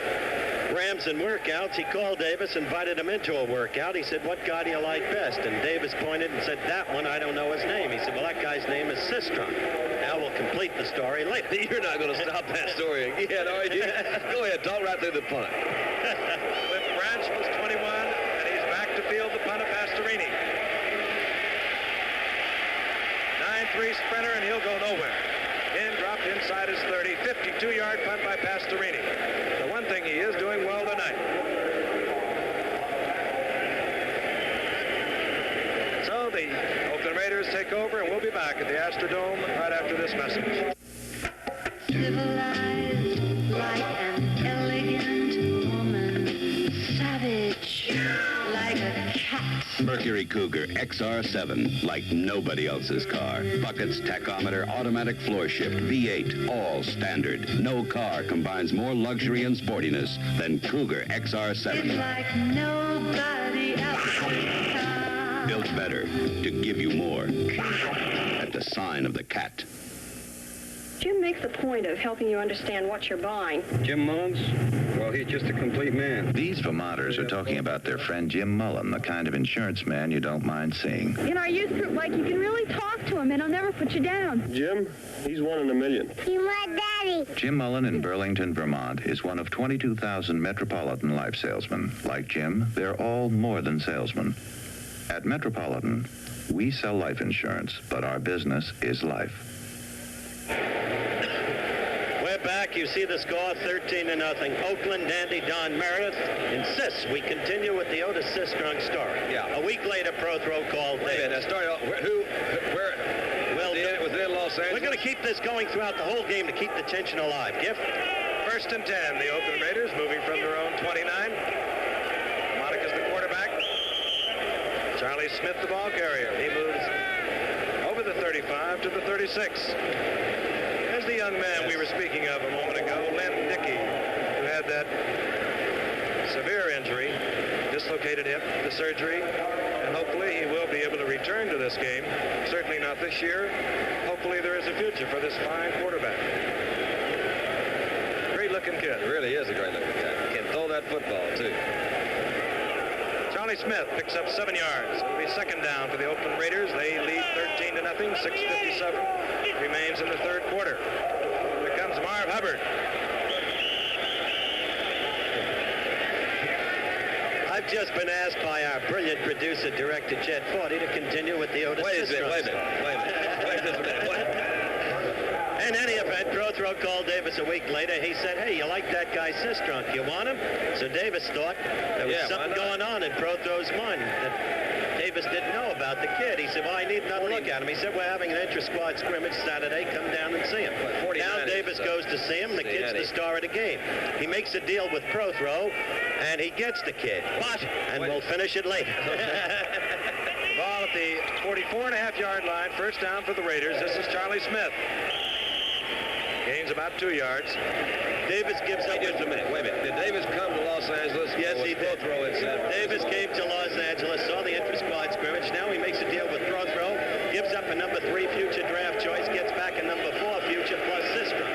Rams in workouts. He called Davis, invited him into a workout. He said, "What guy do you like best?" And Davis pointed and said, "That one, I don't know his name." He said, "Well, that guy's name is Sistrunk." Al will complete the story later. You're not going to stop that story again, are you? Go ahead, talk right through the punt. With Branch was 21, and he's back to field the punt of Pastorini. 9-3 sprinter, and he'll go nowhere. In, dropped inside his 30, 52-yard punt by Pastorini. The one thing he is doing well tonight. So the Oakland Raiders take over, and we'll be back at the Astrodome right after this message. Civilized like an elegant woman, savage like a cat. Mercury Cougar XR7, like nobody else's car. Buckets, tachometer, automatic floor shift, V8, all standard. No car combines more luxury and sportiness than Cougar XR7. It's like nobody else's car. Built better to give you more. At the sign of the cat. Jim makes a point of helping you understand what you're buying. Jim Mullins? Well, he's just a complete man. These Vermonters are talking about their friend Jim Mullen, the kind of insurance man you don't mind seeing. In our youth group, Mike, you can really talk to him, and he'll never put you down. Jim, he's 1 in a million. You my daddy. Jim Mullen in Burlington, Vermont is one of 22,000 Metropolitan life salesmen. Like Jim, they're all more than salesmen. At Metropolitan, we sell life insurance, but our business is life. We're back back, you see the score, 13-0. Oakland dandy Don Meredith insists we continue with the Otis Sistrunk story. Yeah. A week later, Prothrow called Wait a minute, Davis. where? Well, was it in Los Angeles? we're going to keep this going throughout the whole game to keep the tension alive. Gift? 1st and 10. The Oakland Raiders moving from their own 29. Monica's the quarterback. Charlie Smith, the ball carrier. He moves over the 35 to the 36. There's the young man we were speaking of a moment ago, Len Dickey, who had that severe injury, dislocated hip, the surgery, and hopefully he will be able to return to this game. Certainly not this year. Hopefully there is a future for this fine quarterback. Great-looking kid. He really is a great-looking kid. He can throw that football, too. Charlie Smith picks up 7 yards. It'll be 2nd down for the Oakland Raiders. They lead 13-0. 6:57 remains in the 3rd quarter. Here comes Marv Hubbard. I've just been asked by our brilliant producer, director Chet Forty, to continue with the Otis Sistrunk. Wait a minute. In any event, Prothrow called Davis a week later. He said, hey, you like that guy Sistrunk? You want him? So Davis thought there was something going on in Prothrow's mind that Davis didn't know about the kid. He said, well, I need another look at him. He said, we're having an intra-squad scrimmage Saturday. Come down and see him. Now Davis goes to see him. The kid's the star of the game. He makes a deal with Prothrow, and he gets the kid. And we'll finish it later. Ball at the 44.5-yard line. 1st down for the Raiders. This is Charlie Smith. Gains about 2 yards. Davis gives up. Just a minute. Wait a minute. Did Davis come to Los Angeles? Yes, he did. Prothrow had said. Davis came to Los Angeles, saw the intra-squad scrimmage. Now he makes a deal with Prothrow, gives up a number 3 future draft choice, gets back a number 4 future plus Sistrunk.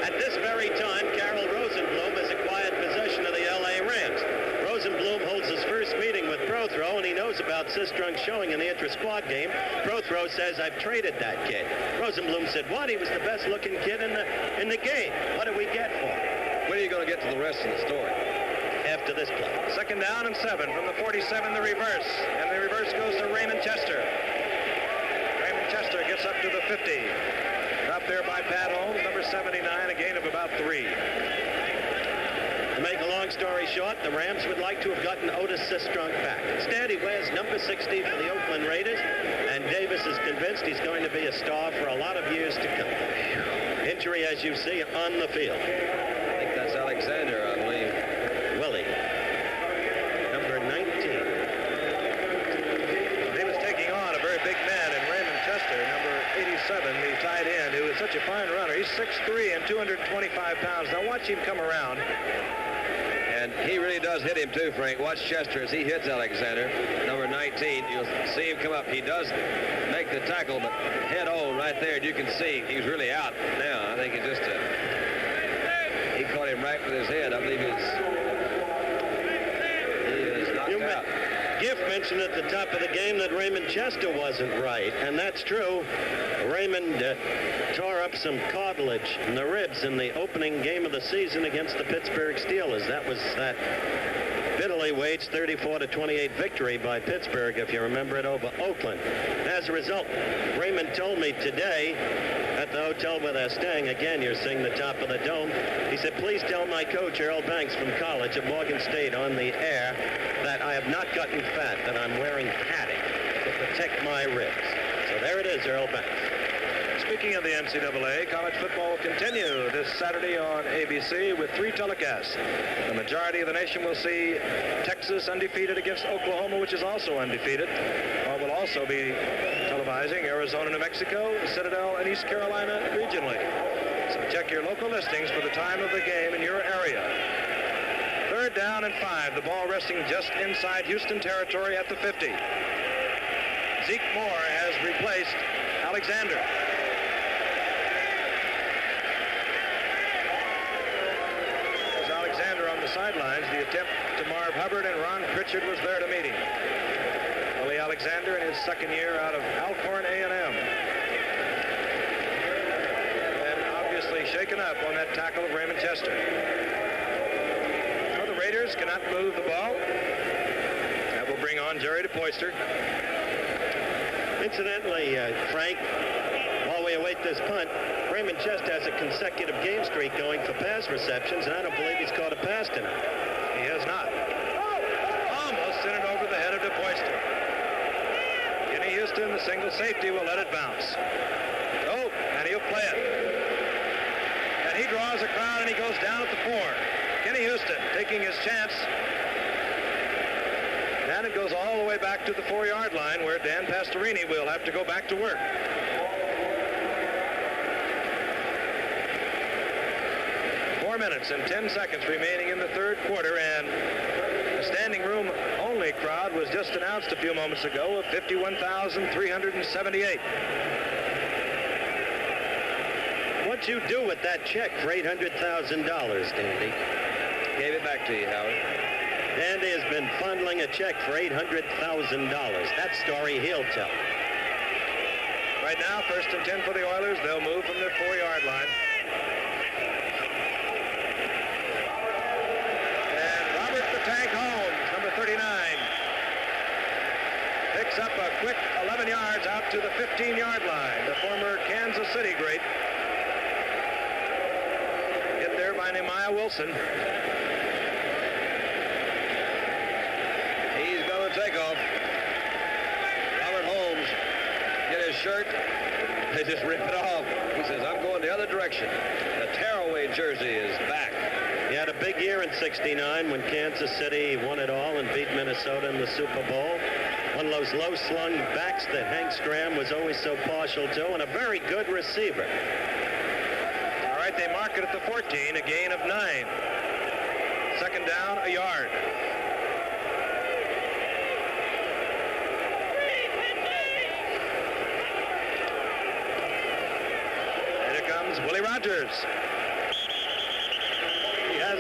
At this very time, Carroll Rosenblum has acquired possession of the L.A. Rams. Rosenblum holds his first meeting with Prothrow, and he knows about Sistrunk showing in the intra-squad game. Prothrow says, I've traded that kid. Rosenblum said, what? He was the best-looking kid in the game. What do we get for him? When are you going to get to the rest of the story? After this play. 2nd down and 7 from the 47, the reverse. And the reverse goes to Raymond Chester. Raymond Chester gets up to the 50. Up there by Pat Holmes, number 79, a gain of about 3. To make a long story short, the Rams would like to have gotten Otis Sistrunk back. Instead, he wears number 60 for the Oakland Raiders, and Davis is convinced he's going to be a star for a lot of years to come. Injury, as you see, on the field. I think that's Alexander, I believe. Willie, number 19. He was taking on a very big man in Raymond Chester, number 87, the tight end, who is such a fine runner. He's 6'3" and 225 pounds. Now watch him come around. And he really does hit him too, Frank. Watch Chester as he hits Alexander, number 19. You'll see him come up. He does make the tackle, but head on right there, and you can see he's really out now. I think it's just he caught him right with his head. I believe he is knocked out. Giff mentioned at the top of the game that Raymond Chester wasn't right, and that's true. Raymond tore up some cartilage in the ribs in the opening game of the season against the Pittsburgh Steelers. That was that bitterly waged 34-28 victory by Pittsburgh, if you remember it, over Oakland. As a result, Raymond told me today at the hotel where they're staying, again, you're seeing the top of the dome, he said, please tell my coach, Earl Banks from college at Morgan State on the air, that I have not gotten fat, that I'm wearing padding to protect my ribs. So there it is, Earl Banks. Speaking of the NCAA, college football will continue this Saturday on ABC with 3 telecasts. The majority of the nation will see Texas undefeated against Oklahoma, which is also undefeated. We'll also be televising Arizona, New Mexico, Citadel, and East Carolina regionally. So check your local listings for the time of the game in your area. 3rd down and 5. The ball resting just inside Houston territory at the 50. Zeke Moore has replaced Alexander. Sidelines, the attempt to Marv Hubbard, and Ron Pritchard was there to meet him. Willie Alexander in his 2nd year out of Alcorn A&M. And obviously shaken up on that tackle of Raymond Chester. So the Raiders cannot move the ball. That will bring on Jerry DePoyster. Incidentally, Frank, while we await this punt. Raymond just has a consecutive game streak going for pass receptions, and I don't believe he's caught a pass tonight. He has not. Almost sent it over the head of DePoyster. Kenny Houston, the single safety, will let it bounce. Oh, and he'll play it. And he draws a crowd, and he goes down at the 4. Kenny Houston taking his chance. And it goes all the way back to the 4-yard line, where Dan Pastorini will have to go back to work. Minutes and 10 seconds remaining in the third quarter, and the standing room only crowd was just announced a few moments ago of 51,378. What'd you do with that check for $800,000, Dandy? Gave it back to you, Howard. Dandy has been funneling a check for $800,000. That story he'll tell. Right now, 1st and 10 for the Oilers. They'll move from their 4-yard line. Tank Holmes, number 39, picks up a quick 11 yards out to the 15-yard line. The former Kansas City great. Hit there by Nehemiah Wilson. He's going to take off. Robert Holmes get his shirt. They just rip it off. He says, I'm going the other direction. The tearaway jersey is back. He had a big year in '69 when Kansas City won it all and beat Minnesota in the Super Bowl. One of those low-slung backs that Hank Stram was always so partial to, and a very good receiver. All right, they mark it at the 14, a gain of 9. Second down, a yard. And here comes Willie Rogers.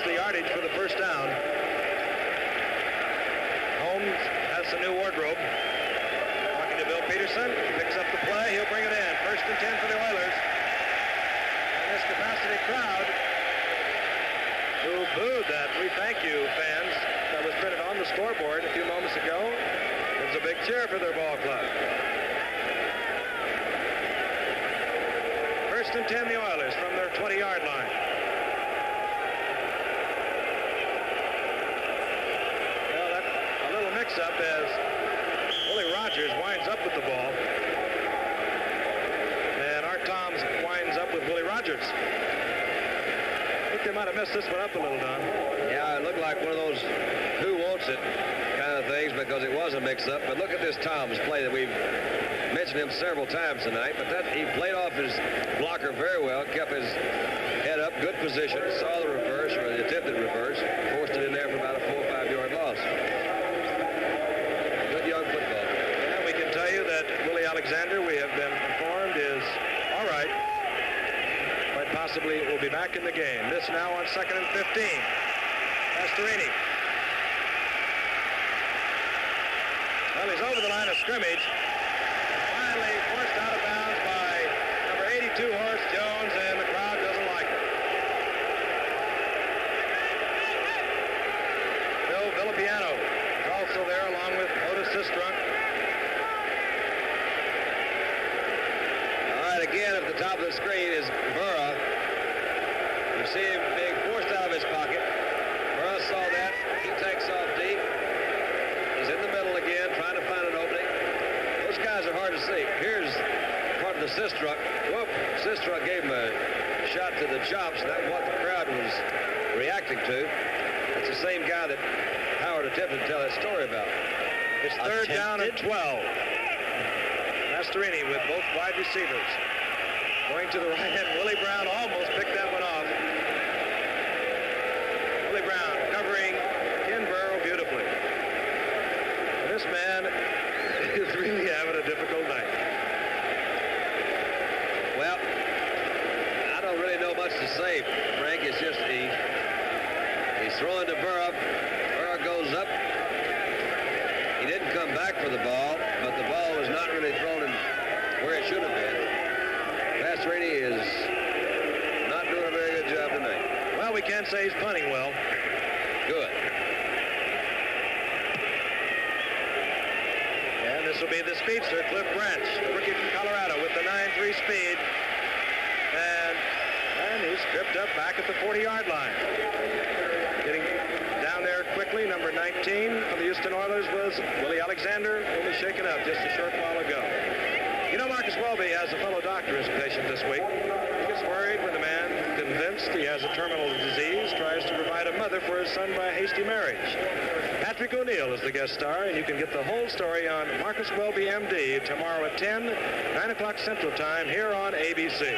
The yardage for the first down. Holmes has some new wardrobe. Talking to Bill Peterson. Picks up the play. He'll bring it in. 1st and 10 for the Oilers. And this capacity crowd who booed that "We Thank You" fans that was printed on the scoreboard a few moments ago. It was a big cheer for their ball club. 1st and 10 the Oilers from their 20-yard line. Up as Willie Rogers winds up with the ball, and Art Toms winds up with Willie Rogers. I think they might have messed this one up a little, Don. Yeah, it looked like one of those who wants it kind of things because it was a mix-up. But look at this Toms play that we've mentioned him several times tonight. But that he played off his blocker very well, kept his head up, good position, saw the reverse or the attempted reverse, forced it in there for about a 4 or 5 yard loss. Willie Alexander, we have been informed, is all right. Quite possibly will be back in the game. This now on 2nd and 15. Pastorini. Well, he's over the line of scrimmage. Finally forced out of bounds by number 82, Horace Jones, and the crowd doesn't like it. Bill Villapiano is also there along with Otis Sistrunk. Again, at the top of the screen is Burra. You see him being forced out of his pocket. Burra saw that. He takes off deep. He's in the middle again, trying to find an opening. Those guys are hard to see. Here's part of the Sistrunk. Whoop. Sistrunk gave him a shot to the chops. That's what the crowd was reacting to. That's the same guy that Howard attempted to tell that story about. It's third down and 12. Pastorini with both wide receivers. Going to the right end, Willie Brown almost picked that one off. Willie Brown covering Ken Burrow beautifully. And this man is really having a difficult night. Well, I don't really know much to say, Frank. It's just he's throwing to Burrow. Burrow goes up. He didn't come back for the ball, but the ball was not really thrown in where it should have been. Pastorini is not doing a very good job tonight. Well, we can't say he's punting well. Good. And this will be the speedster, Cliff Branch, the rookie from Colorado, with the 9.3 speed. And he's tripped up back at the 40-yard line. Getting down there quickly, number 19 of the Houston Oilers was Willie Alexander, who was shaken up just a short while ago. You know, Marcus Welby has a fellow doctor as a patient this week. He gets worried when the man, convinced he has a terminal disease, tries to provide a mother for his son by a hasty marriage. Patrick O'Neill is the guest star, and you can get the whole story on Marcus Welby, MD, tomorrow at 10, 9 o'clock Central Time, here on ABC.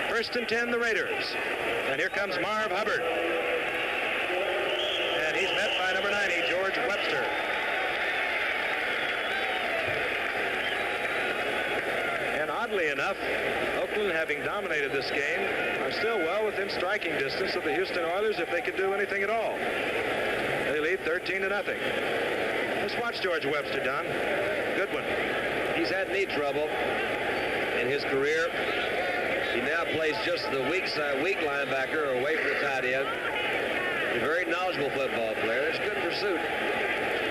First and 10, the Raiders. And here comes Marv Hubbard. And he's met by number 90, George Webster. And oddly enough, Oakland, having dominated this game, are still well within striking distance of the Houston Oilers if they could do anything at all. They lead 13-0. Let's watch George Webster, Don. Good one. He's had knee trouble in his career. He now plays just the weak linebacker away from the tight end. He's a very knowledgeable football player. There's good pursuit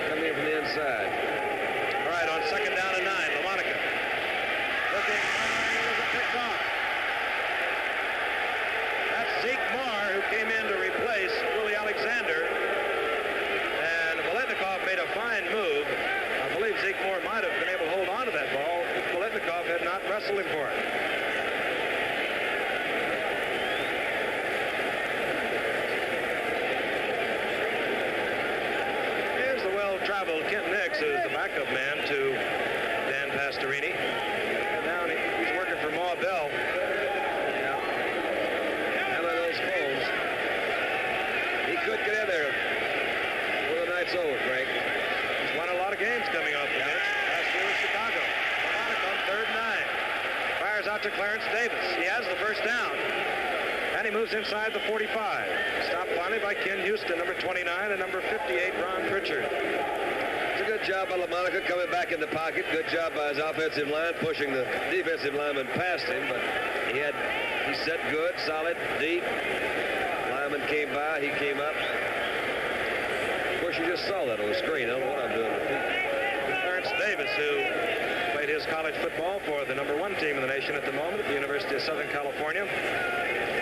coming in from the inside. All right, on second down and 9, LaMonica. Looking, there's a picked off. That's Zeke Moore, who came in to replace Willie Alexander. And Biletnikoff made a fine move. I believe Zeke Moore might have been able to hold on to that ball if Biletnikoff had not wrestled him for it. Traveled Kent Nix, who's the backup man to Dan Pastorini. And now he's working for Ma Bell. Yeah. How about those phones? He could get in there before the night's over, Frank. He's won a lot of games coming off the bench. Last year was Chicago. LaMonica on 3rd and 9. Fires out to Clarence Davis. He has the first down. And he moves inside the 45. Stopped finally by Ken Houston, number 29, and number 58, Ron Pritchard. It's a good job by LaMonica coming back in the pocket. Good job by his offensive line, pushing the defensive lineman past him, but he set good, solid, deep. Lineman came by, he came up. Of course, you just saw that on the screen. I don't know what I'm doing. Clarence Davis, who played his college football for the number 1 team in the nation at the moment at the University of Southern California.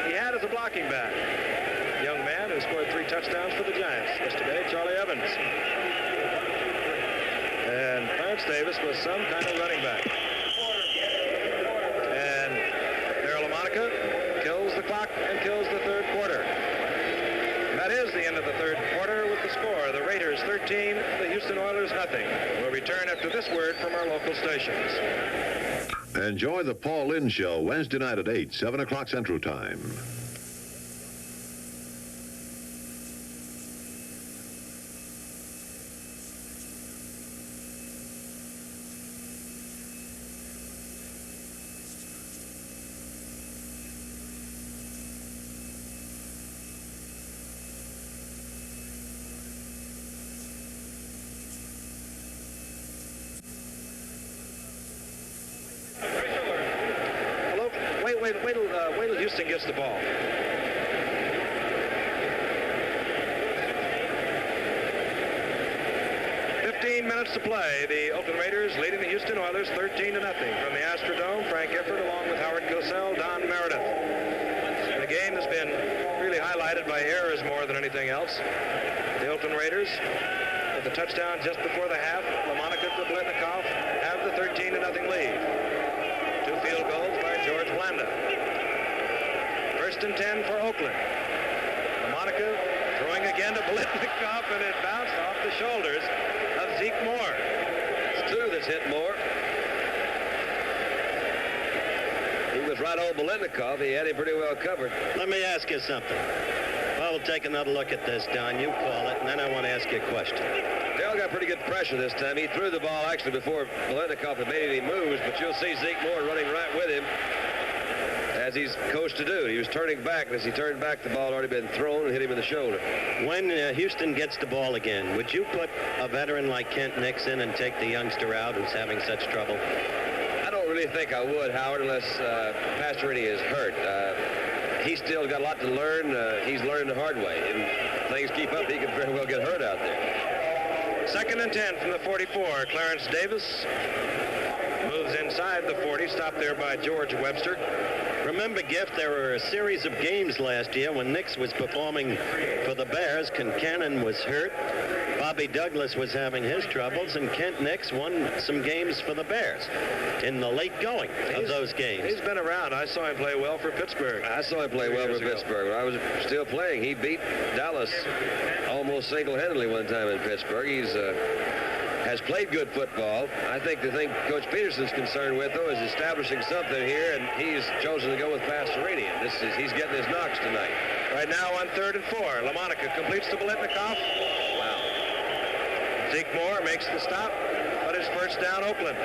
He had as a blocking back. Young man who scored 3 touchdowns for the Giants yesterday, Charlie Evans. And Clarence Davis was some kind of running back. And Darryl LaMonica kills the clock and kills the 3rd quarter. And that is the end of the 3rd quarter with the score. The Raiders 13, the Houston Oilers nothing. We'll return after this word from our local stations. Enjoy the Paul Lynde Show Wednesday night at 8, 7 o'clock Central Time. Wait till Houston gets the ball. Minutes to play. The Oakland Raiders leading the Houston Oilers 13-0 from the Astrodome. Frank Gifford along with Howard Cosell, Don Meredith. The game has been really highlighted by errors more than anything else. The Oakland Raiders with a touchdown just before the half. LaMonica to Biletnikoff have the 13-0 lead. 2 field goals by George Blanda. First and 10 for Oakland. LaMonica throwing again to Biletnikoff, and it bounced off the shoulders of Zeke Moore. It's 2 that's hit Moore. He was right on Biletnikoff. He had him pretty well covered. Let me ask you something. Well, we'll take another look at this, Don. You call it, and then I want to ask you a question. Dale got pretty good pressure this time. He threw the ball actually before Biletnikoff had made any moves, but you'll see Zeke Moore running right with him, as he's coached to do. He was turning back, and as he turned back, the ball had already been thrown and hit him in the shoulder. When Houston gets the ball again, would you put a veteran like Kent Nix in and take the youngster out who's having such trouble? I don't really think I would, Howard, unless Pastorini is hurt. He's still got a lot to learn. He's learning the hard way. And if things keep up, he could very well get hurt out there. Second and 10 from the 44. Clarence Davis Moves inside the 40, stopped there by George Webster. Remember, Gift, there were a series of games last year when Nix was performing for the Bears. Concannon was hurt. Bobby Douglas was having his troubles, and Kent Nix won some games for the Bears in the late going of those games. He's been around. I saw him play well for Pittsburgh. I saw him play well for Pittsburgh. When I was still playing, he beat Dallas almost single-handedly one time in Pittsburgh. He's has played good football. I think the thing Coach Peterson's concerned with, though, is establishing something here, and he's chosen to go with Pastoradian. He's getting his knocks tonight. Right now on 3rd and 4. LaMonica completes to Biletnikoff. Wow. Zeke Moore makes the stop, but it's first down Oakland.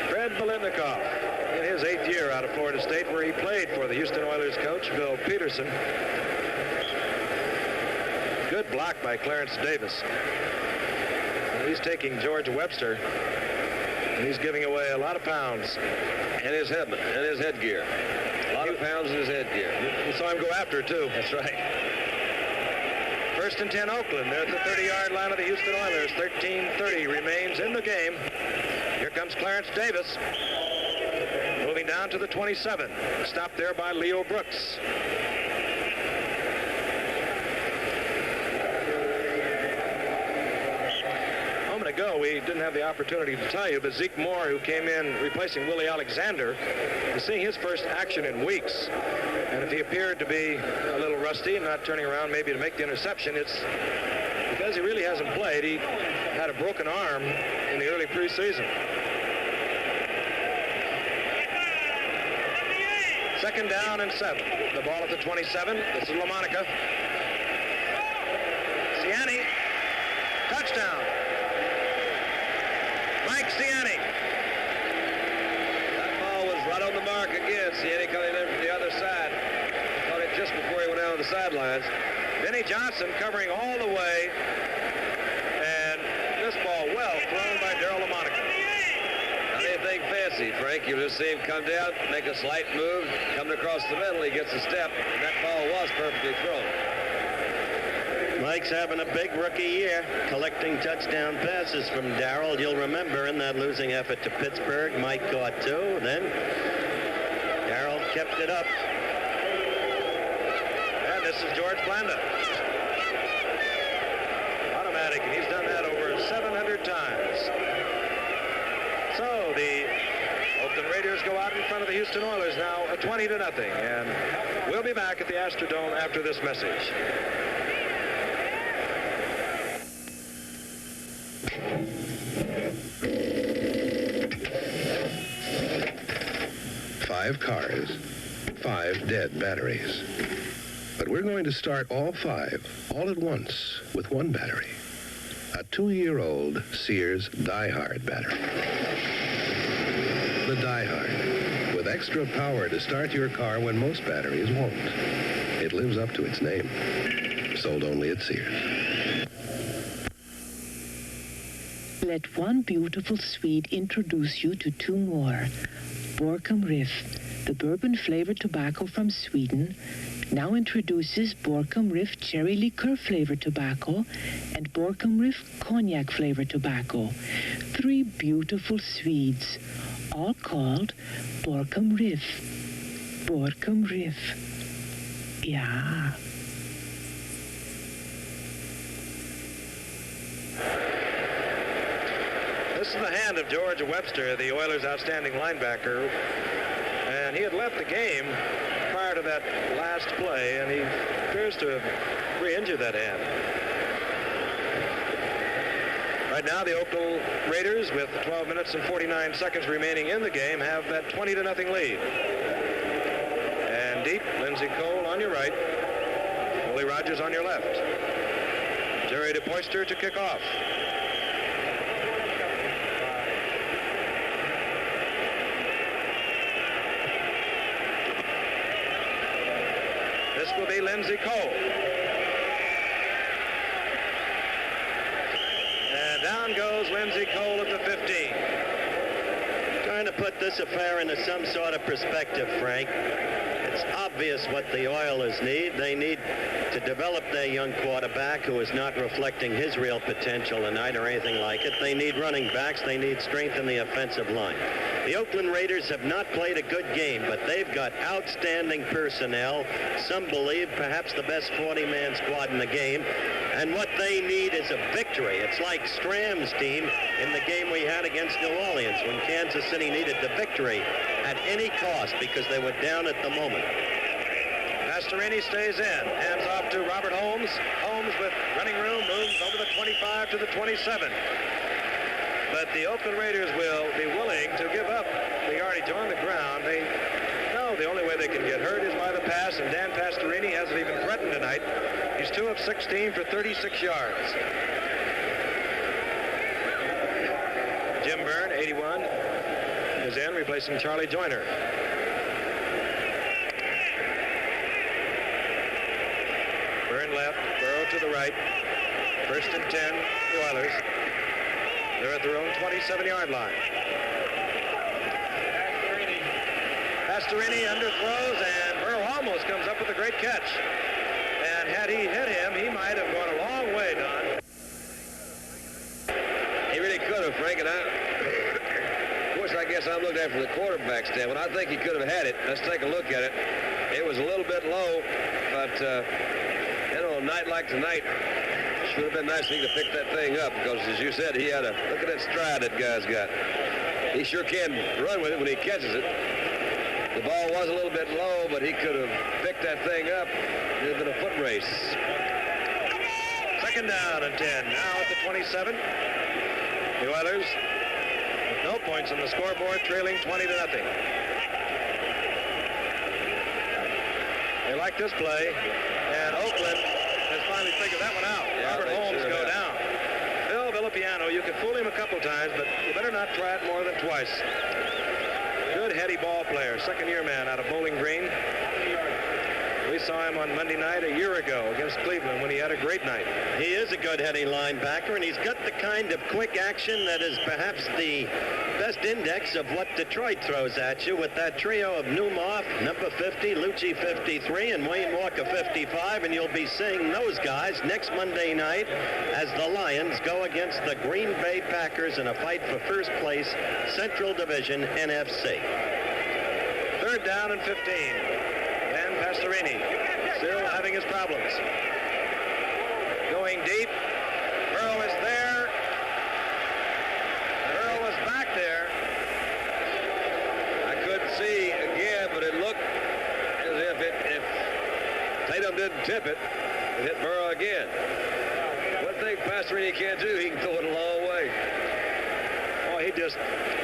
Fred Biletnikoff in his 8th year out of Florida State, where he played for the Houston Oilers coach, Bill Peterson. Good block by Clarence Davis. And he's taking George Webster, and he's giving away a lot of pounds. And his headgear. A lot of pounds in his headgear. You saw him go after it, too. That's right. 1st and 10 Oakland. They're at the 30-yard line of the Houston Oilers. 13:30 remains in the game. Here comes Clarence Davis. Moving down to the 27. Stopped there by Leo Brooks. Ago, we didn't have the opportunity to tell you, but Zeke Moore, who came in replacing Willie Alexander, is seeing his first action in weeks. And if he appeared to be a little rusty and not turning around maybe to make the interception, it's because he really hasn't played. He had a broken arm in the early preseason. 2nd down and 7. The ball at the 27. This is LaMonica. Ciani. Touchdown. Mike Ciani. That ball was right on the mark again. Ciani coming in from the other side. Caught it just before he went out on the sidelines. Benny Johnson covering all the way. And this ball well thrown by Darryl LaMonica. Not anything fancy, Frank. You'll just see him come down, make a slight move, coming across the middle. He gets a step, and that ball was perfectly thrown. Mike's having a big rookie year, collecting touchdown passes from Darryl. You'll remember in that losing effort to Pittsburgh, Mike caught 2. Then Darryl kept it up. And this is George Blanda. Automatic, and he's done that over 700 times. So the Oakland Raiders go out in front of the Houston Oilers now, 20-0. And we'll be back at the Astrodome after this message. Five cars, 5 dead batteries. But we're going to start all 5, all at once, with one battery. A 2-year-old Sears Die-Hard battery. The Die-Hard, with extra power to start your car when most batteries won't. It lives up to its name. Sold only at Sears. Let one beautiful Swede introduce you to 2 more. Borkum Riff, the bourbon-flavored tobacco from Sweden, now introduces Borkum Riff cherry liqueur-flavored tobacco and Borkum Riff cognac-flavored tobacco. 3 beautiful Swedes, all called Borkum Riff. Borkum Riff. Yeah. This is the hand of George Webster, the Oilers' outstanding linebacker. And he had left the game prior to that last play, and he appears to have re-injured that hand. Right now, the Oakland Raiders, with 12 minutes and 49 seconds remaining in the game, have that 20-0 lead. And deep, Lindsey Cole on your right, Willie Rogers on your left. Jerry DePoyster to kick off. This will be Lindsey Cole. And down goes Lindsey Cole at the 15. Trying to put this affair into some sort of perspective, Frank. It's obvious what the Oilers need. They need to develop their young quarterback who is not reflecting his real potential tonight or anything like it. They need running backs. They need strength in the offensive line. The Oakland Raiders have not played a good game, but they've got outstanding personnel. Some believe perhaps the best 40-man squad in the game. And what they need is a victory. It's like Stram's team in the game we had against New Orleans when Kansas City needed the victory at any cost because they were down at the moment. Pastorini stays in. Hands off to Robert Holmes. Holmes with running room moves over the 25 to the 27. But the Oakland Raiders will be willing to give up the yardage on the ground. They know the only way they can get hurt is by the pass, and Dan Pastorini hasn't even threatened tonight. He's 2 of 16 for 36 yards. Jim Byrne, 81, is in, replacing Charlie Joyner. Byrne left, Burrow to the right. 1st and 10, the Oilers. They're at their own 27-yard line. Pastorini underthrows, and Burrow almost comes up with a great catch. And had he hit him, he might have gone a long way, Don. He really could have, Frank, and of course, I guess I'm looking at it from the quarterback standpoint. I think he could have had it. Let's take a look at it. It was a little bit low, but, you know, a night like tonight, it would have been nice if he could pick that thing up because, as you said, he had a look at that stride that guy's got. He sure can run with it when he catches it. The ball was a little bit low, but he could have picked that thing up. It would have been a foot race. 2nd down and 10. Now at the 27. The Oilers with no points on the scoreboard, trailing 20 to nothing. They like this play, and Oakland has finally figured that one out. Yeah, Robert Holmes sure go have. down. Bill Villapiano, you could fool him a couple times, but you better not try it more than twice. Good heady ball player, 2nd-year man out of Bowling Green. We saw him on Monday night a year ago against Cleveland when he had a great night. He is a good heady linebacker, and he's got the kind of quick action that is perhaps the best index of what Detroit throws at you with that trio of Newmoff, number 50, Lucci 53, and Wayne Walker 55, and you'll be seeing those guys next Monday night as the Lions go against the Green Bay Packers in a fight for first place, Central Division NFC. 3rd down and 15. Dan Pastorini still having his problems. Going deep. Burrow is there. Burrow was back there. I couldn't see again, but it looked as if Tatum didn't tip it, it hit Burrow again. One thing Pastorini can't do, he can throw it a long way. Oh, he just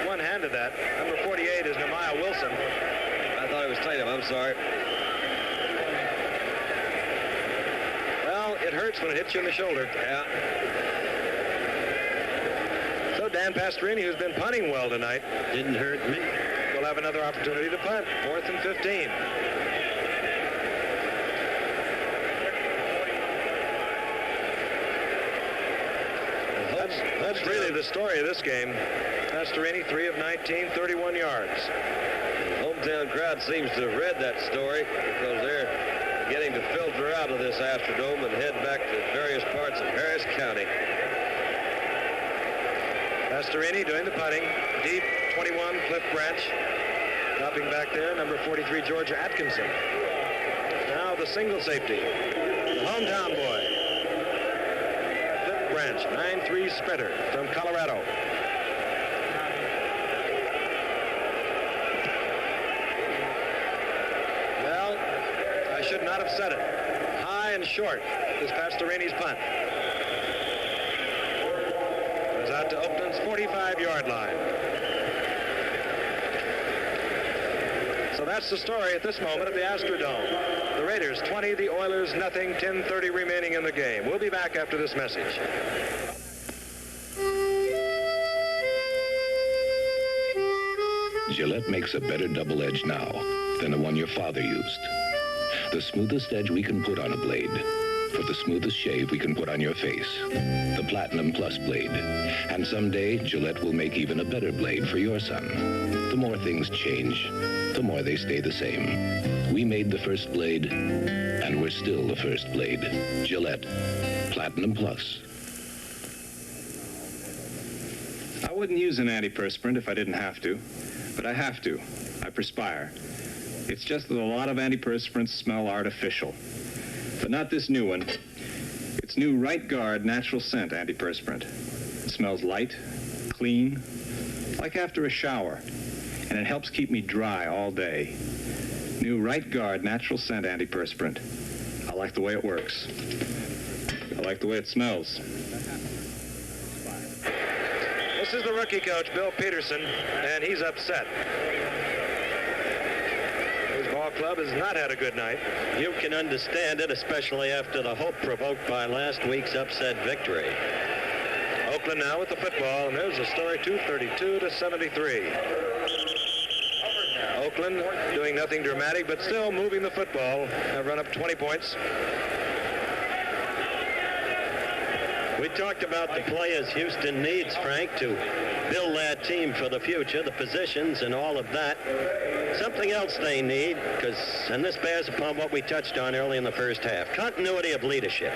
one-handed that. Number 48 is Nehemiah Wilson. I thought it was Tatum. I'm sorry. Well, it hurts when it hits you in the shoulder. Yeah. So Dan Pastorini, who's been punting well tonight, didn't hurt me. Will have another opportunity to punt. 4th and 15. That's really the story of this game. Pastorini, 3 of 19, 31 yards. The hometown crowd seems to have read that story because they're getting to filter out of this Astrodome and head back to various parts of Harris County. Pastorini doing the punting. Deep, 21, Cliff Branch. Dropping back there, number 43, Georgia Atkinson. Now the single safety. The hometown boy. Cliff Branch, 9'3" sprinter from Colorado. Well, I should not have said it. High and short is Pastorini's punt. Goes out to Oakland's 45-yard line. So that's the story at this moment at the Astrodome. The Raiders 20, the Oilers nothing, 10:30 remaining in the game. We'll be back after this message. Gillette makes a better double edge now than the one your father used. The smoothest edge we can put on a blade for the smoothest shave we can put on your face. The Platinum Plus blade. And someday, Gillette will make even a better blade for your son. The more things change, the more they stay the same. We made the first blade, and we're still the first blade. Gillette, Platinum Plus. I wouldn't use an antiperspirant if I didn't have to, but I have to. I perspire. It's just that a lot of antiperspirants smell artificial. But not this new one. It's new Right Guard Natural Scent Antiperspirant. It smells light, clean, like after a shower, and it helps keep me dry all day. New Right Guard Natural Scent Antiperspirant. I like the way it works. I like the way it smells. This is the rookie coach, Bill Peterson, and he's upset. His ball club has not had a good night. You can understand it, especially after the hope provoked by last week's upset victory. Oakland now with the football, and there's a story, 232-73. Oakland doing nothing dramatic, but still moving the football. Have run up 20 points. We talked about the players Houston needs, Frank, to build that team for the future, the positions and all of that. Something else they need, and this bears upon what we touched on early in the first half, continuity of leadership.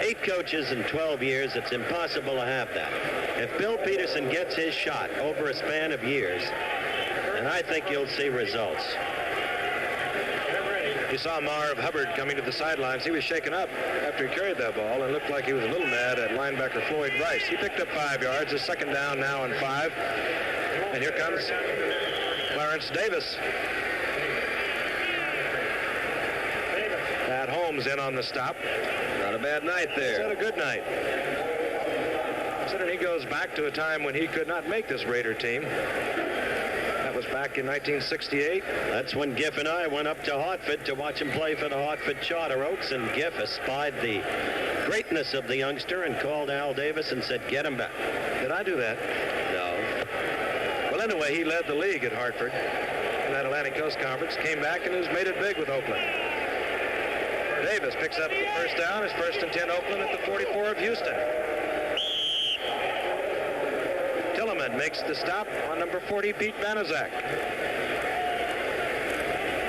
8 coaches in 12 years, it's impossible to have that. If Bill Peterson gets his shot over a span of years, and I think you'll see results. You saw Marv Hubbard coming to the sidelines. He was shaken up after he carried that ball and looked like he was a little mad at linebacker Floyd Rice. He picked up 5 yards. His second down now and 5. And here comes Clarence Davis. Pat Holmes in on the stop. Not a bad night there. He's had a good night. Considering he goes back to a time when he could not make this Raider team. That was back in 1968. That's when Giff and I went up to Hartford to watch him play for the Hartford Charter Oaks, and Giff espied the greatness of the youngster and called Al Davis and said, get him back. Did I do that? No. Well, anyway, he led the league at Hartford in that Atlantic Coast Conference, came back and has made it big with Oakland. Davis picks up the first down. His first and 10 Oakland at the 44 of Houston. Tillman makes the stop on number 40, Pete Banaszak.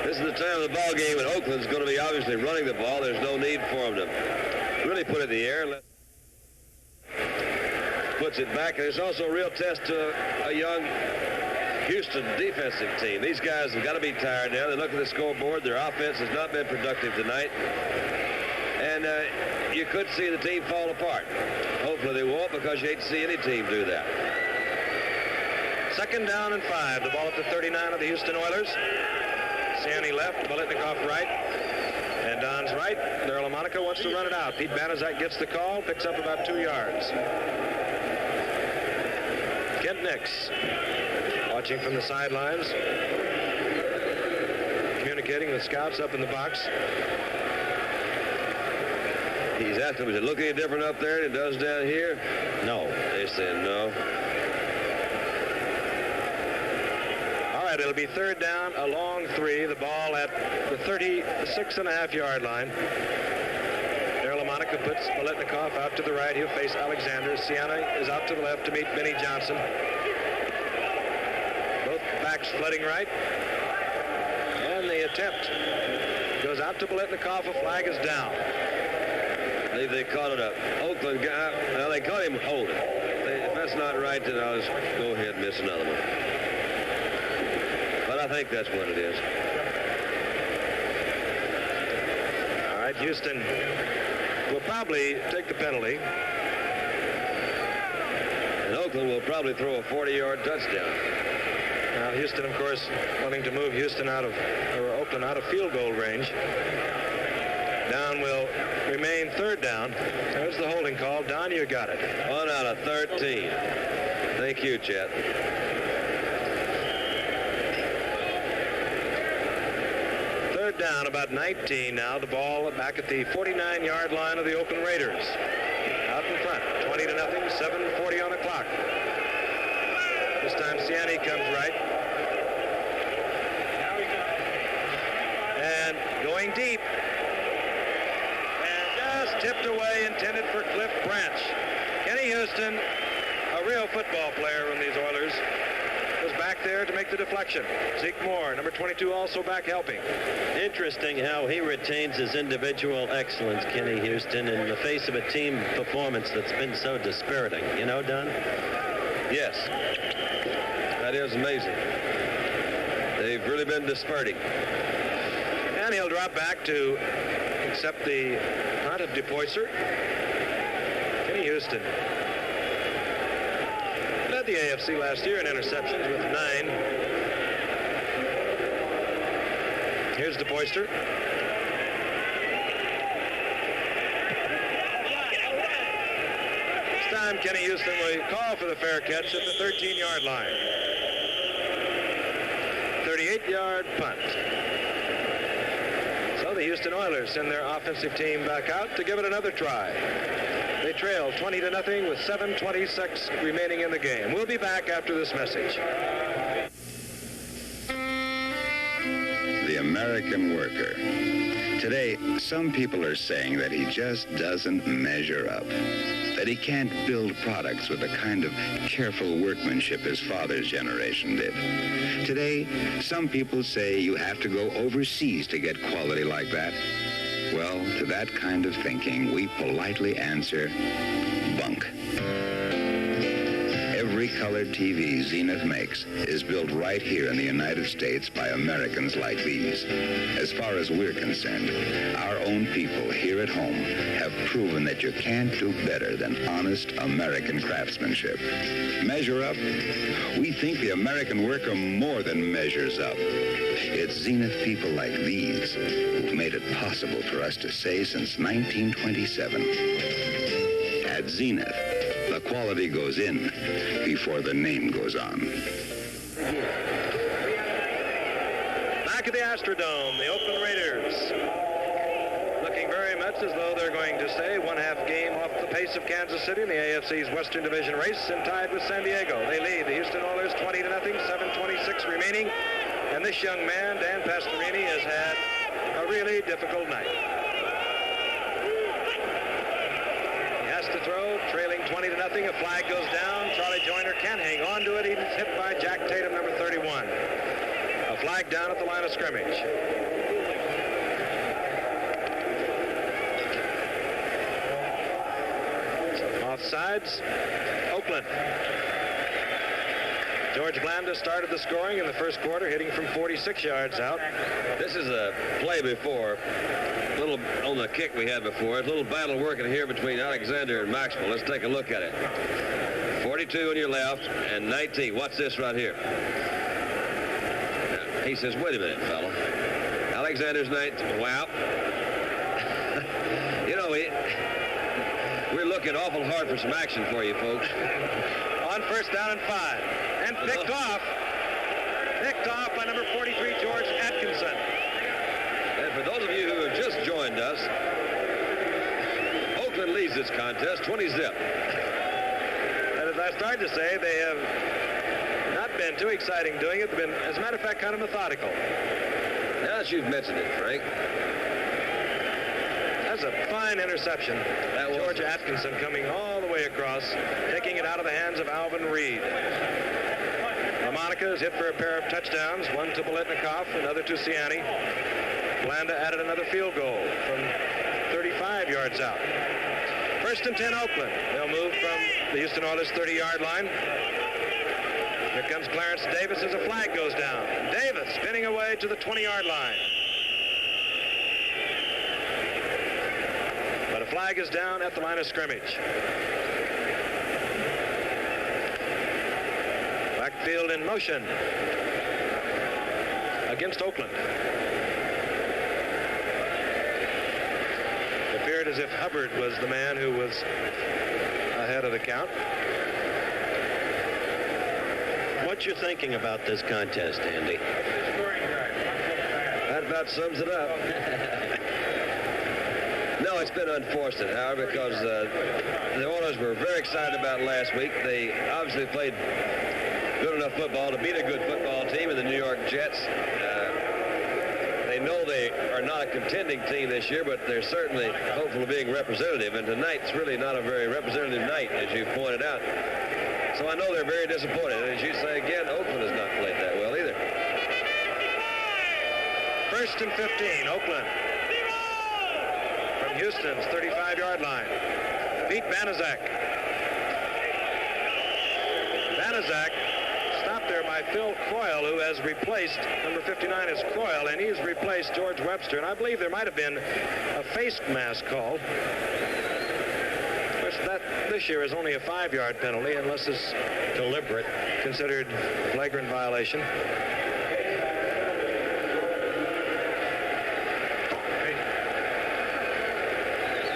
This is the time of the ball game, and Oakland's going to be obviously running the ball. There's no need for him to really put it in the air. Puts it back, and it's also a real test to a young Houston defensive team. These guys have got to be tired now. They look at the scoreboard. Their offense has not been productive tonight. And you could see the team fall apart. Hopefully they won't, because you hate to see any team do that. Second down and 5. The ball at the 39 of the Houston Oilers. Siani left, Biletnikoff right, and Don's right. Darryl Lamonica wants to run it out. Pete Banaszak gets the call, picks up about 2 yards. Kent Nix watching from the sidelines, communicating with scouts up in the box. He's asked him, does it look any different up there than it does down here? No. They said no. All right, it'll be third down, a long 3. The ball at the 36.5-yard line. Darryl Lamonica puts Biletnikoff out to the right. He'll face Alexander. Siani is out to the left to meet Benny Johnson. Both backs flooding right. And the attempt goes out to Biletnikoff. A flag is down. I believe they caught it up. Oakland guy, well, they caught him holding. If that's not right, then I'll just go ahead and miss another one. But I think that's what it is. All right, Houston will probably take the penalty. And Oakland will probably throw a 40-yard touchdown. Now, Houston, of course, wanting to move Oakland out of field goal range. Down will remain third down. There's the holding call. Don, you got it. 1 out of 13. Thank you, Chet. Third down, about 19 now. The ball back at the 49-yard line of the Oakland Raiders. Out in front, 20-0, 7:40 on the clock. This time Siani comes right. And going deep. Tipped away, intended for Cliff Branch. Kenny Houston, a real football player from these Oilers, was back there to make the deflection. Zeke Moore, number 22, also back helping. Interesting how he retains his individual excellence, Kenny Houston, in the face of a team performance that's been so dispiriting. You know, Don? Yes. That is amazing. They've really been dispiriting. And he'll drop back to accept the punt of DePoyser. Kenny Houston led the AFC last year in interceptions with 9. Here's DePoyster. This time Kenny Houston will call for the fair catch at the 13-yard line. 38-yard punt. So the Houston Oilers send their offensive team back out to give it another try. They trail 20-0 with 7:26 remaining in the game. We'll be back after this message. The American worker. Today, some people are saying that he just doesn't measure up, that he can't build products with the kind of careful workmanship his father's generation did. Today, some people say you have to go overseas to get quality like that. Well, to that kind of thinking, we politely answer, bunk. Every colored TV Zenith makes is built right here in the United States by Americans like these. As far as we're concerned, our own people here at home have proven that you can't do better than honest American craftsmanship. Measure up? We think the American worker more than measures up. It's Zenith people like these who've made it possible for us to say since 1927. At Zenith, the quality goes in before the name goes on. Back at the Astrodome, the Oakland Raiders looking very much as though they're going to stay 1/2 game off the pace of Kansas City in the AFC's Western Division race and tied with San Diego. They lead the Houston Oilers 20-0, 7:26 remaining. And this young man, Dan Pastorini, has had a really difficult night. He has to throw, trailing 20-0. A flag goes down. Charlie Joyner can't hang on to it. He's hit by Jack Tatum, number 31. A flag down at the line of scrimmage. Offsides, Oakland. George Blanda started the scoring in the first quarter, hitting from 46 yards out. This is a play before, a little on the kick we had before. A little battle working here between Alexander and Maxwell. Let's take a look at it. 42 on your left and 19. What's this right here? He says, wait a minute, fella. Alexander's 19. Wow. You know, we're looking awful hard for some action for you, folks. On first down and 5. And picked off by number 43, George Atkinson. And for those of you who have just joined us, Oakland leads this contest 20-0. And as I started to say, they have not been too exciting doing it. They've been, as a matter of fact, kind of methodical. Now that you've mentioned it, Frank. That's a fine interception. George Atkinson coming all the way across, taking it out of the hands of Alvin Reed. Lamonica is hit for a pair of touchdowns, one to Biletnikoff, another to Ciani. Blanda added another field goal from 35 yards out. First and 10, Oakland. They'll move from the Houston Oilers 30-yard line. Here comes Clarence Davis as a flag goes down. Davis spinning away to the 20-yard line. But a flag is down at the line of scrimmage. Backfield in motion against Oakland. It appeared as if Hubbard was the man who was ahead of the count. What you thinking about this contest, Andy? That about sums it up. No, it's been unfortunate, however, because the Oilers were very excited about last week. They obviously played good enough football to beat a good football team in the New York Jets. They know they are not a contending team this year, but they're certainly hopeful of being representative. And tonight's really not a very representative night, as you pointed out. So I know they're very disappointed. And as you say again, Oakland has not played that well either. First and 15, Oakland. From Houston's 35-yard line. Pete Banaszak. Banaszak stopped there by Phil Croyle, who has replaced, number 59 is Croyle, and he's replaced George Webster. And I believe there might have been a face mask called. Of course, that this year is only a 5-yard penalty, unless it's deliberate, considered flagrant violation.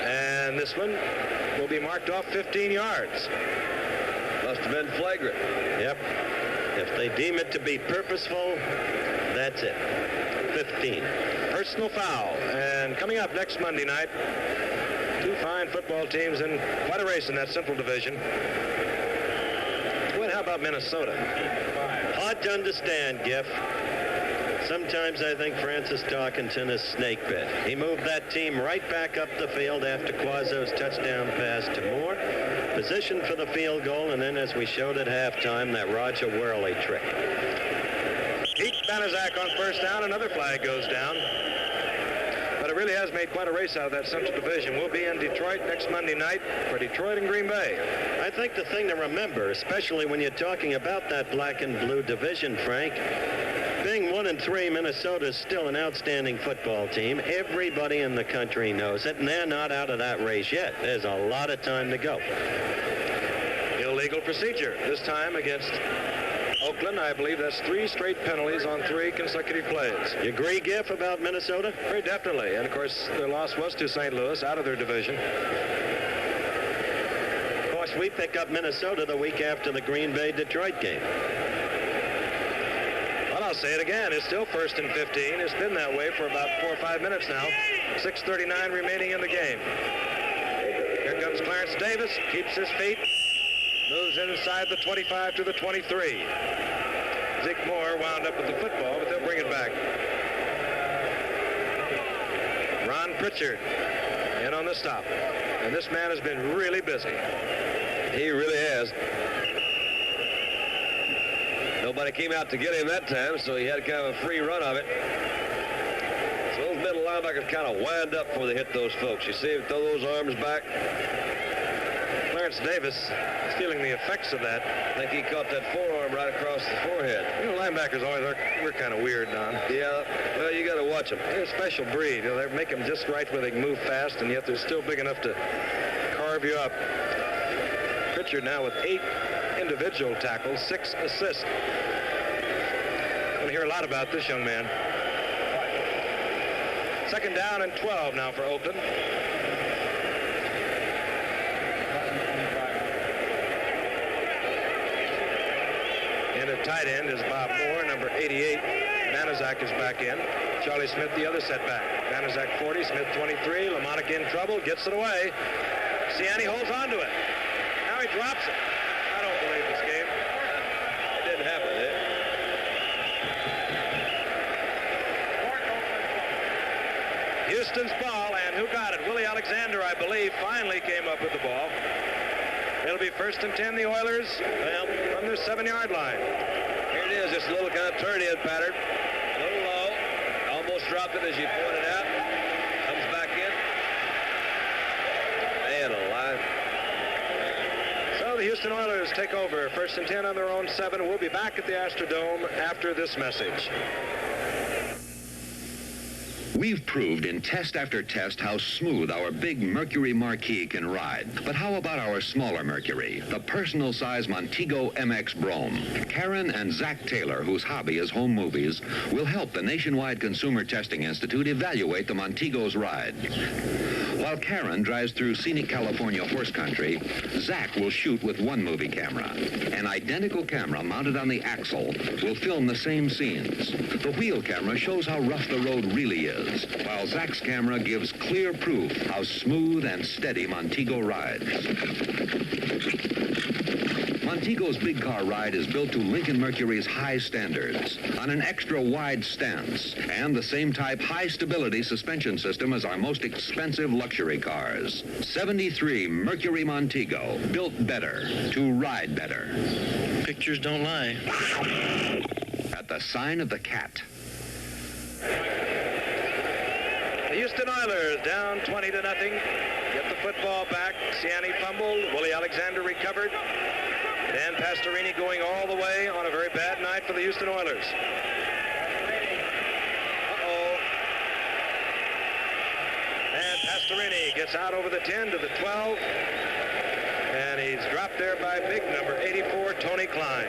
And this one will be marked off 15 yards. Must have been flagrant. Yep. If they deem it to be purposeful, that's it. 15. Personal foul. And coming up next Monday night, two fine football teams in quite a race in that Central Division. Well, how about Minnesota? Hard to understand, Giff. Sometimes I think Francis Tarkenton is snake bit. He moved that team right back up the field after Quazzo's touchdown pass to Moore, positioned for the field goal, and then, as we showed at halftime, that Roger Worley trick. Pete Banaszak on first down. Another flag goes down. But it really has made quite a race out of that Central Division. We'll be in Detroit next Monday night for Detroit and Green Bay. I think the thing to remember, especially when you're talking about that black and blue division, Frank, being 1-3, Minnesota is still an outstanding football team. Everybody in the country knows it, and they're not out of that race yet. There's a lot of time to go. Illegal procedure, this time against Oakland. I believe that's 3 straight penalties on 3 consecutive plays. You agree, Giff, about Minnesota? Very definitely. And, of course, their loss was to St. Louis, out of their division. Of course, we pick up Minnesota the week after the Green Bay-Detroit game. Well, I'll say it again. It's still first and 15. It's been that way for about 4 or 5 minutes now. 6:39 remaining in the game. Here comes Clarence Davis. Keeps his feet. Moves inside the 25 to the 23. Zeke Moore wound up with the football, but they'll bring it back. Ron Pritchard in on the stop. And this man has been really busy. He really has. Nobody came out to get him that time, so he had kind of a free run of it. So those middle linebackers kind of wind up before they hit those folks. You see him throw those arms back. Clarence Davis feeling the effects of that. I think he caught that forearm right across the forehead. You know, linebackers always are, we're kind of weird, Don. Yeah, well, you got to watch them. They're a special breed. You know, they make them just right where they can move fast, and yet they're still big enough to carve you up. Pritchard now with 8 individual tackles, 6 assists. Going to hear a lot about this young man. Second down and 12 now for Oakland. And at tight end is Bob Moore, number 88. Banaszak is back in. Charlie Smith, the other setback. Banaszak 40, Smith 23. Lamonica in trouble, gets it away. Ciani holds on to it. Now he drops it. I don't believe this game. It didn't happen, did it? Houston's ball, and who got it? Willie Alexander, I believe, finally came up with the ball. It'll be first and 10, the Oilers, well, from their 7-yard line. Here it is, just a little kind of turn-in pattern. A little low. Almost dropped it, as you pointed out. Comes back in. Man alive. So the Houston Oilers take over. First and 10 on their own 7. We'll be back at the Astrodome after this message. We've proved in test after test how smooth our big Mercury Marquis can ride. But how about our smaller Mercury, the personal-size Montego MX Brougham? Karen and Zach Taylor, whose hobby is home movies, will help the Nationwide Consumer Testing Institute evaluate the Montego's ride. While Karen drives through scenic California horse country, Zach will shoot with one movie camera. An identical camera mounted on the axle will film the same scenes. The wheel camera shows how rough the road really is, while Zach's camera gives clear proof how smooth and steady Montego rides. Montego's big car ride is built to Lincoln Mercury's high standards on an extra wide stance and the same type high stability suspension system as our most expensive luxury cars. 73 Mercury Montego, built better to ride better. Pictures don't lie. At the sign of the cat. The Houston Oilers down 20-0. Get the football back. Ciani fumbled. Willie Alexander recovered. Dan Pastorini going all the way on a very bad night for the Houston Oilers. Uh-oh. And Pastorini gets out over the 10 to the 12. And he's dropped there by big number 84, Tony Klein.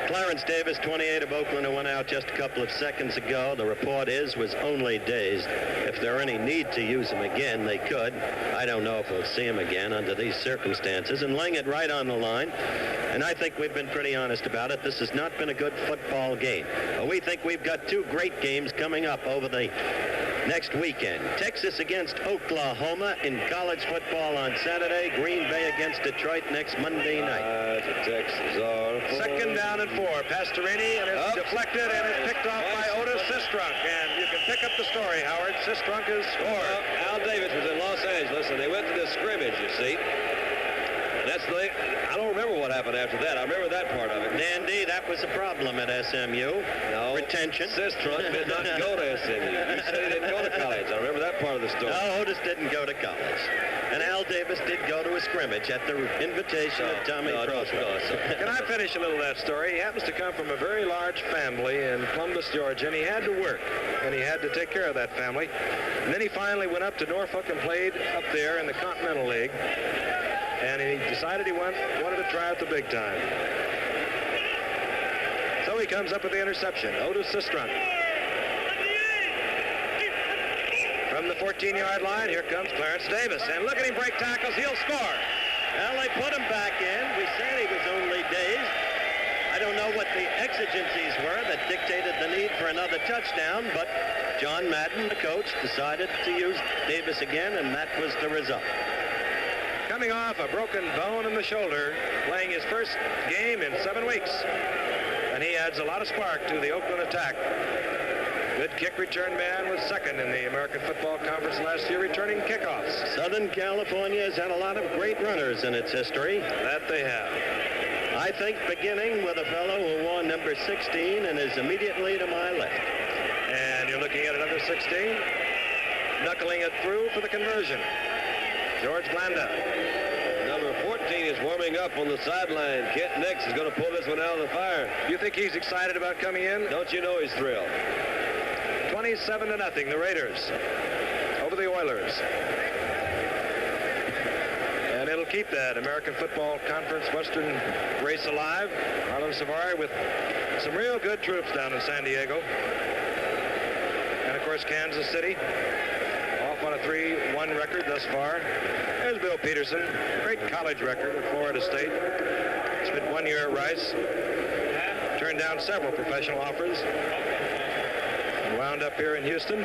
Clarence Davis, 28 of Oakland, who went out just a couple of seconds ago. The report was only dazed. If there are any need to use him again, they could. I don't know if we'll see him again under these circumstances. And laying it right on the line. And I think we've been pretty honest about it. This has not been a good football game. We think we've got two great games coming up over the next weekend. Texas against Oklahoma in college football on Saturday. Green Bay against Detroit next Monday night. Texas on. Second down and 4. Pastorini, and it's deflected, and it's picked off by Otis Sistrunk. And you can pick up the story, Howard. Sistrunk has scored. Al Davis was in Los Angeles, and they went to this scrimmage, you see. And that's the... I don't remember what happened after that. I remember that part of it. Nandy, that was a problem at SMU. No. Retention. Sistrunk did not go to SMU. You said he didn't go to college. I remember that part of the story. No, Otis didn't go to college. And Al Davis did go to a scrimmage at the invitation of Tommy Prosper. Can I finish a little of that story? He happens to come from a very large family in Columbus, Georgia, and he had to work, and he had to take care of that family. And then he finally went up to Norfolk and played up there in the Continental League. And he decided he wanted to try out the big time. So he comes up with the interception. Otis Sistrunk. From the 14-yard line, here comes Clarence Davis. And look at him break tackles. He'll score. Well, they put him back in. We said he was only dazed. I don't know what the exigencies were that dictated the need for another touchdown, but John Madden, the coach, decided to use Davis again, and that was the result. Coming off a broken bone in the shoulder, playing his first game in 7 weeks. And he adds a lot of spark to the Oakland attack. Good kick return man was second in the American Football Conference last year, returning kickoffs. Southern California has had a lot of great runners in its history. That they have. I think beginning with a fellow who wore number 16 and is immediately to my left. And you're looking at another 16, knuckling it through for the conversion. George Blanda. Number 14 is warming up on the sideline. Kent Nix is going to pull this one out of the fire. You think he's excited about coming in? Don't you know he's thrilled? 27-0, the Raiders over the Oilers. And it'll keep that American Football Conference Western race alive. Harlan Savari with some real good troops down in San Diego. And, of course, Kansas City on a 3-1 record thus far. There's Bill Peterson, great college record at Florida State. Spent 1 year at Rice. Turned down several professional offers. And wound up here in Houston.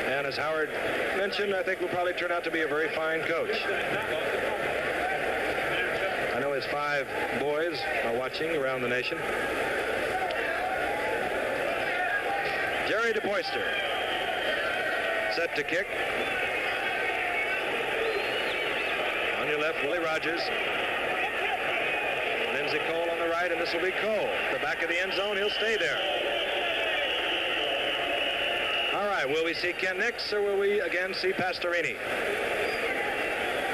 And as Howard mentioned, I think will probably turn out to be a very fine coach. I know his 5 boys are watching around the nation. Jerry DePoyster. Set to kick. On your left, Willie Rogers. Lindsey Cole on the right, and this will be Cole. The back of the end zone, he'll stay there. All right, will we see Ken Nix, or will we again see Pastorini?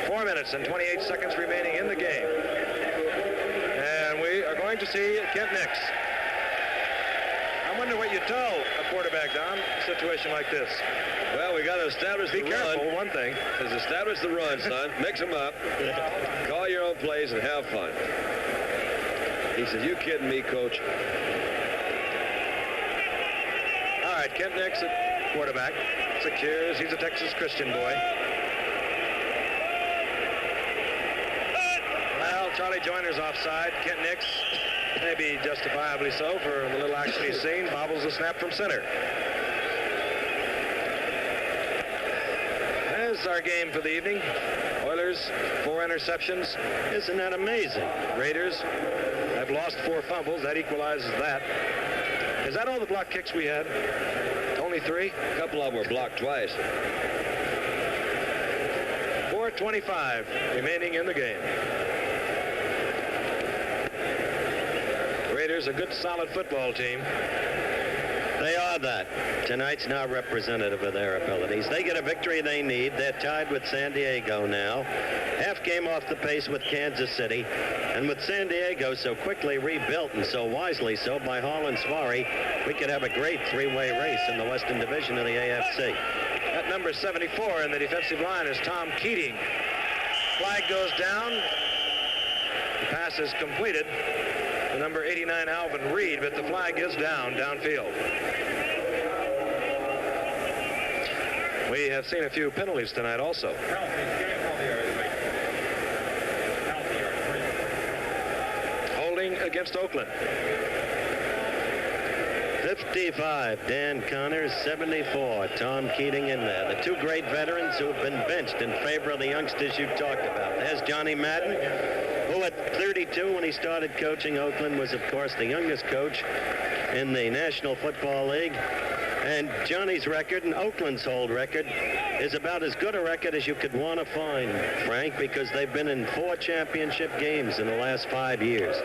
4 minutes and 28 seconds remaining in the game. And we are going to see Ken Nix. I wonder what you tell a quarterback, Don, in a situation like this. Well, we got to establish the run. Be careful, one thing. Is establish the run, son. Mix them up. Call your own plays and have fun. He says, you kidding me, coach? All right, Kent Nix at quarterback. 6 years. He's a Texas Christian boy. Well, Charlie Joyner's offside. Kent Nix, maybe justifiably so for the little action he's seen, bobbles the snap from center. is our game for the evening. Oilers, 4 interceptions. Isn't that amazing? Raiders have lost 4 fumbles. That equalizes that. Is that all the block kicks we had? Only 3? A couple of them were blocked twice. 4:25 remaining in the game. Raiders, a good, solid football team. They are that. Tonight's not representative of their abilities. They get a victory they need. They're tied with San Diego now. Half game off the pace with Kansas City. And with San Diego so quickly rebuilt and so wisely so by Hall and Svari, we could have a great 3-way race in the Western Division of the AFC. At number 74 in the defensive line is Tom Keating. Flag goes down. The pass is completed. The number 89, Alvin Reed, but the flag is downfield. We have seen a few penalties tonight also. Holding against Oakland. 55, Dan Connors, 74, Tom Keating in there. The 2 great veterans who have been benched in favor of the youngsters you talked about. There's Johnny Madden, who at 32 when he started coaching Oakland was, of course, the youngest coach in the National Football League. And Johnny's record and Oakland's hold record is about as good a record as you could want to find, Frank, because they've been in 4 championship games in the last 5 years.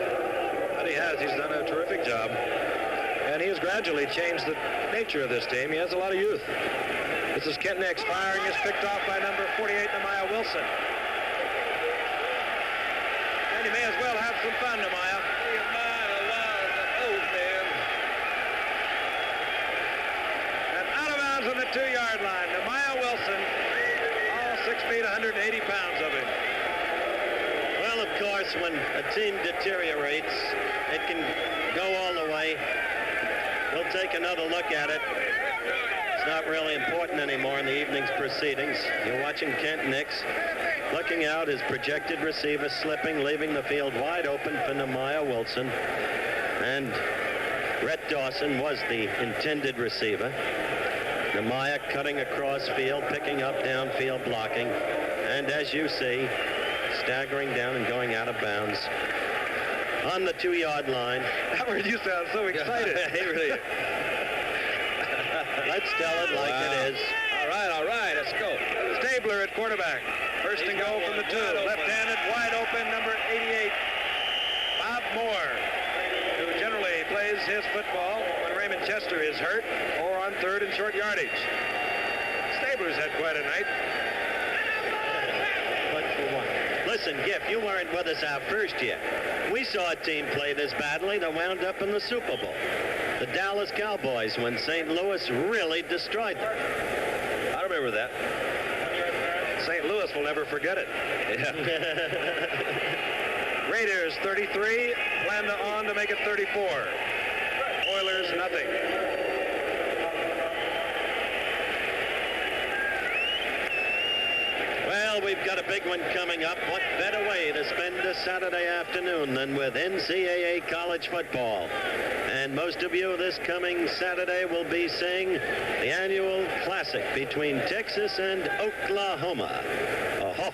But he has. He's done a terrific job. And he has gradually changed the nature of this team. He has a lot of youth. This is Kent Nix firing. Is picked off by number 48, Nehemiah Wilson. And you may as well have some fun, Nehemiah. And out of bounds on the 2-yard line. Nehemiah Wilson, all 6 feet, 180 pounds of him. Well, of course, when a team deteriorates, it can go all the way. We'll take another look at it. It's not really important anymore in the evening's proceedings. You're watching Kent Nix looking out, his projected receiver slipping, leaving the field wide open for Nehemiah Wilson. And Rhett Dawson was the intended receiver. Nehemiah cutting across field, picking up downfield blocking. And as you see, staggering down and going out of bounds on the 2-yard line. Howard, you sound so excited. Really. Let's tell it like it is. All right, let's go. Stabler at quarterback. First and goal from the 2. Left-handed, wide open, number 88, Bob Moore, who generally plays his football when Raymond Chester is hurt or on 3rd and short yardage. Stabler's had quite a night. Listen, Giff, you weren't with us our first year. We saw a team play this badly that wound up in the Super Bowl. The Dallas Cowboys, when St. Louis really destroyed them. I remember that. St. Louis will never forget it. Yeah. Raiders 33, Lambda on to make it 34. Oilers nothing. Well, we've got a big one coming up. What better way to spend this Saturday afternoon than with NCAA college football? And most of you this coming Saturday will be seeing the annual classic between Texas and Oklahoma. Oh,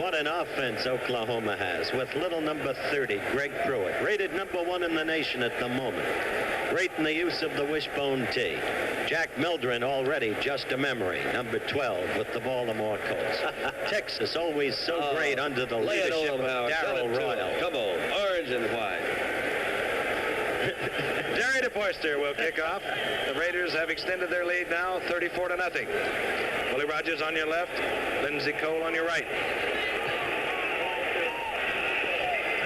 what an offense Oklahoma has with little number 30, Greg Pruitt, rated number 1 in the nation at the moment. Great in the use of the wishbone tee. Jack Mildren already just a memory, number 12 with the Baltimore Colts. Texas always so great under the leadership of Darrell Royal. Come on, orange and white. Jerry DePoyster will kick off. The Raiders have extended their lead now 34-0. Willie Rogers on your left, Lindsey Cole on your right.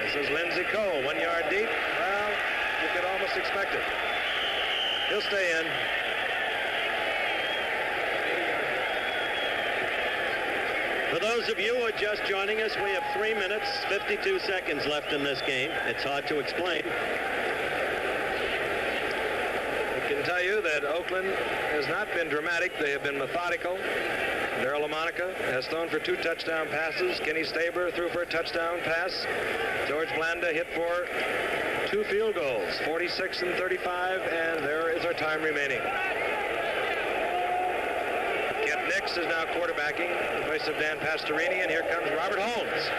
This is Lindsey Cole, 1 yard deep. Well, you could almost expect it. He'll stay in. For those of you who are just joining us, we have 3 minutes, 52 seconds left in this game. It's hard to explain. I can tell you that Oakland has not been dramatic. They have been methodical. Darrell LaMonica has thrown for 2 touchdown passes. Kenny Stabler threw for a touchdown pass. George Blanda hit for 2 field goals, 46 and 35, and there is our time remaining. Kent Nix is now quarterbacking in place of Dan Pastorini, and here comes Robert Holmes.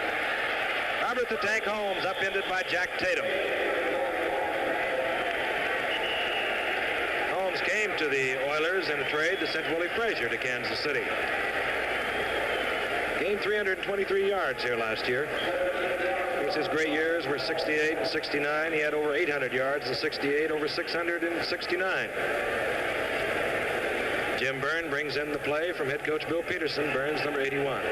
Robert the Tank Holmes, upended by Jack Tatum. Holmes came to the Oilers in a trade to send Willie Frazier to Kansas City. Gained 323 yards here last year. His great years were 68 and 69. He had over 800 yards in 68, over 600 in 69. Jim Byrne brings in the play from head coach Bill Peterson. Burns, number 81.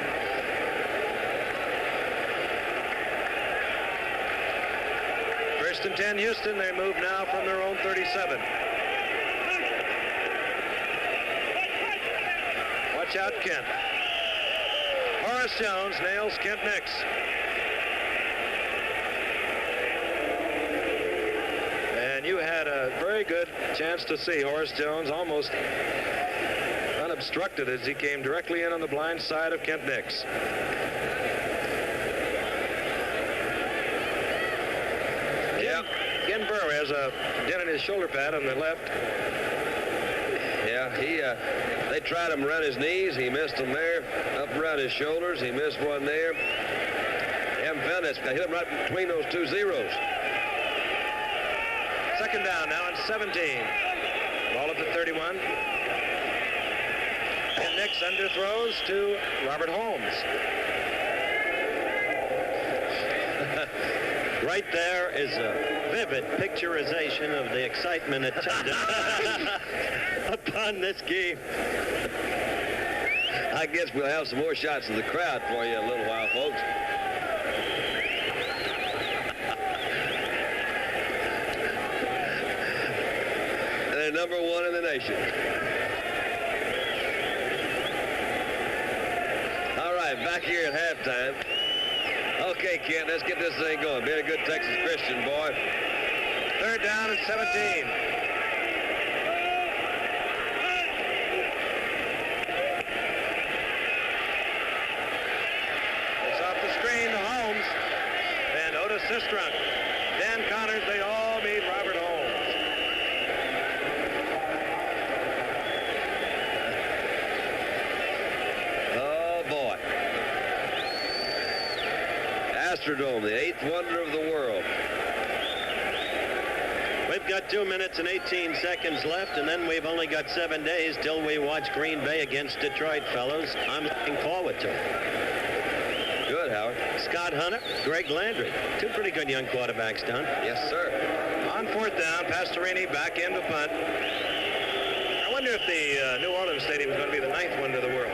First and 10, Houston. They move now from their own 37. Watch out, Kent. Horace Jones nails Kent Nix. And you had a very good chance to see Horace Jones almost unobstructed as he came directly in on the blind side of Kent Nix. Yeah, Ken Burr has a dent in his shoulder pad on the left. Yeah, they tried him around his knees. He missed them there. Up around his shoulders. He missed one there. They haven't found it. They hit him right between those two zeros. Second down now on 17. Ball at the 31. And Nix underthrows to Robert Holmes. Right there is a vivid picturization of the excitement attendant upon this game. I guess we'll have some more shots of the crowd for you in a little while, folks. They're number one in the nation. All right, back here at halftime. Okay, Kent, let's get this thing going. Being a good Texas Christian boy. Third down and 17. It's off the screen to Holmes. And Otis Sistrunk. Dan Connors, they all meet Robert Holmes. Oh, boy. Astrodome, the eighth wonder of the world. We've got 2 minutes and 18 seconds left, and then we've only got 7 days till we watch Green Bay against Detroit, fellows. I'm looking forward to it. Good, Howard. Scott Hunter, Greg Landry. Two pretty good young quarterbacks, Don. Yes, sir. On fourth down, Pastorini back into punt. I wonder if the New Orleans Stadium is going to be the ninth wonder of the world.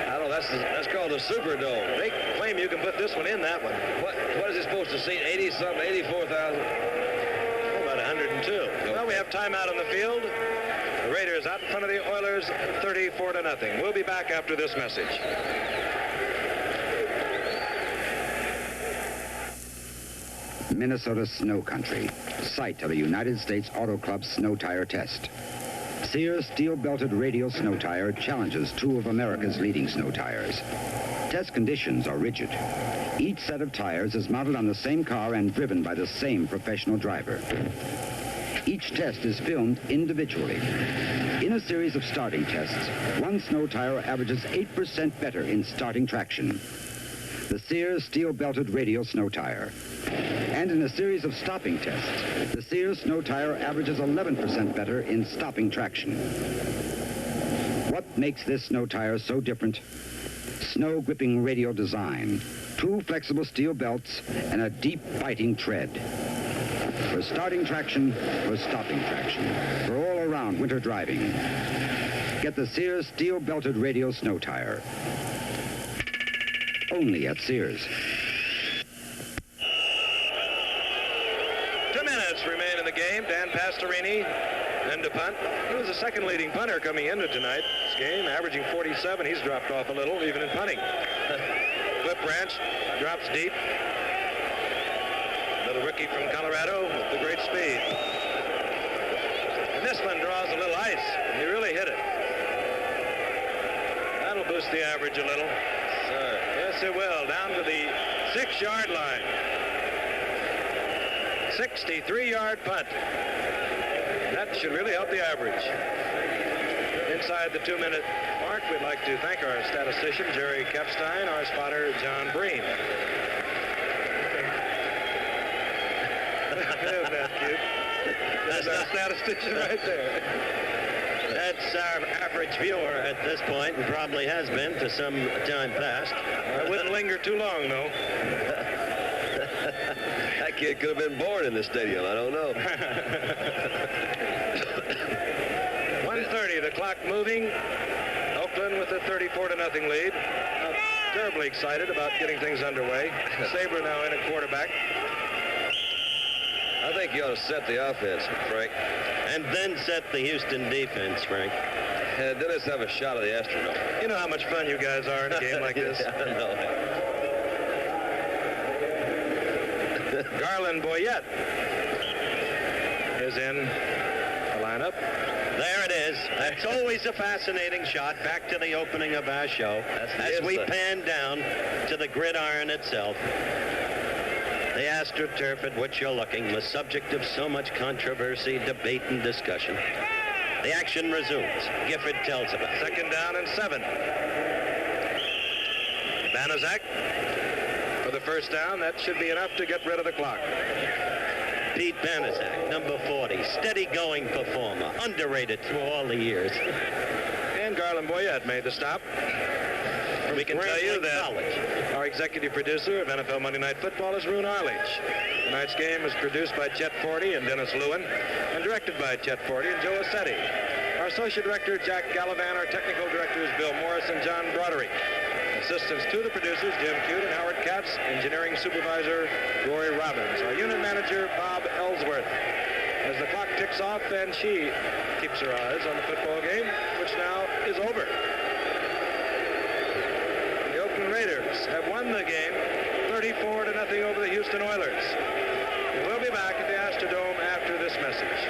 I don't know. That's called the Superdome. They claim you can put this one in that one. What is it supposed to seat? 80-something, 84,000? About 102. Okay. Well, we have timeout on the field. The Raiders out in front of the Oilers, 34-0. We'll be back after this message. Minnesota snow country, site of a United States Auto Club snow tire test. Sears steel-belted radial snow tire challenges two of America's leading snow tires. Test conditions are rigid. Each set of tires is mounted on the same car and driven by the same professional driver. Each test is filmed individually. In a series of starting tests, one snow tire averages 8% better in starting traction. The Sears steel-belted radial snow tire. And in a series of stopping tests, the Sears snow tire averages 11% better in stopping traction. What makes this snow tire so different? Snow gripping radial design, two flexible steel belts, and a deep biting tread. For starting traction, for stopping traction, for all-around winter driving. Get the Sears steel-belted radial snow tire. Only at Sears. 2 minutes remain in the game. Dan Pastorini then to punt. He was the second leading punter coming into tonight's game, averaging 47. He's dropped off a little, even in punting. Cliff Branch drops deep. Another rookie from Colorado with the great speed. And this one draws a little ice. He really hit it. That'll boost the average a little. Sir. Yes, it will. Down to the 6-yard line. 63-yard punt. That should really help the average. inside the 2-minute mark, we'd like to thank our statistician, Jerry Kepstein, our spotter, John Breen. Isn't that cute? There's our statistician right there. That's our average viewer at this point, and probably has been for some time past. I wouldn't linger too long, though. That kid could have been born in this stadium. I don't know. 1:30, the clock moving. Oakland with a 34-0 lead. Not terribly excited about getting things underway. Sabre now in at quarterback. I think you ought to set the offense, Frank. And then set the Houston defense, Frank. And then let's have a shot of the Astrodome. You know how much fun you guys are in a game like this? I know. Garland Boyette is in the lineup. There it is. That's always a fascinating shot. Back to the opening of our show. As we pan down to the gridiron itself. The AstroTurf at which you're looking, the subject of so much controversy, debate, and discussion. The action resumes. Gifford tells about it. 2nd down and 7. Banaszak for the first down. That should be enough to get rid of the clock. Pete Banaszak, number 40, steady-going performer, underrated through all the years. And Garland Boyette made the stop. We can tell you that our executive producer of NFL Monday Night Football is Roone Arledge. Tonight's game is produced by Chet Forty and Dennis Lewin, and directed by Chet Forty and Joe Assetti. Our associate director, Jack Gallivan. Our technical directors, Bill Morris and John Broderick. Assistants to the producers, Jim Cute and Howard Katz. Engineering supervisor, Rory Robbins. Our unit manager, Bob Ellsworth. As the clock ticks off, and she keeps her eyes on the football game, which now is over. The Oakland Raiders have won the game 34-0 over the Houston Oilers. And we'll be back at the Astrodome after this message.